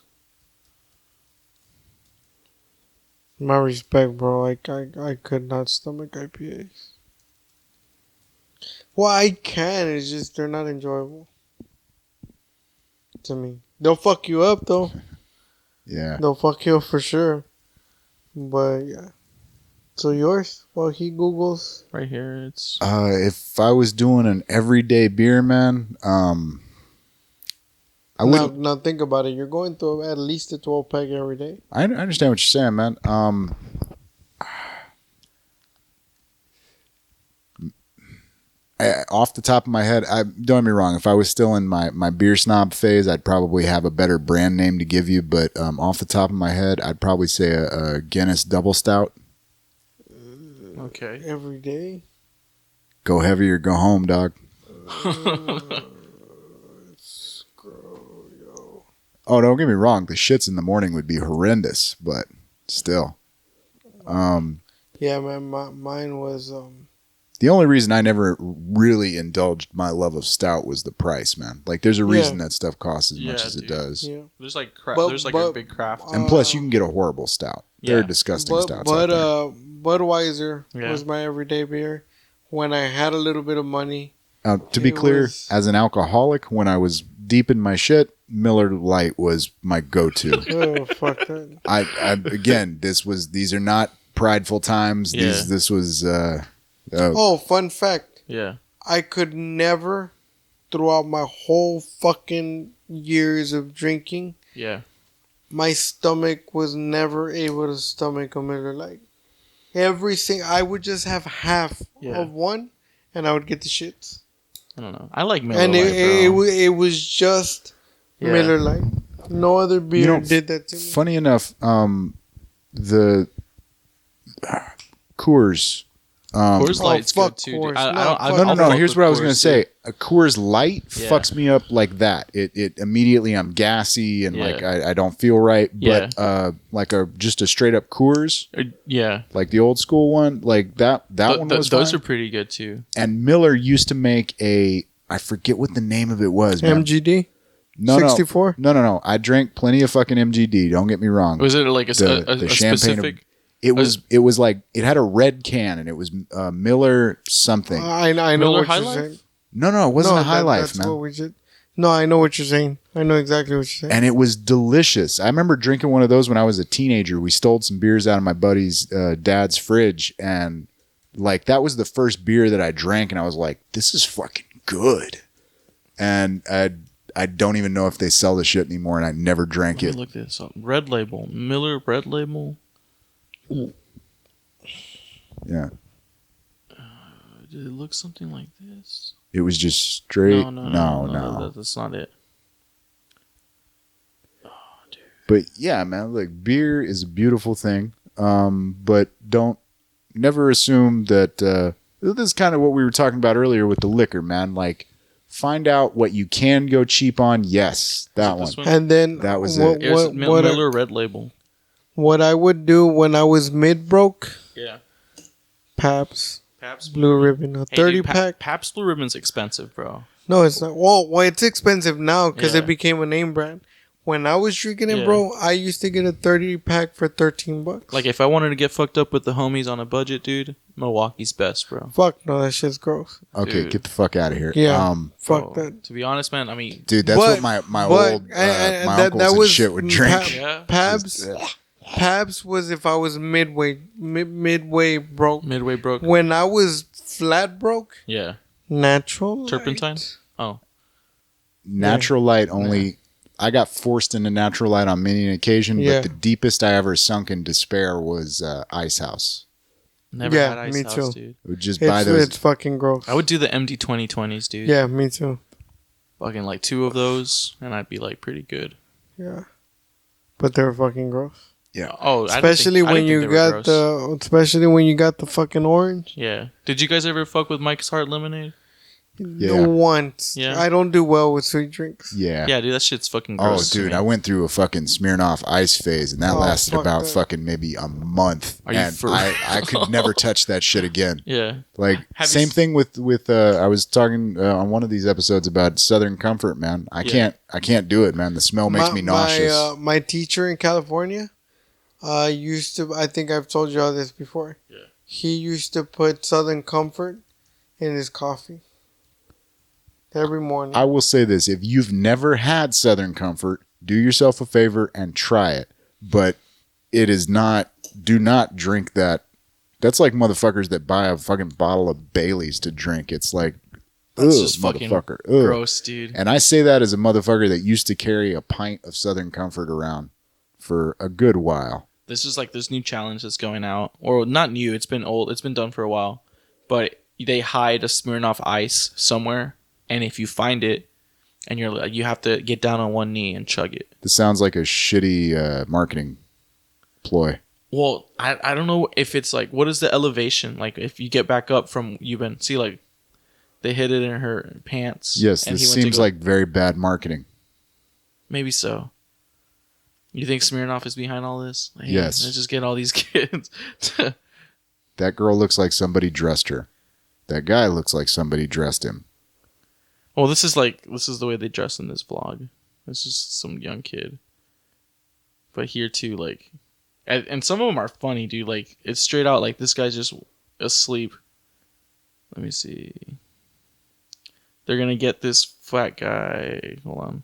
My respect, bro. I could not stomach IPAs. Well, I can. It's just they're not enjoyable to me. They'll fuck you up, though. Yeah. They'll fuck you up for sure. But, yeah. So yours? Well, he Googles. Right here, it's If I was doing an everyday beer, man, I wouldn't. Now think about it. You're going through at least a 12-pack every day. I understand what you're saying, man. Off the top of my head, don't get me wrong. If I was still in my beer snob phase, I'd probably have a better brand name to give you. But off the top of my head, I'd probably say a Guinness Double Stout. okay. Every day? Go heavy or go home, dog. Oh, don't get me wrong. The shits in the morning would be horrendous, but still. Yeah, man. Mine was... The only reason I never really indulged my love of stout was the price, man. Like, there's a reason that stuff costs as much as it dude. does. Yeah. There's like But- there's like but- a big craft. And plus, you can get a horrible stout. There are Yeah. disgusting stouts But out Budweiser Yeah. was my everyday beer. When I had a little bit of money... there. To be it clear, was- as an alcoholic, when I was deep in my shit, Miller Lite was my go-to. Oh, fuck that. I again, these are not prideful times. Yeah. This was Oh, fun fact. Yeah. I could never, throughout my whole fucking years of drinking, Yeah. my stomach was never able to stomach a Miller Lite. I would just have half Yeah. of one, and I would get the shits. I don't know. I like Miller And Lite, bro. it was just Yeah. Miller Lite. No other beer did that to me. funny enough. The Coors. Coors Light's fuck good too. Dude. Coors. I No, don't. fuck No. I'll fuck Here's with what I was Coors, gonna dude. say. A Coors Light Yeah. fucks me up like that. It immediately I'm gassy and Yeah. like I don't feel right. But Yeah. like just a straight up Coors, Yeah. like the old school one, like that one was those fine. are pretty good too. And Miller used to make I forget what the name of it was. Man. MGD? No, 64? No. I drank plenty of fucking MGD. Don't get me wrong. Was it like a The champagne specific? It was like it had a red can and it was Miller something. I know Miller what High you're Life? saying. No, it wasn't a High Life, that's man. what we did. No, I know what you're saying. I know exactly what you're saying. And it was delicious. I remember drinking one of those when I was a teenager. We stole some beers out of my buddy's dad's fridge, and like that was the first beer that I drank, and I was like, "This is fucking good." And I don't even know if they sell the shit anymore, and I never drank Let it. me look this up. Red Label, Miller Red Label. Yeah, Did it look something like this? it was just straight. No, that's not it. But yeah, man, like beer is a beautiful thing. But never assume that this is kind of what we were talking about earlier with the liquor, man. Like, find out what you can go cheap on. Yes, that one. This one? And then That was what, it. It was what, Miller Red Label. what I would do when I was mid broke, Yeah. Pabst Pabst Blue Ribbon, a 30 pack. Pabst Blue Ribbon's expensive, bro. No, it's not. Well, it's expensive now because Yeah. it became a name brand. When I was drinking it, Yeah. bro, I used to get a 30 pack for $13. Like, if I wanted to get fucked up with the homies on a budget, dude, Milwaukee's best, bro. Fuck no, that shit's gross. Okay, Dude. get the fuck out of here. Yeah. Fuck Bro, that. To be honest, man, I mean, Dude, that's But- what my but- old and my that- uncles that and was shit would drink. yeah. Pabst. Pabst was if I was midway broke. Midway broke. When I was flat broke, Yeah. natural Turpentine? Light. Oh. Natural light only. I got forced into natural light on many an occasion, Yeah. but the deepest I ever sunk in despair was Ice House. Never Yeah, had Ice me House, too. dude. I would just buy It's, those. it's fucking gross. I would do the MD 2020s, dude. Yeah, me too. Fucking like 2 of those, and I'd be like pretty good. Yeah, but they're fucking gross. Oh, Especially when you got especially when you got the fucking orange. Yeah. Did you guys ever fuck with Mike's Hard Lemonade? Yeah. Once. Yeah. I don't do well with sweet drinks. Yeah. Yeah, dude, that shit's fucking Oh, gross. to dude, me. I went through a fucking Smirnoff Ice phase, and that Oh, lasted fuck about that. fucking maybe a month. Are you and for I could never touch that shit again. Yeah. Like Have you same s- thing with I was talking on one of these episodes about Southern Comfort, man. I can't do it, man. The smell makes me nauseous. My teacher in California used to, I think I've told you all this before. Yeah. He used to put Southern Comfort in his coffee every morning. I will say this: if you've never had Southern Comfort, do yourself a favor and try it. But it is not. Do not drink that. That's like motherfuckers that buy a fucking bottle of Bailey's to drink. It's like, That's ugh, just fucking motherfucker. Ugh. gross, dude. And I say that as a motherfucker that used to carry a pint of Southern Comfort around for a good while. This is like this new challenge that's going out, or not new. It's been old. It's been done for a while, but they hide a Smirnoff Ice somewhere, and if you find it, and you're like, you have to get down on one knee and chug it. This sounds like a shitty marketing ploy. Well, I don't know if it's like, what is the elevation like if you get back up from see like they hid it in her pants. Yes, and this he went to seems go- like very bad marketing. maybe so. You think Smirnoff is behind all this? Like, hey, Yes. let's just get all these kids. That girl looks like somebody dressed her. That guy looks like somebody dressed him. Well, this is the way they dress in this vlog. This is some young kid. But here too, like, and some of them are funny, dude. Like, it's straight out like this guy's just asleep. Let me see. They're gonna get this fat guy. Hold on.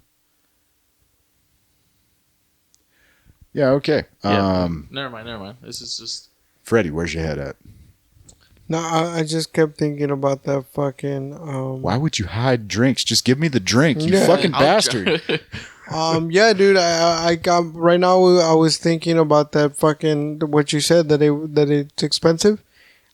Yeah, okay. Yeah. Never mind. This is just. Freddy, where's your head at? No, I just kept thinking about that fucking. Why would you hide drinks? Just give me the drink, you Yeah. fucking bastard. Yeah, dude. I got right now. I was thinking about that fucking what you said that it's expensive,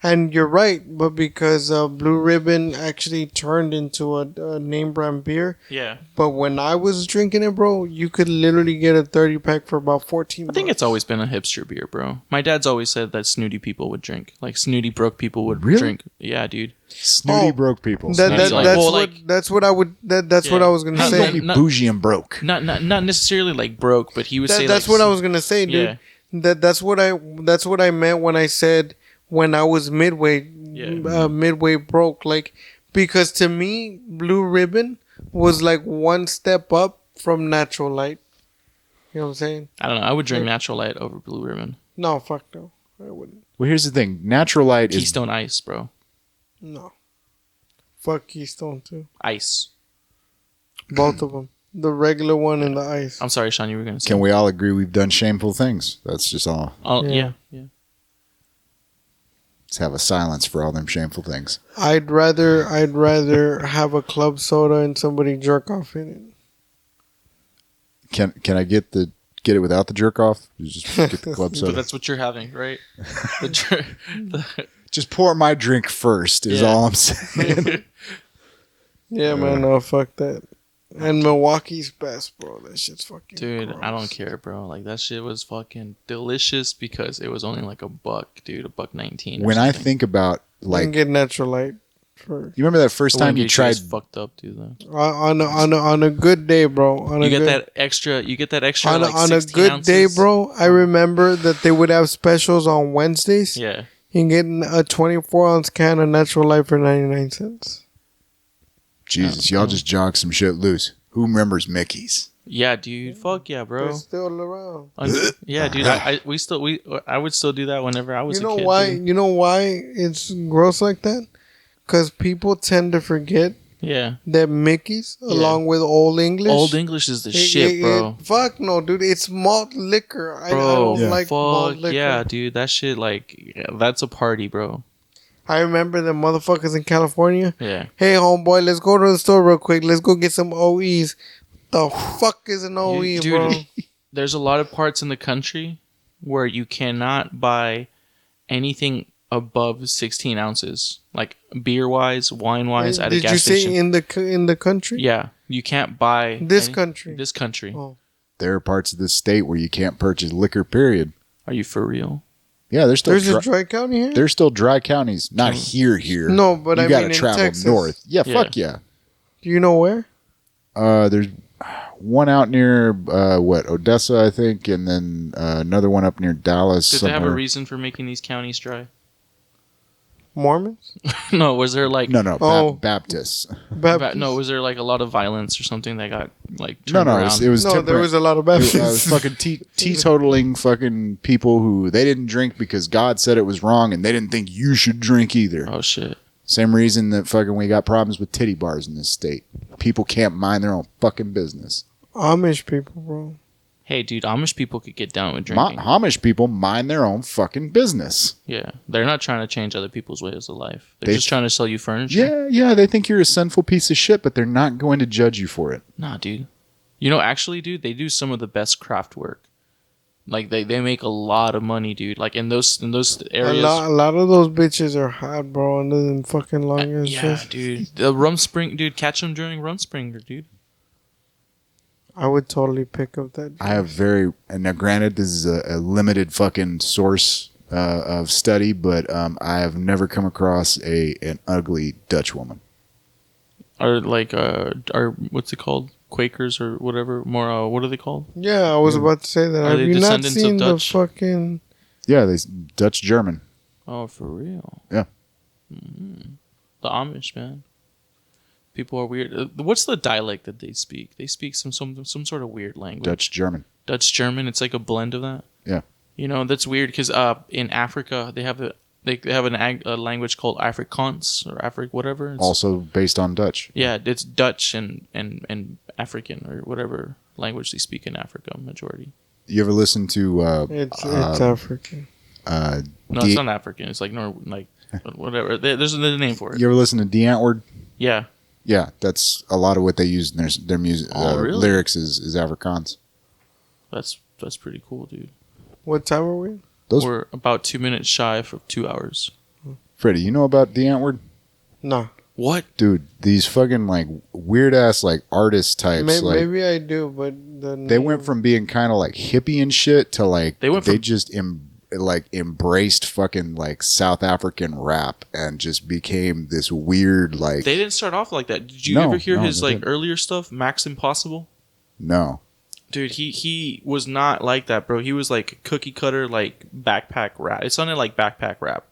and you're right. But because Blue Ribbon actually turned into a name brand beer. Yeah. But when I was drinking it, bro, you could literally get a 30 pack for about 14. I think it's always been a hipster beer, bro. My dad's always said that snooty people would drink. Like, snooty broke people would Really? drink. Yeah, dude. Snooty Oh, broke people. That, Snooty, like, that's well, what like- that's what I would that's what Yeah. I was gonna Not- say. Don't be not- bougie and broke. Not necessarily like broke, but he would say That's like, what I was gonna say, dude. Yeah. That's what I meant when I said when I was midway broke. Like, because to me, Blue Ribbon was like one step up from Natural Light. You know what I'm saying? I don't know. I would drink Natural Light over Blue Ribbon. No, fuck no, I wouldn't. Well, here's the thing. Natural Light is Keystone Ice, bro. No, fuck Keystone too. Ice. Both of them. The regular one and the ice. I'm sorry, Sean. You were gonna say. Can we all agree we've done shameful things? That's just all. Oh Yeah. yeah. Let's have a silence for all them shameful things. I'd rather have a club soda and somebody jerk off in Can I get it without the jerk off? You just get the club But soda. that's what you're having, right? Just pour my drink first is Yeah. all I'm saying. it. Yeah, man. No, fuck that. And Milwaukee's best, bro. That shit's fucking. Dude, I don't gross. care, bro. Like that shit was fucking delicious because it was only like $1, dude, $1.19. When I think about You can like, get Natural Light for you remember that first time you tried? fucked up, dude. Though. on a good day, bro. On You a get good, that extra. You get that extra. on like a 16 good ounces. day, bro. I remember that they would have specials on Wednesdays. Yeah. You can get a 24-ounce can of Natural Light for 99 cents. Jesus, y'all just jogged some shit loose. Who remembers Mickey's? Yeah, dude. Fuck yeah, They're bro. still around. Yeah, dude. I would still do that whenever I was You know a kid. why? Dude. You know why it's gross like that? Because people tend to forget Yeah. that Mickey's, Yeah. along with Old English. Old English is the shit, bro. Fuck no, dude. It's malt liquor. I Bro, don't like malt fuck liquor. yeah, dude. That shit, like, yeah, that's a party, bro. I remember the motherfuckers in California. Yeah. Hey, homeboy, let's go to the store real quick. Let's go get some OEs. The fuck is an OE, Dude, bro? There's a lot of parts in the country where you cannot buy anything above 16 ounces, like beer-wise, wine-wise, at a Did gas you say station. in the country? Yeah, you can't buy This country. This country. Oh. There are parts of this state where you can't purchase liquor. Period. Are you for real? Yeah, there's still There's a dry county here. there's still dry counties. Not here. No, but you I gotta mean in travel Texas. north. Yeah, Yeah. fuck yeah. Do you know where? There's one out near Odessa, I think, and then another one up near Dallas. Did they have a somewhere. reason for making these counties dry? Mormons? No, was there like No, Oh. Baptists. Baptist? no, was there like a lot of violence or something that got like No, turned no, around? it was No, there temperate. was a lot of It was Baptists. fucking teetotaling fucking people who they didn't drink because God said it was wrong, and they didn't think you should drink either. Oh shit. Same reason that fucking we got problems with titty bars in this state. People can't mind their own fucking business. Amish people, bro. Hey, dude, Amish people could get down with Ma- drinking. Amish people mind their own fucking business. Yeah, they're not trying to change other people's ways of life. They're They- just trying to sell you furniture. Yeah, they think you're a sinful piece of shit, but they're not going to judge you for it. Nah, dude. You know, actually, dude, they do some of the best craft work. Like they make a lot of money, dude. Like in those areas. A lot of those bitches are hot, bro. Under them fucking long ass Yeah, dresses. dude. The rum spring, dude. Catch them during rum springer, dude. I would totally pick up that. I have and now granted, this is a limited fucking source of study, but I have never come across an ugly Dutch woman. Or like are what's it called? Quakers or whatever. More what are they called? Yeah, I was about to say that. Are Have they you not descendants of seen the Dutch? fucking? Yeah, they Dutch German. Oh, for real? Yeah. Mm. The Amish, man. People are weird. What's the dialect that they speak? They speak some sort of weird language. Dutch German. Dutch German. It's like a blend of that. Yeah. You know, that's weird because in Africa they have a language called Afrikaans or whatever. It's, Also based on Dutch. yeah, it's Dutch and African or whatever language they speak in Africa majority. You ever listen to It's African. No, it's not African. It's like whatever. There's a name for it. You ever listen to D Antwoord? Yeah. Yeah, that's a lot of what they use in their music. Oh, really? Lyrics is Afrikaans. That's pretty cool, dude. What time are we? Those We're about 2 minutes shy of 2 hours. Freddie, you know about D Antwoord? No. What? Dude, these fucking like weird ass like artist types. like Maybe I do, but they went from being kind of like hippie and shit to like They just embraced fucking like South African rap and just became this weird like They didn't start off like that. Did you No, ever hear no, his they like didn't. earlier stuff? Max Impossible? no. Dude, he was not like that, bro. He was like cookie cutter, like backpack rap. It sounded like backpack rap.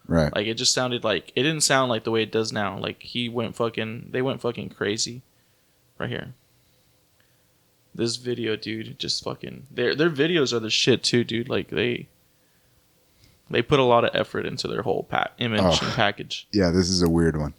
Right. Like it just sounded like it didn't sound like the way it does now. Like they went fucking crazy. Right here. This video, dude, just fucking their videos are the shit too, dude. Like they put a lot of effort into their whole image and package. Yeah, this is a weird one.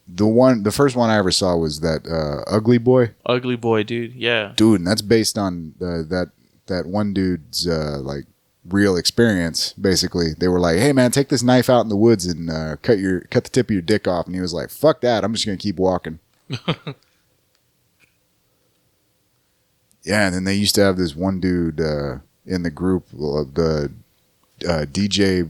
The first one I ever saw was that Ugly Boy. Ugly Boy, dude. Yeah. Dude, and that's based on that one dude's like real experience. Basically, they were like, "Hey man, take this knife out in the woods and cut the tip of your dick off." And he was like, "Fuck that! I'm just gonna keep walking." Yeah, and then they used to have this one dude in the group, the DJ.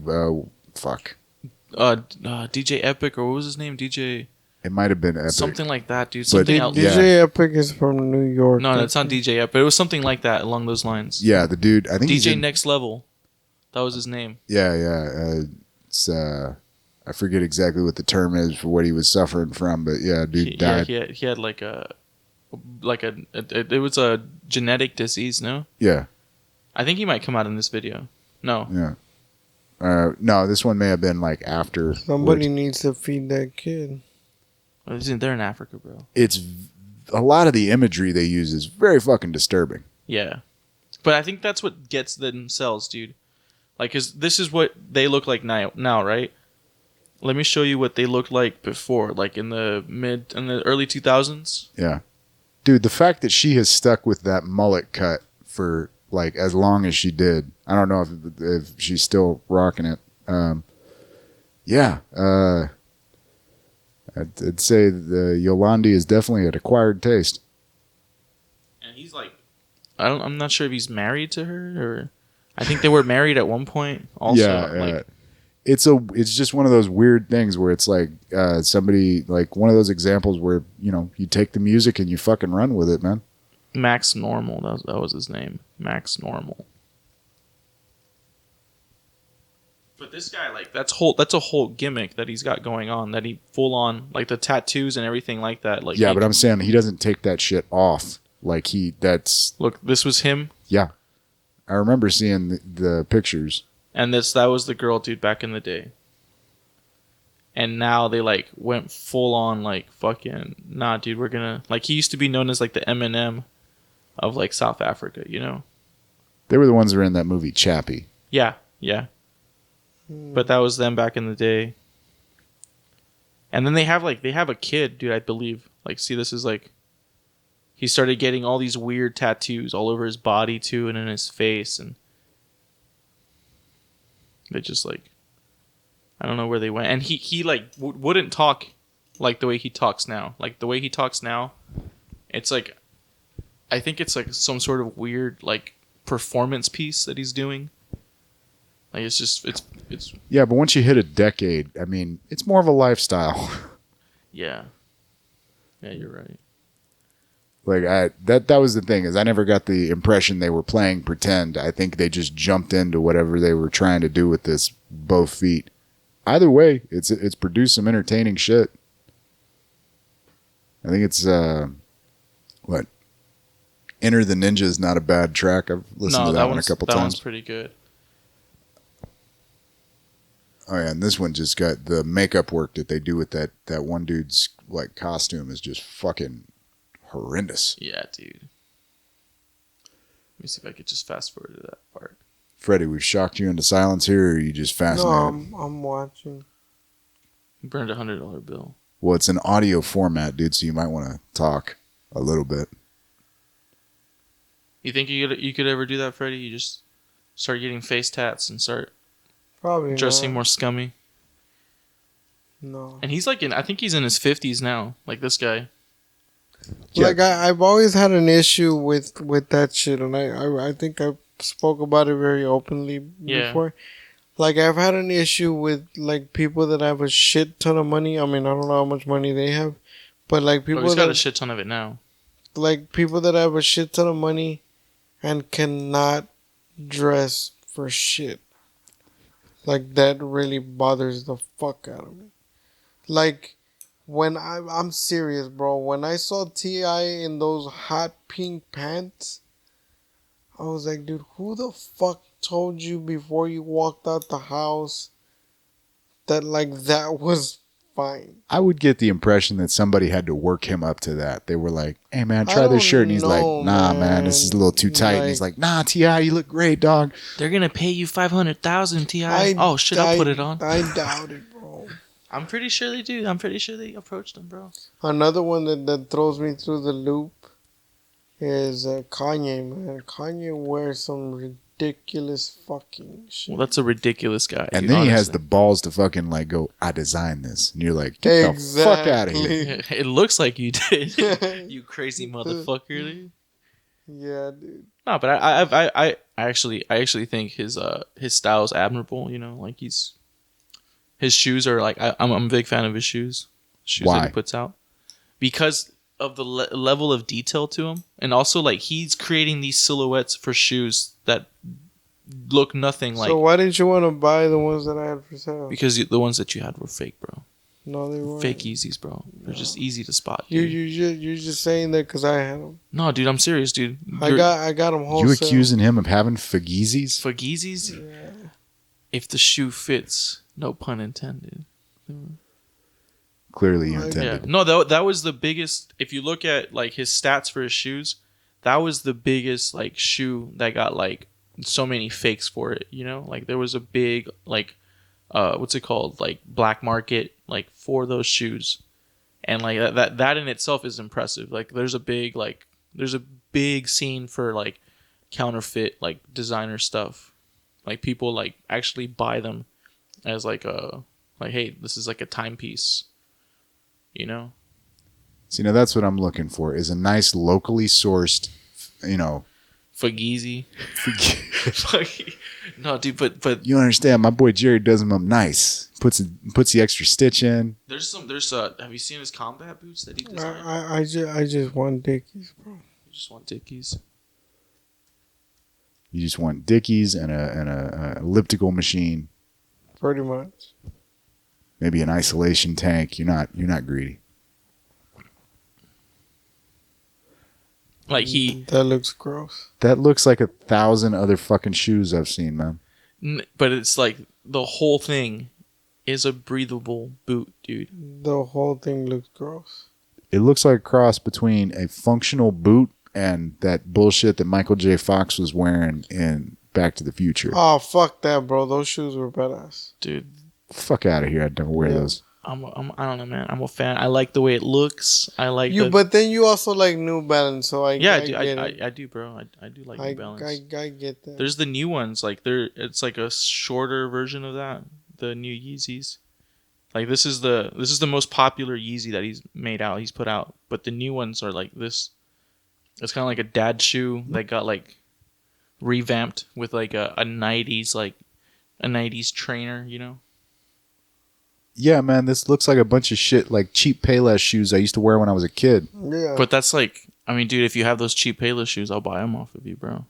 DJ Epic, or what was his name? DJ. It might have been Epic. Something like that, dude. But- Something else. DJ Epic is from New York. No, that's not DJ Epic. It was something like that along those lines. Yeah, the dude. I think he's DJ in- Next Level. That was his name. Yeah. It's I forget exactly what the term is for what he was suffering from, but yeah, dude died. He had it was a genetic disease. No, Yeah. I think he might come out in this video. No, Yeah. No, this one may have been like after. Somebody needs to feed that kid. they're in Africa, bro. It's a lot of the imagery they use is very fucking disturbing. Yeah, but I think that's what gets themselves, dude. Like, 'cause this is what they look like now, right? Let me show you what they looked like before, like in the early 2000s. Yeah. Dude, the fact that she has stuck with that mullet cut for like as long as she did. I don't know if she's still rocking it. Yeah. I'd say the Yolandi is definitely an acquired taste. And he's like, I'm not sure if he's married to her, or I think they were married at one point. Also, Yeah. It's just one of those weird things where it's like somebody, like one of those examples where, you know, you take the music and you fucking run with it, man. Max Normal. That was his name. Max Normal. But this guy, like, that's a whole gimmick that he's got going on. That he full on, like, the tattoos and everything like that. Like, Yeah, but I'm saying he doesn't take that shit off. Like look, this was him, yeah. I remember seeing the pictures. and that was the girl, dude, back in the day. And now they like went full on like fucking nah, dude. We're gonna like he used to be known as like the Eminem of like South Africa, you know. They were the ones that were in that movie Chappie. Yeah. But that was them back in the day. And then they have a kid, dude, I believe. Like, see, this is like he started getting all these weird tattoos all over his body too, and in his face, and they just like I don't know where they went. And he like wouldn't talk like the way he talks now. Like the way he talks now, it's like I think it's like some sort of weird like performance piece that he's doing. Like it's just it's Yeah, but once you hit a decade, I mean, it's more of a lifestyle. yeah, you're right. Like that was the thing, is I never got the impression they were playing pretend. I think they just jumped into whatever they were trying to do with this both feet. Either way, it's produced some entertaining shit. I think it's what Enter the Ninja is not a bad track. I've listened to that one a couple that times. one's pretty good. Oh yeah, and this one just got the makeup work that they do with that one dude's like costume is just fucking horrendous. Yeah, dude. Let me see if I could just fast forward to that part. Freddy, we've shocked you into silence here, or are you just fascinated? No, I'm watching. Burned $100 bill. Well, it's an audio format, dude, so you might want to talk a little bit. You think you could ever do that, Freddy? You just start getting face tats and start Probably dressing not. more scummy. No. And he's like I think he's in his 50s now. Like this guy. Yeah. Like I've always had an issue with that shit, and I think I spoke about it very openly before. Like I've had an issue with like people that have a shit ton of money. I mean, I don't know how much money they have, but like people He's got that a shit ton of it now. like people that have a shit ton of money and cannot dress for shit. Like that really bothers the fuck out of me. Like when I'm serious, bro. When I saw T.I. in those hot pink pants, I was like, dude, who the fuck told you before you walked out the house that like that was fine? I would get the impression that somebody had to work him up to that. They were like, "Hey man, try this shirt," and he's like, "Nah, man, this is a little too tight." And he's like, "Nah, T.I., you look great, dog." They're gonna pay you $500,000, T.I. Oh shit, I'll put it on. I doubt it, bro. I'm pretty sure they do. I'm pretty sure they approached them, bro. Another one that throws me through the loop is Kanye, man. Kanye wears some ridiculous fucking shit. Well, that's a ridiculous guy. And dude, then he has honestly. the balls to fucking like go, I designed this. And you're like, get the fuck out of here. It looks like you did. You crazy motherfucker, dude. Yeah, dude. No, but I actually think his style is admirable. You know, like his shoes are like I'm a big fan of his shoes. Why? That he puts out because of the level of detail to him, and also like he's creating these silhouettes for shoes that look nothing like. So why didn't you want to buy the ones that I had for sale? Because the ones that you had were fake, bro. No, they weren't. Fake Yeezys, bro. They're just easy to spot. You're just saying that because I had them. No, dude, I'm serious, dude. I got them wholesale. You accusing him of having Fagizis? For Yeezys, Yeah. if the shoe fits, no pun intended. Clearly you Yeah. intended. No, that was the biggest. If you look at like his stats for his shoes, that was the biggest like shoe that got like so many fakes for it. You know, like there was a big like what's it called, like black market like for those shoes, and like that in itself is impressive. Like there's a big scene for like counterfeit like designer stuff. Like people like actually buy them as like hey, this is like a timepiece. You know? So, that's what I'm looking for is a nice locally sourced, Fugeezy. No, dude, but you understand, my boy Jerry does them up nice. Puts the extra stitch in. there's have you seen his combat boots that he designed? I just want Dickies, bro. You just want Dickies. You just want Dickies and a elliptical machine, Pretty much. maybe an isolation tank. You're not greedy. Like That looks gross. That looks like 1,000 other fucking shoes I've seen, man. but it's like the whole thing is a breathable boot, dude. The whole thing looks gross. It looks like a cross between a functional boot and that bullshit that Michael J. Fox was wearing in Back to the Future. Oh, fuck that, bro. Those shoes were badass. Dude, Fuck out of here. I'd never wear those. I don't know, man. I'm a fan. I like the way it looks. I like but then you also like New Balance, so I I do, bro. I do like New Balance. I get that. There's the new ones, like it's like a shorter version of that. The new Yeezys. Like this is the most popular Yeezy that he's put out. But the new ones are like this. It's kind of like a dad shoe that got like revamped with like a 90s trainer, you know? Yeah, man, this looks like a bunch of shit, like cheap Payless shoes I used to wear when I was a kid. Yeah. But that's like, I mean, dude, if you have those cheap Payless shoes, I'll buy them off of you, bro.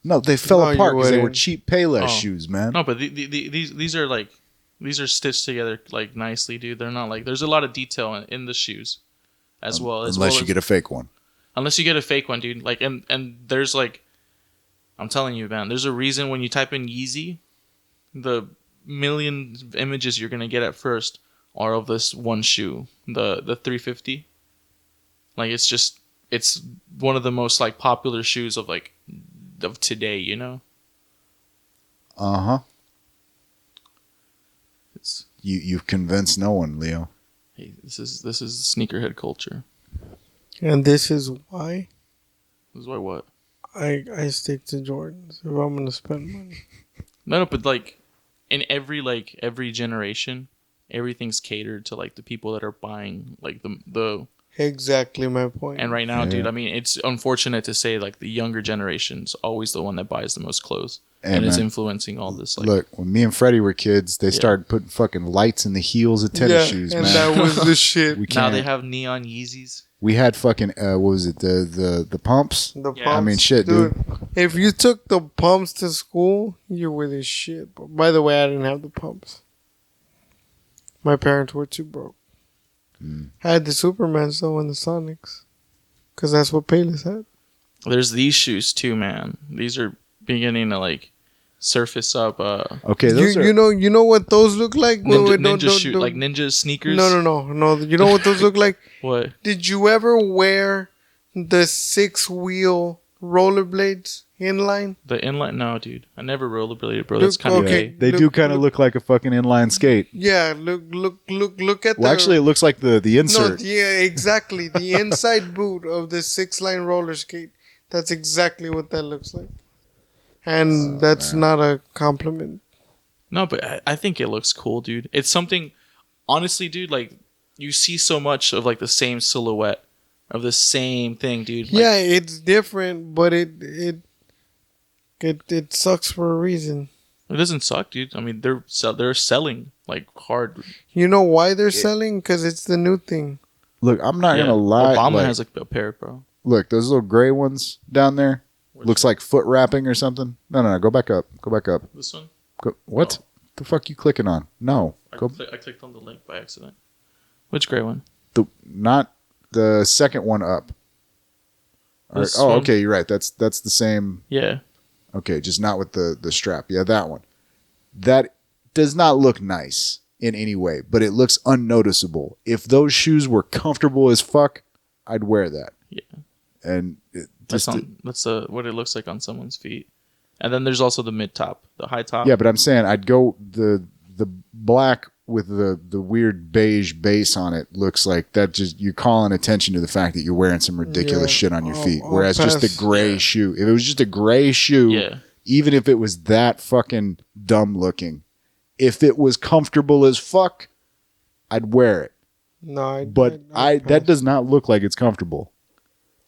No, they fell No, you apart because they were wouldn't. cheap Payless Oh. shoes, man. No, but these are stitched together like nicely, dude. They're not like, there's a lot of detail in the shoes as well. Unless you get a fake one. Unless you get a fake one, dude. Like, and there's like, I'm telling you, man, there's a reason when you type in Yeezy, the million images you're gonna get at first are of this one shoe, the 350. Like, it's one of the most like popular shoes of today, you know. Uh-huh. It's You've convinced no one, Leo. hey, this is sneakerhead culture. And this is why This is why what? I stick to Jordans if I'm gonna spend money. No, but like in every generation, everything's catered to like the people that are buying like the Exactly my point. and right now, Yeah. dude, I mean, it's unfortunate to say like the younger generation's always the one that buys the most clothes Hey, and is man. influencing all this. Like, Look, when me and Freddie were kids, they started putting fucking lights in the heels of tennis shoes, and man. that was the shit. we now can't. they have neon Yeezys. We had fucking what was it? The pumps. The Yeah. pumps, I mean, shit, dude. If you took the pumps to school, you were the shit. But by the way, I didn't have the pumps. My parents were too broke. I had the Supermans though and the Sonics, because that's what Payless had. There's these shoes too, man. These are beginning to like surface up. Okay, those are. You know what those look like? Like ninja sneakers. No. You know what those look like? What? Did you ever wear the 6-wheel rollerblades inline? The inline? No, dude. I never rollerbladed, bro. That's kind of okay. gay. They do kind of look like a fucking inline skate. Yeah, look at Well, actually, it looks like the no, insert. yeah, exactly. The inside boot of the 6-line roller skate. That's exactly what that looks like. And that's not a compliment. No, but I think it looks cool, dude. It's something, honestly, dude, like, you see so much of, like, the same silhouette of the same thing, dude. Like, Yeah, it's different, but it sucks for a reason. it doesn't suck, dude. I mean, they're selling, like, hard. You know why they're selling? Because it's the new thing. Look, I'm not gonna lie. Obama like, has, like, a pair, bro. look, those little gray ones down there. Looks like foot wrapping or something. No. Go back up. Go back up. This one? What? Oh. The fuck you clicking on? No. I clicked on the link by accident. Which gray one? Not the second one up. This Oh, one? okay. You're right. That's the same. Yeah. Okay, just not with the strap. Yeah, that one. That does not look nice in any way, but it looks unnoticeable. If those shoes were comfortable as fuck, I'd wear that. Yeah. And That's what it looks like on someone's feet. And then there's also the mid top, the high top. yeah, but I'm saying I'd go the black with the weird beige base on it looks like that. Just you're calling attention to the fact that you're wearing some ridiculous shit on your feet. Whereas just a gray shoe, if it was just a gray shoe, even if it was that fucking dumb looking, if it was comfortable as fuck, I'd wear it. No, that does not look like it's comfortable.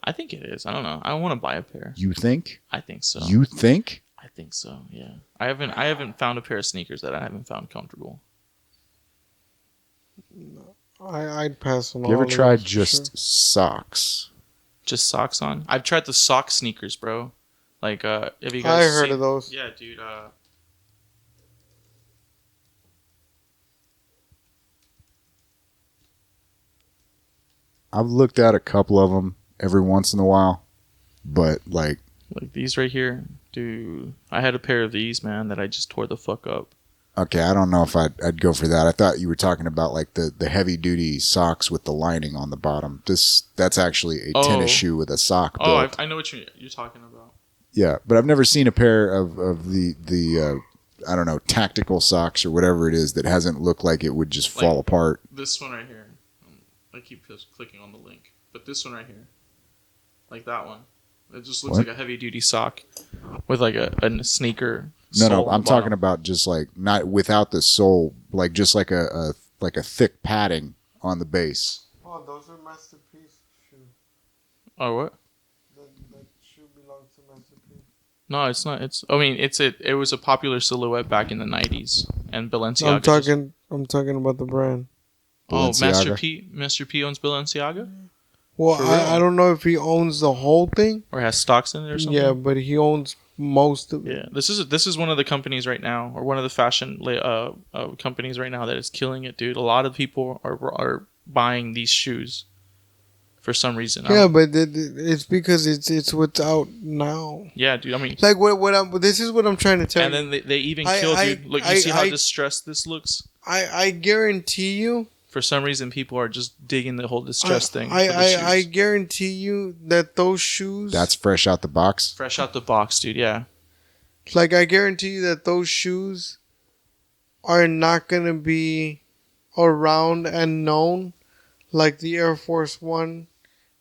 I think it is. I don't know. I want to buy a pair. You think? I think so. You think? I think so. Yeah. I haven't found a pair of sneakers that I haven't found comfortable. I'd pass on. You ever tried just socks? Just socks on? I've tried the sock sneakers, bro. Like, have you I guys? heard of those. Yeah, dude. I've looked at a couple of them every once in a while, but like these right here, dude. I had a pair of these, man, that I just tore the fuck up. okay, I don't know if I'd go for that. I thought you were talking about like the heavy duty socks with the lining on the bottom. That's actually a tennis shoe with a sock built. Oh, I know what you're talking about. Yeah, but I've never seen a pair of the I don't know, tactical socks or whatever it is that hasn't looked like it would just fall apart. This one right here. I keep just clicking on the link, but this one right here, like that one, it just looks like a heavy duty sock with like a sneaker. No, I'm talking about just like not without the sole, like just like a thick padding on the base. Oh, those are Masterpiece shoes. Oh, what? That shoe belongs to Masterpiece. No, it's not. It was a popular silhouette back in the 90s, and Balenciaga. I'm talking about the brand. Oh, Balenciaga. Master P owns Balenciaga? Well, I don't know if he owns the whole thing. Or has stocks in it or something? Yeah, but he owns most of it. Yeah, this is one of the companies right now, or one of the fashion companies right now that is killing it, dude. A lot of people are buying these shoes for some reason. Yeah, but it's because it's what's out now. Yeah, dude. I mean, like this is what I'm trying to tell you. And then they even kill, dude. Look, you see how distressed this looks? I guarantee you. For some reason, people are just digging the whole distress thing. I guarantee you that those shoes. That's fresh out the box. Fresh out the box, dude. Yeah. Like, I guarantee you that those shoes are not gonna be around and known like the Air Force One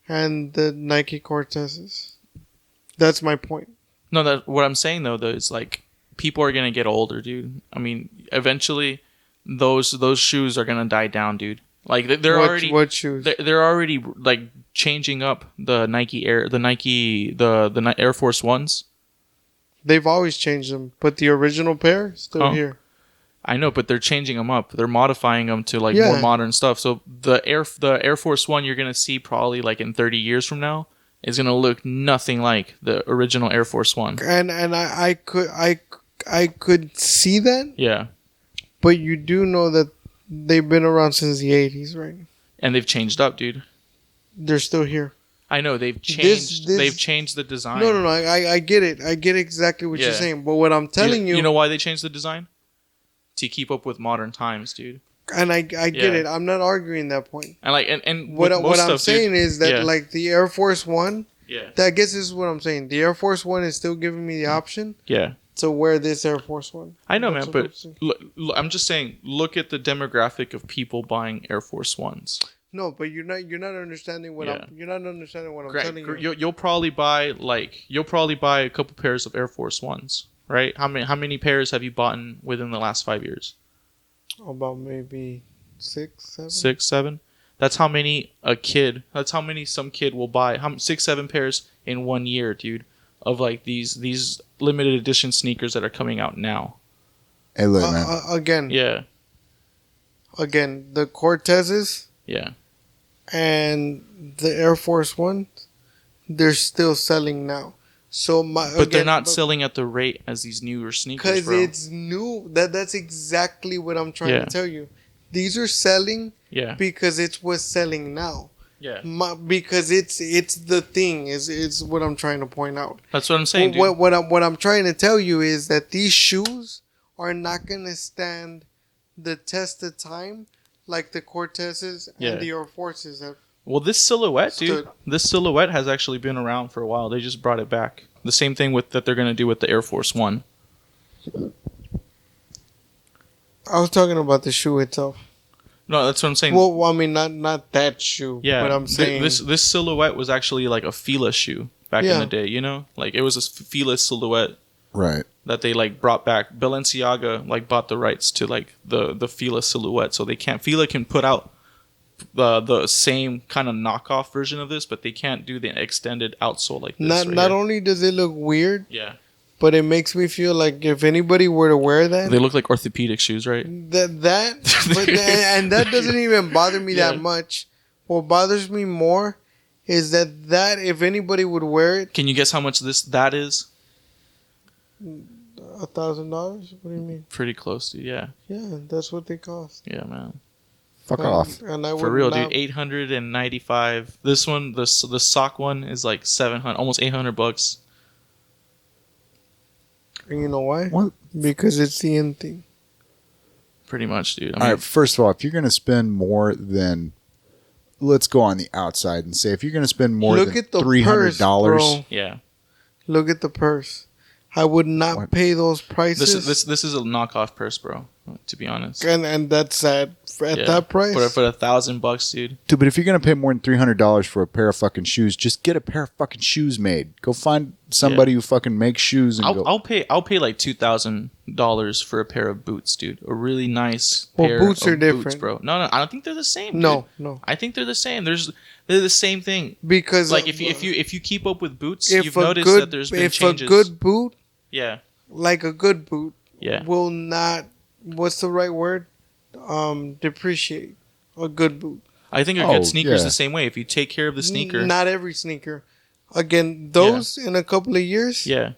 and the Nike Cortezes. That's my point. No, what I'm saying though is like people are gonna get older, dude. I mean, eventually. Those shoes are gonna die down, dude. Like what shoes? They're already like changing up the Nike the Air Force Ones. They've always changed them, but the original pair still here. I know, but they're changing them up. They're modifying them to like more modern stuff. So the Air Force One you're gonna see probably like in 30 years from now is gonna look nothing like the original Air Force One. And I could see that. Yeah. But you do know that they've been around since the 80s, right? And they've changed up, dude. They're still here. I know they've changed. They've changed the design. No. I get it. I get exactly what you're saying. But what I'm telling you, you know why they changed the design? To keep up with modern times, dude. And I get it. I'm not arguing that point. And like and what I'm saying dude, is that like the Air Force One Yeah. I guess this is what I'm saying. The Air Force One is still giving me the option Yeah. to wear this Air Force One. I know, That's man, what I'm but saying. I'm just saying, look at the demographic of people buying Air Force Ones. No, but you're not understanding what Yeah. you're not understanding what I'm Greg, telling you. you'll probably buy a couple pairs of Air Force Ones, right? How many pairs have you bought within the last 5 years? About maybe 6, 7. 6, 7. That's how many some kid will buy. 6, 7 pairs in 1 year, dude, of like these limited edition sneakers that are coming out now. Hey, look, man. Again, Yeah, the Cortezes yeah, and the Air Force One, they're still selling now. So but they're not selling at the rate as these newer sneakers, because bro. it's new. That's exactly what I'm trying Yeah. to tell you. These are selling Yeah, because it's what's selling now. yeah. Because it's the thing is what I'm trying to point out. That's what I'm saying, dude. What I'm trying to tell you is that these shoes are not gonna stand the test of time like the Cortezes Yeah. and the Air Forces have. Well, this silhouette, dude. Stood. This silhouette has actually been around for a while. They just brought it back. The same thing that they're gonna do with the Air Force One. I was talking about the shoe itself. No, that's what I'm saying. Well, I mean, not that shoe. Yeah, but I'm saying this silhouette was actually like a Fila shoe back in Yeah. the day. You know, like it was a Fila silhouette Right. that they like brought back. Balenciaga like bought the rights to like the Fila silhouette, so Fila can put out the same kind of knockoff version of this, but they can't do the extended outsole like this. not only does it look weird, Yeah, but it makes me feel like if anybody were to wear that, they look like orthopedic shoes, right? and that doesn't even bother me Yeah. that much. What bothers me more is that if anybody would wear it, Can you guess how much that is? $1,000. What do you mean? Pretty close, dude. Yeah, Yeah, that's what they cost. yeah, man. Fuck off. And I For would real, not, dude. 895. This one, the sock one, is like 700, almost $800. And you know why? What? Because it's the end thing. Pretty much, dude. I All mean, right. First of all, if you're going to spend more than, let's go on the outside and say, if you're going to spend more Look than at the $300, purse, bro. yeah. Look at the purse. I would not What? pay those prices. This is a knockoff purse, bro. To be honest. and that's at Yeah. that price. For $1,000, dude. dude, but if you're going to pay more than $300 for a pair of fucking shoes, just get a pair of fucking shoes made. Go find somebody who fucking makes shoes and go. I'll pay like $2,000 for a pair of boots, dude. A really nice Well, pair boots of are boots, different. bro. No, I don't think they're the same. Dude. No. I think they're the same. They're the same thing. Because Like if you keep up with boots, if you've a noticed good that there's been if changes. a good boot, Yeah, like a good boot, yeah. will not. What's the right word? Depreciate. A good boot. I think a Oh, good sneaker is yeah. the same way. If you take care of the sneaker, Not every sneaker. Again, those in a couple of years. yeah,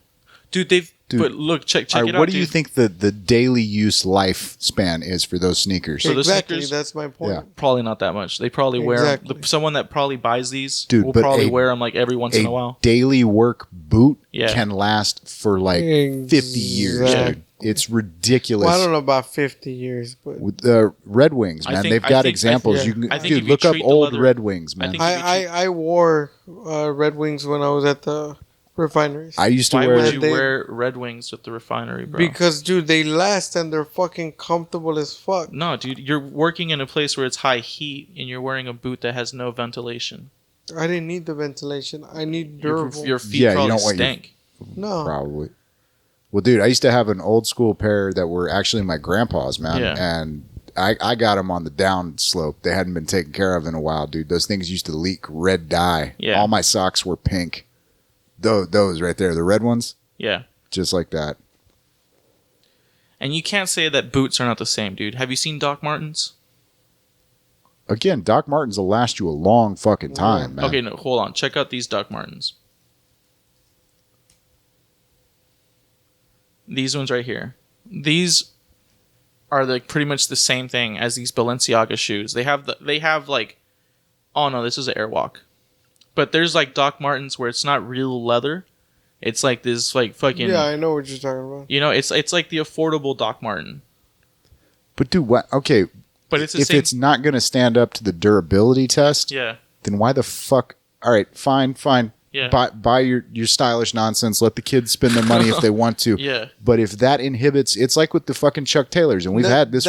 dude. But look, check All right, it out. what do you dude. think the daily use lifespan is for those sneakers? So the Exactly. sneakers- That's my point. Yeah. Probably not that much. They probably wear 'em- Exactly. someone that probably buys these Dude, will but probably a- wear them like every once in a while. daily work boot Yeah. can last for like 50 years, Exactly. dude. It's ridiculous. Well, I don't know about 50 years, but With the Red Wings, I man, think- they've I got think- examples. I- You can, I think if dude, you look up treat the old leather- Red Wings, man. think- I wore Red Wings when I was at the refineries. I used to Why wear. would you They- wear Red Wings with the refinery, bro? Because, dude, they last and they're fucking comfortable as fuck. No, dude, you're working in a place where it's high heat and you're wearing a boot that has no ventilation. I didn't need the ventilation. I need durable. Your feet Yeah, you probably don't want your- stink. No. Probably. Well, dude, I used to have an old school pair that were actually my grandpa's, man. Yeah. And I got them on the down slope. They hadn't been taken care of in a while, dude. Those things used to leak red dye. Yeah. All my socks were pink. Those right there, the red ones, Yeah. just like that. And you can't say that boots are not the same, dude. Have you seen Doc Martens? Again, Doc Martens will last you a long fucking time, man. Okay, no, hold on. Check out these Doc Martens. These ones right here. These are like pretty much the same thing as these Balenciaga shoes. They have like, oh no, this is an Airwalk. But there's like Doc Martens where it's not real leather. It's like this like fucking Yeah, I know what you're talking about. you know, it's like the affordable Doc Marten. But dude, what? Okay, But it's the if same. it's not going to stand up to the durability test, Yeah. then why the fuck? All right, fine. Yeah. Buy your stylish nonsense. Let the kids spend their money if they want to. Yeah. But if that inhibits, it's like with the fucking Chuck Taylors, and we've had this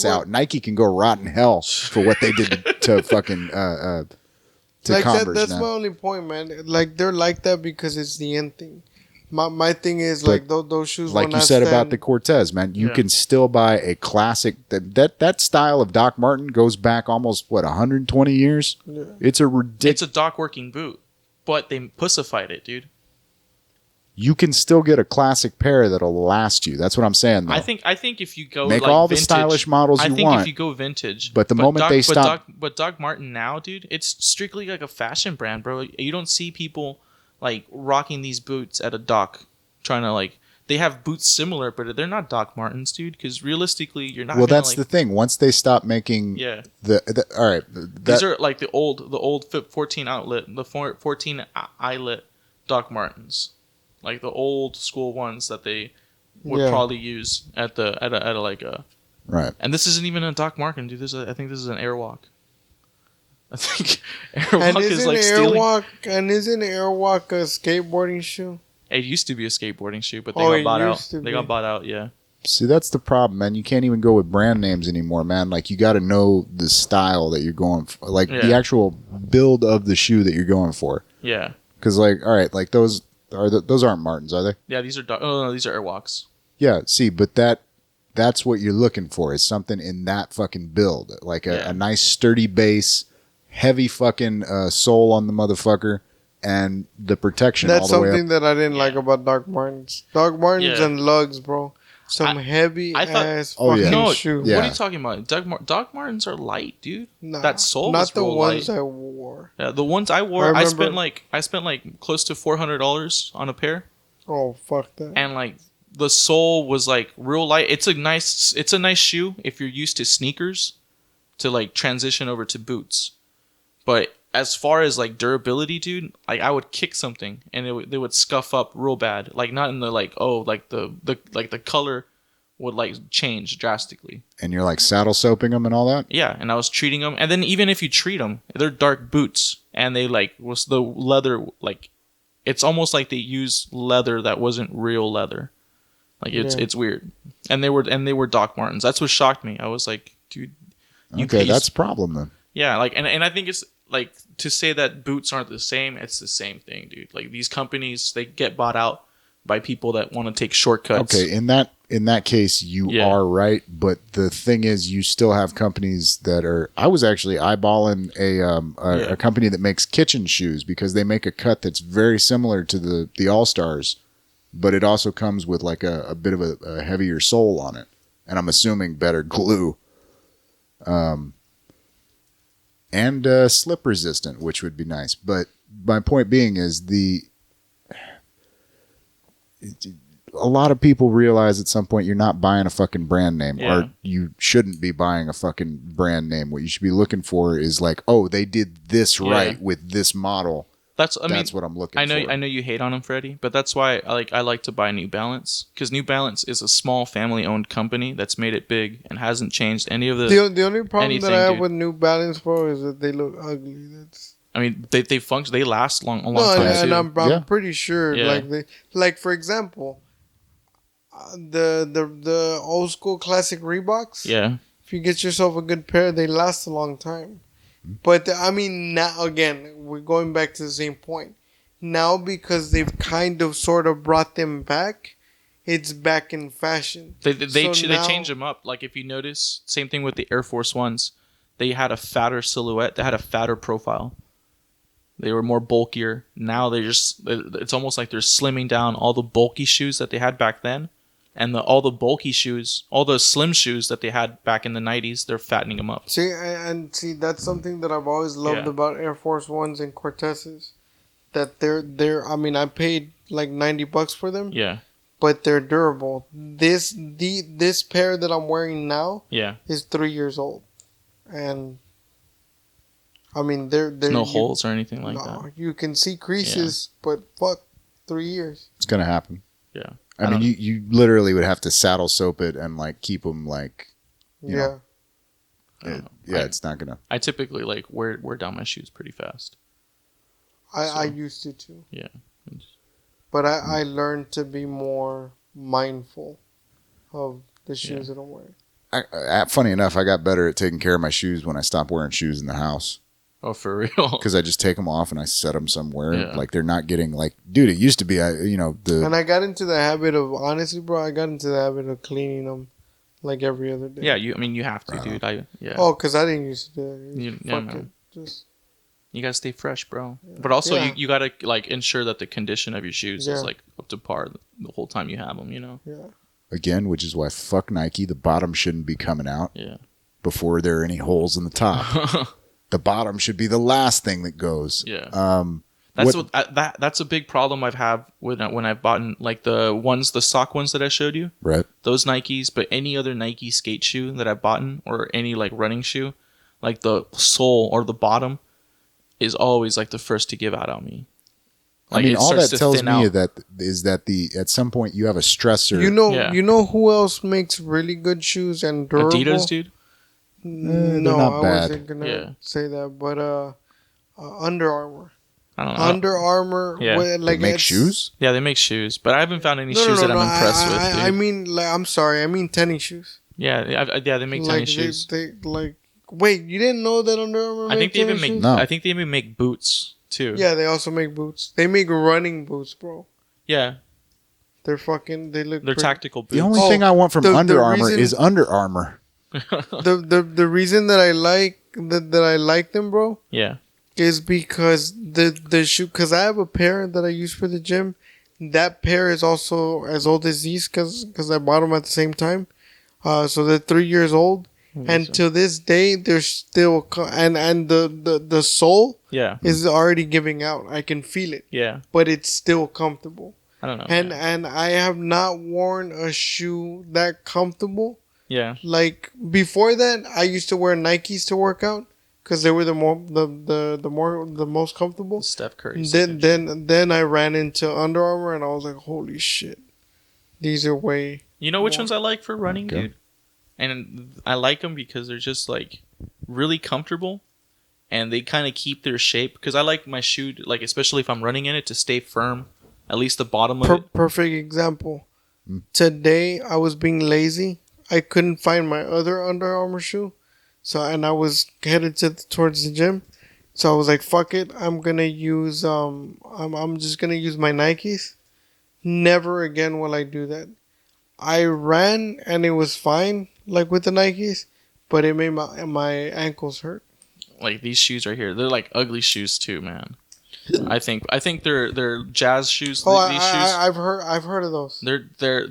out. Nike can go rot in hell for what they did to fucking to like Converse. That's now. my only point, man. Like they're like that because it's the end thing. My thing is But like those shoes. Like you said about the Cortez, man, you can still buy a classic. That style of Doc Marten goes back almost 120 years. Yeah. It's a ridiculous. It's a Doc working boot, but they pussified it, dude. You can still get a classic pair that'll last you. That's what I'm saying. Though. I think if you go make like all vintage, the stylish models you want. if you go vintage, but the moment they stop, but Doc Marten now, dude, it's strictly like a fashion brand, bro. You don't see people like rocking these boots at a Doc, trying to like. They have boots similar, but they're not Doc Martens, dude. Because realistically, you're not. Well, that's the thing. Once they stop making, the all right, these are like the old 14 outlet, the 14 eyelet Doc Martens, like the old school ones that they would probably use at a like a right. And this isn't even a Doc Marten, dude. I think this is an Airwalk. I think Airwalk is like stealing. And isn't Airwalk a skateboarding shoe? It used to be a skateboarding shoe, but they got bought out. They got bought out, yeah. See, that's the problem, man. You can't even go with brand names anymore, man. Like, you got to know the style that you're going for. Like, the actual build of the shoe that you're going for. Yeah. Because, like, all right, like, those aren't Martens, are they? Yeah, these are these are Airwalks. Yeah, see, but that's what you're looking for is something in that fucking build. Like, a nice sturdy base, heavy fucking sole on the motherfucker. And the protection. That's all the way something that I didn't like about Doc Martens. Doc Martens and lugs, bro. Some heavy ass fucking shoe. Yeah. What are you talking about? Doc Martens are light, dude. Nah, that sole not was the real ones light. I wore. Yeah, the ones I wore, I spent like close to $400 on a pair. Oh fuck that! And like the sole was like real light. It's a nice shoe if you're used to sneakers, to like transition over to boots, but as far as like durability, dude, like I would kick something and they would scuff up real bad. Like not in the like the color would like change drastically. And you're like saddle soaping them and all that? Yeah, and I was treating them. And then even if you treat them, they're dark boots and they like was the leather like it's almost like they use leather that wasn't real leather. Like it's weird. And they were Doc Martens. That's what shocked me. I was like, dude, okay, that's a problem then. Yeah, like and I think it's like to say that boots aren't the same, it's the same thing, dude. Like these companies, they get bought out by people that want to take shortcuts. Okay, in that case, you are right. But the thing is, you still have companies that are. I was actually eyeballing a company that makes kitchen shoes because they make a cut that's very similar to the All Stars, but it also comes with like a bit of a heavier sole on it, and I'm assuming better glue. And slip resistant, which would be nice. But my point being is a lot of people realize at some point you're not buying a fucking brand name, or you shouldn't be buying a fucking brand name. What you should be looking for is like, oh, they did this right with this model. That's what I'm looking for. I know you hate on them, Freddy, but that's why I like to buy New Balance, because New Balance is a small family-owned company that's made it big and hasn't changed any of the. The only problem that I have with New Balance, bro, is that they look ugly. I mean, they function. They last a long time. And I'm pretty sure, like for example, the old school classic Reeboks. Yeah. If you get yourself a good pair, they last a long time. But I mean, now again, we're going back to the same point. Now, because they've kind of sort of brought them back, it's back in fashion. They change them up. Like if you notice, same thing with the Air Force Ones. They had a fatter silhouette. They had a fatter profile. They were more bulkier. Now it's almost like they're slimming down all the bulky shoes that they had back then. And all the bulky shoes, all the slim shoes that they had back in the 90s, they're fattening them up. See, that's something that I've always loved about Air Force Ones and Cortezes. That they're I mean, I paid like $90 for them. Yeah. But they're durable. This pair that I'm wearing now is 3 years old. And I mean, there's no holes or anything like that. You can see creases, but fuck, 3 years. It's gonna happen. Yeah. I mean, you literally would have to saddle soap it and like keep them like. You know, it's not gonna. I typically like wear down my shoes pretty fast. I used to too. Yeah. But I learned to be more mindful of the shoes that I'm wearing. Funny enough, I got better at taking care of my shoes when I stopped wearing shoes in the house. Oh, for real? Because I just take them off and I set them somewhere. Yeah. Like they're not getting like, dude. It used to be, And I got into the habit of, honestly, bro. I got into the habit of cleaning them like every other day. Yeah, you have to, dude. Yeah. Oh, because I didn't used to do it. Yeah, Fuck it. man. Just You gotta stay fresh, bro. But also, Yeah. you gotta like ensure that the condition of your shoes Yeah. is like up to par the whole time you have them. You know. yeah. again, which is why fuck Nike. The bottom shouldn't be coming out Yeah. before there are any holes in the top. The bottom should be the last thing that goes. Yeah. That's a big problem I've had when I've bought like the sock ones that I showed you. Right. Those Nikes, but any other Nike skate shoe that I've bought or any like running shoe, like the sole or the bottom is always like the first to give out on me. Like, I mean, it all starts that to tells thin me out. that at some point you have a stressor. Yeah. You know who else makes really good shoes and durable? Adidas, dude. they're No, not I bad. wasn't gonna Yeah. say that, but Under Armour. I don't know. Under Armour, Yeah. They make shoes. Yeah, they make shoes, but I haven't found any shoes that I'm impressed with. Dude. I mean, like, I'm sorry. I mean tennis shoes. Yeah, they make Like, tennis shoes. They like. Wait, you didn't know that Under Armour? I think they even make. shoes? No. I think they even make boots too. Yeah, they also make boots. They make running boots, bro. Yeah, They're fucking. They look. they're pretty. tactical boots. The only Oh, thing I want from the Under Armour reason- is Under Armour. The reason that I like that I like them, bro, Yeah, is because the shoe. Because I have a pair that I use for the gym. That pair is also as old as these because I bought them at the same time. So they're 3 years old, and to this day they're still and the sole yeah, is already giving out. I can feel it, yeah. but it's still comfortable. I don't know. And man. I have not worn a shoe that comfortable. Yeah, Like before that, I used to wear Nikes to work out because they were the most comfortable. Steph Curry. Then I ran into Under Armour and I was like, holy shit, these are way. You know which more. ones I like for running, Okay. dude? And I like them because they're just like really comfortable, and they kind of keep their shape. Because I like my shoe, like especially if I'm running in it, to stay firm. At least the bottom of it. Perfect example. Today I was being lazy. I couldn't find my other Under Armour shoe, and I was headed towards the gym. So I was like, "Fuck it, I'm gonna use I'm just gonna use my Nikes." Never again will I do that. I ran and it was fine, like with the Nikes, but it made my ankles hurt. Like these shoes right here, they're like ugly shoes too, man. I think they're jazz shoes. Oh, these shoes. I've heard of those,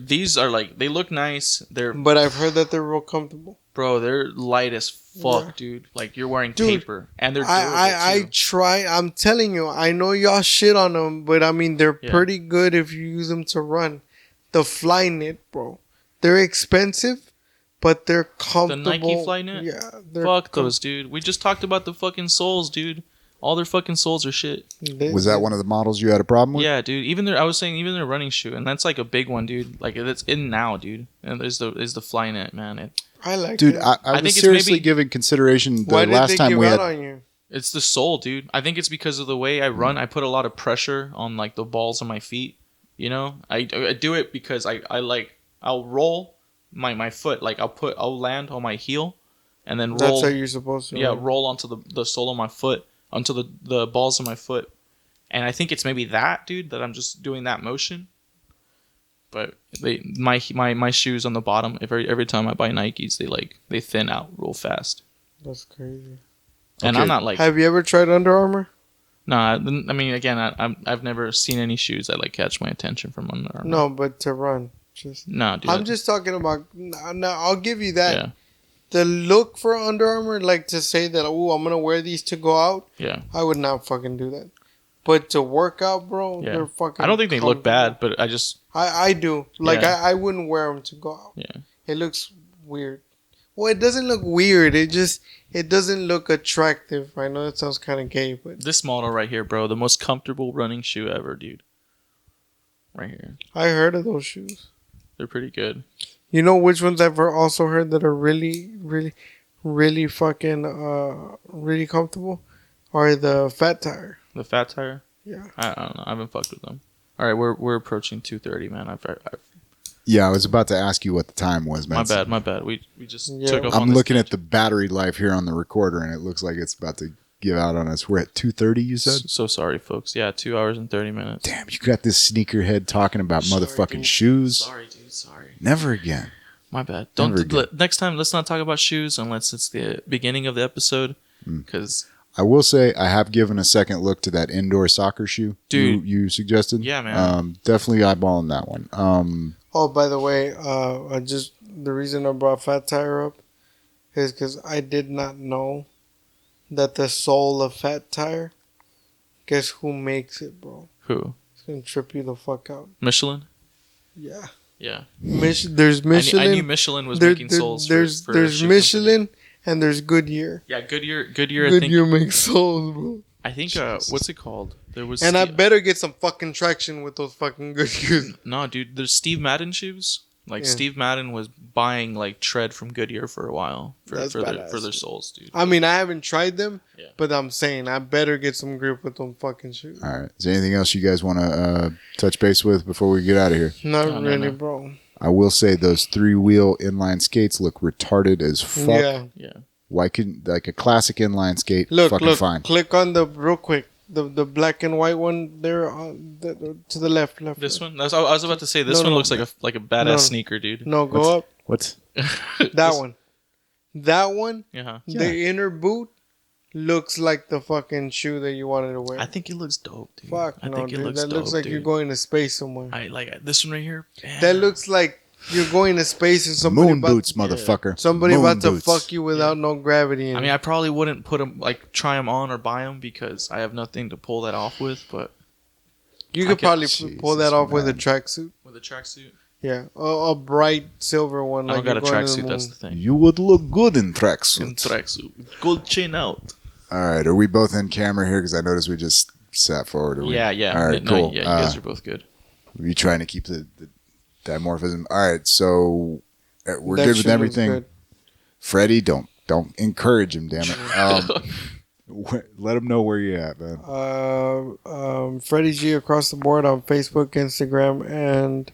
These are like they look nice. but I've heard that they're real comfortable. Bro, they're light as fuck, Yeah. dude. Like you're wearing Dude, paper, and they're durable I too. try. I'm telling you, I know y'all shit on them, but I mean they're Yeah. pretty good if you use them to run. The Flyknit, bro, they're expensive, but they're comfortable. Nike Flyknit? Yeah, Fuck those, dude. We just talked about the fucking soles, dude. All their fucking soles are shit. Was that one of the models you had a problem with? Yeah, dude. I was saying even their running shoe, and that's like a big one, dude. Like it's in now, dude. And there's the Flyknit, man. I like, Dude, it. I think was it's seriously maybe- giving consideration the Why did last they time give we out had. on you? It's the sole, dude. I think it's because of the way I run. I put a lot of pressure on like the balls of my feet. You know, I do it because I'll roll my foot. Like I'll land on my heel, and then roll. That's how you're supposed to. Yeah, roll onto the sole of my foot, onto the balls of my foot. And I think it's maybe that, dude, that I'm just doing that motion. But my shoes on the bottom, every time I buy Nikes, they thin out real fast. That's crazy. And Okay. I'm not like Have you ever tried Under Armour? no. I mean, again, I've never seen any shoes that like catch my attention from Under Armour. No, but to run. Just No, dude. I'm just talking about. No, I'll give you that. Yeah, The look for Under Armour, like to say that, oh, I'm gonna wear these to go out. yeah. I would not fucking do that. But to work out, bro, Yeah. they're fucking. I don't think they look comfortable. bad, but I just I do. Like Yeah. I wouldn't wear them to go out. yeah. It looks weird. Well, it doesn't look weird. It doesn't look attractive. I know that sounds kind of gay, but This model right here, bro, the most comfortable running shoe ever, dude. Right here, I heard of those shoes. they're pretty good. You know which ones I've also heard that are really, really, really fucking really comfortable are the Fat Tire. The Fat Tire. Yeah. I don't know. I haven't fucked with them. All right, we're approaching 2:30, man. I've Yeah, I was about to ask you what the time was, man. my bad. We just Yeah. took off. I'm on this looking at tangent. the battery life here on the recorder, and it looks like it's about to give out on us. We're at 2:30, you said? So sorry, folks. Yeah, 2 hours and 30 minutes. Damn, you got this sneakerhead talking about Sorry, motherfucking dude. shoes. Sorry, dude. Sorry. Never again. My bad. Never again. Next time. Let's not talk about shoes unless it's the beginning of the episode. Because I will say I have given a second look to that indoor soccer shoe Dude. you suggested. Yeah, man. Definitely eyeballing that one. Oh, by the way, the reason I brought Fat Tire up is because I did not know that the soul of Fat Tire. Guess who makes it, bro? who? It's gonna trip you the fuck out. Michelin. Yeah. Yeah. There's Michelin. I knew Michelin was making soles. There's for there's shoe Michelin company. and there's Goodyear. Yeah, Goodyear. I think. Goodyear makes soles, bro. I think. What's it called? There was. And I better get some fucking traction with those fucking Goodyears. No, dude. There's Steve Madden shoes. Like Yeah. Steve Madden was buying like tread from Goodyear for a while for That's their badass. soles, dude. I mean, I haven't tried them, Yeah. but I'm saying I better get some grip with them fucking shoes. All right. Is there anything else you guys want to touch base with before we get out of here? Not No, really, no. bro. I will say those 3-wheel inline skates look retarded as fuck. Yeah. Yeah. Why couldn't like a classic inline skate? Look, fucking look. fine. Click on the real quick. The black and white one there on to the left. This one. I was about to say this No, one no. looks like a badass No. sneaker, dude. No, go up. What's That one. That one. Yeah. Yeah. The inner boot looks like the fucking shoe that you wanted to wear. I think it looks dope, dude. Fuck I no, think it dude. looks That looks dope, like dude. you're going to space somewhere. I like this one right here. That looks like you're going to space and somebody moon about, boots, motherfucker? somebody Moon about to boots. fuck you without no gravity. In I it. mean, I probably wouldn't put them like try them on or buy them because I have nothing to pull that off with. But you I could can- probably pull that Jesus, off with a man. tracksuit. with a tracksuit, Yeah, a bright silver one. I Like don't got a you're going to the tracksuit. That's moon. the thing. You would look good in In tracksuit. tracksuit, gold chain out. All right. Are we both in camera here? Because I noticed we just sat forward. Are we? Yeah, yeah. All right, No, cool. yeah, you guys are both good. Were you trying to keep the dimorphism? All right. So we're That good with shit looks everything. good. Freddie, don't encourage him. Damn it. Let him know where you're at, man. Freddy G across the board on Facebook, Instagram, and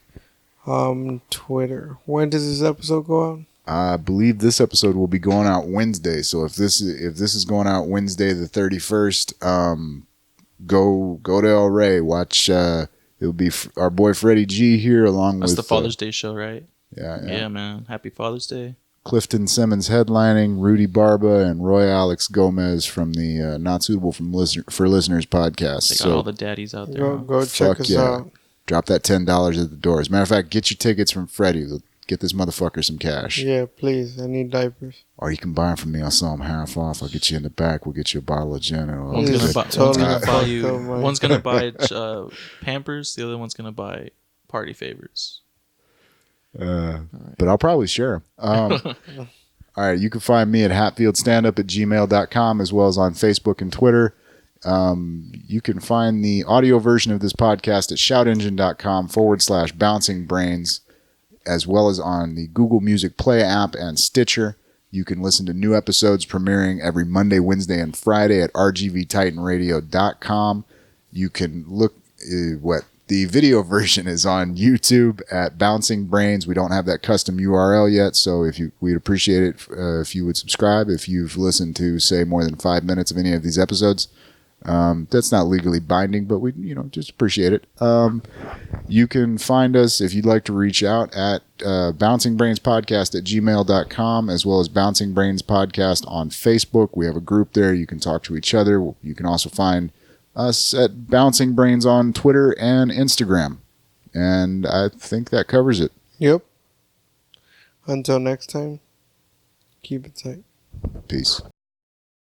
Twitter. When does this episode go out? I believe this episode will be going out Wednesday. So if this is going out Wednesday the 31st, go to El Rey. Watch. It'll be our boy Freddie G here along That's with the Father's Day show, right? yeah. Yeah, man. Happy Father's Day. Clifton Simmons headlining, Rudy Barba, and Roy Alex Gomez from the Not Suitable for Listeners podcast. They got So all the daddies out there. huh? Go check fuck us yeah. out. drop that $10 at the door. As a matter of fact, get your tickets from Freddy. Get this motherfucker some cash. Yeah, please. I need diapers. Or you can buy them from me. I'll sell them half off. I'll get you in the back. We'll get you a bottle of gin. And One's This gonna is buy. totally One's gonna buy fucked you. up, man. One's gonna buy Pampers. The other one's gonna buy party favors. But I'll probably share 'em. All right. You can find me at hatfieldstandup@gmail.com as well as on Facebook and Twitter. You can find the audio version of this podcast at shoutengine.com/bouncingbrains, as well as on the Google Music Play app and Stitcher. You can listen to new episodes premiering every Monday, Wednesday, and Friday at rgvtitanradio.com. You can look the video version is on YouTube at Bouncing Brains. We don't have that custom URL yet, so we'd appreciate it if you would subscribe. If you've listened to, say, more than 5 minutes of any of these episodes, that's not legally binding, but we just appreciate it. You can find us if you'd like to reach out at bouncingbrainspodcast@gmail.com, as well as Bouncing Brains Podcast on Facebook. We have a group there. You can talk to each other. You can also find us at Bouncing Brains on Twitter and Instagram. And I think that covers it. Yep. Until next time, keep it tight. Peace.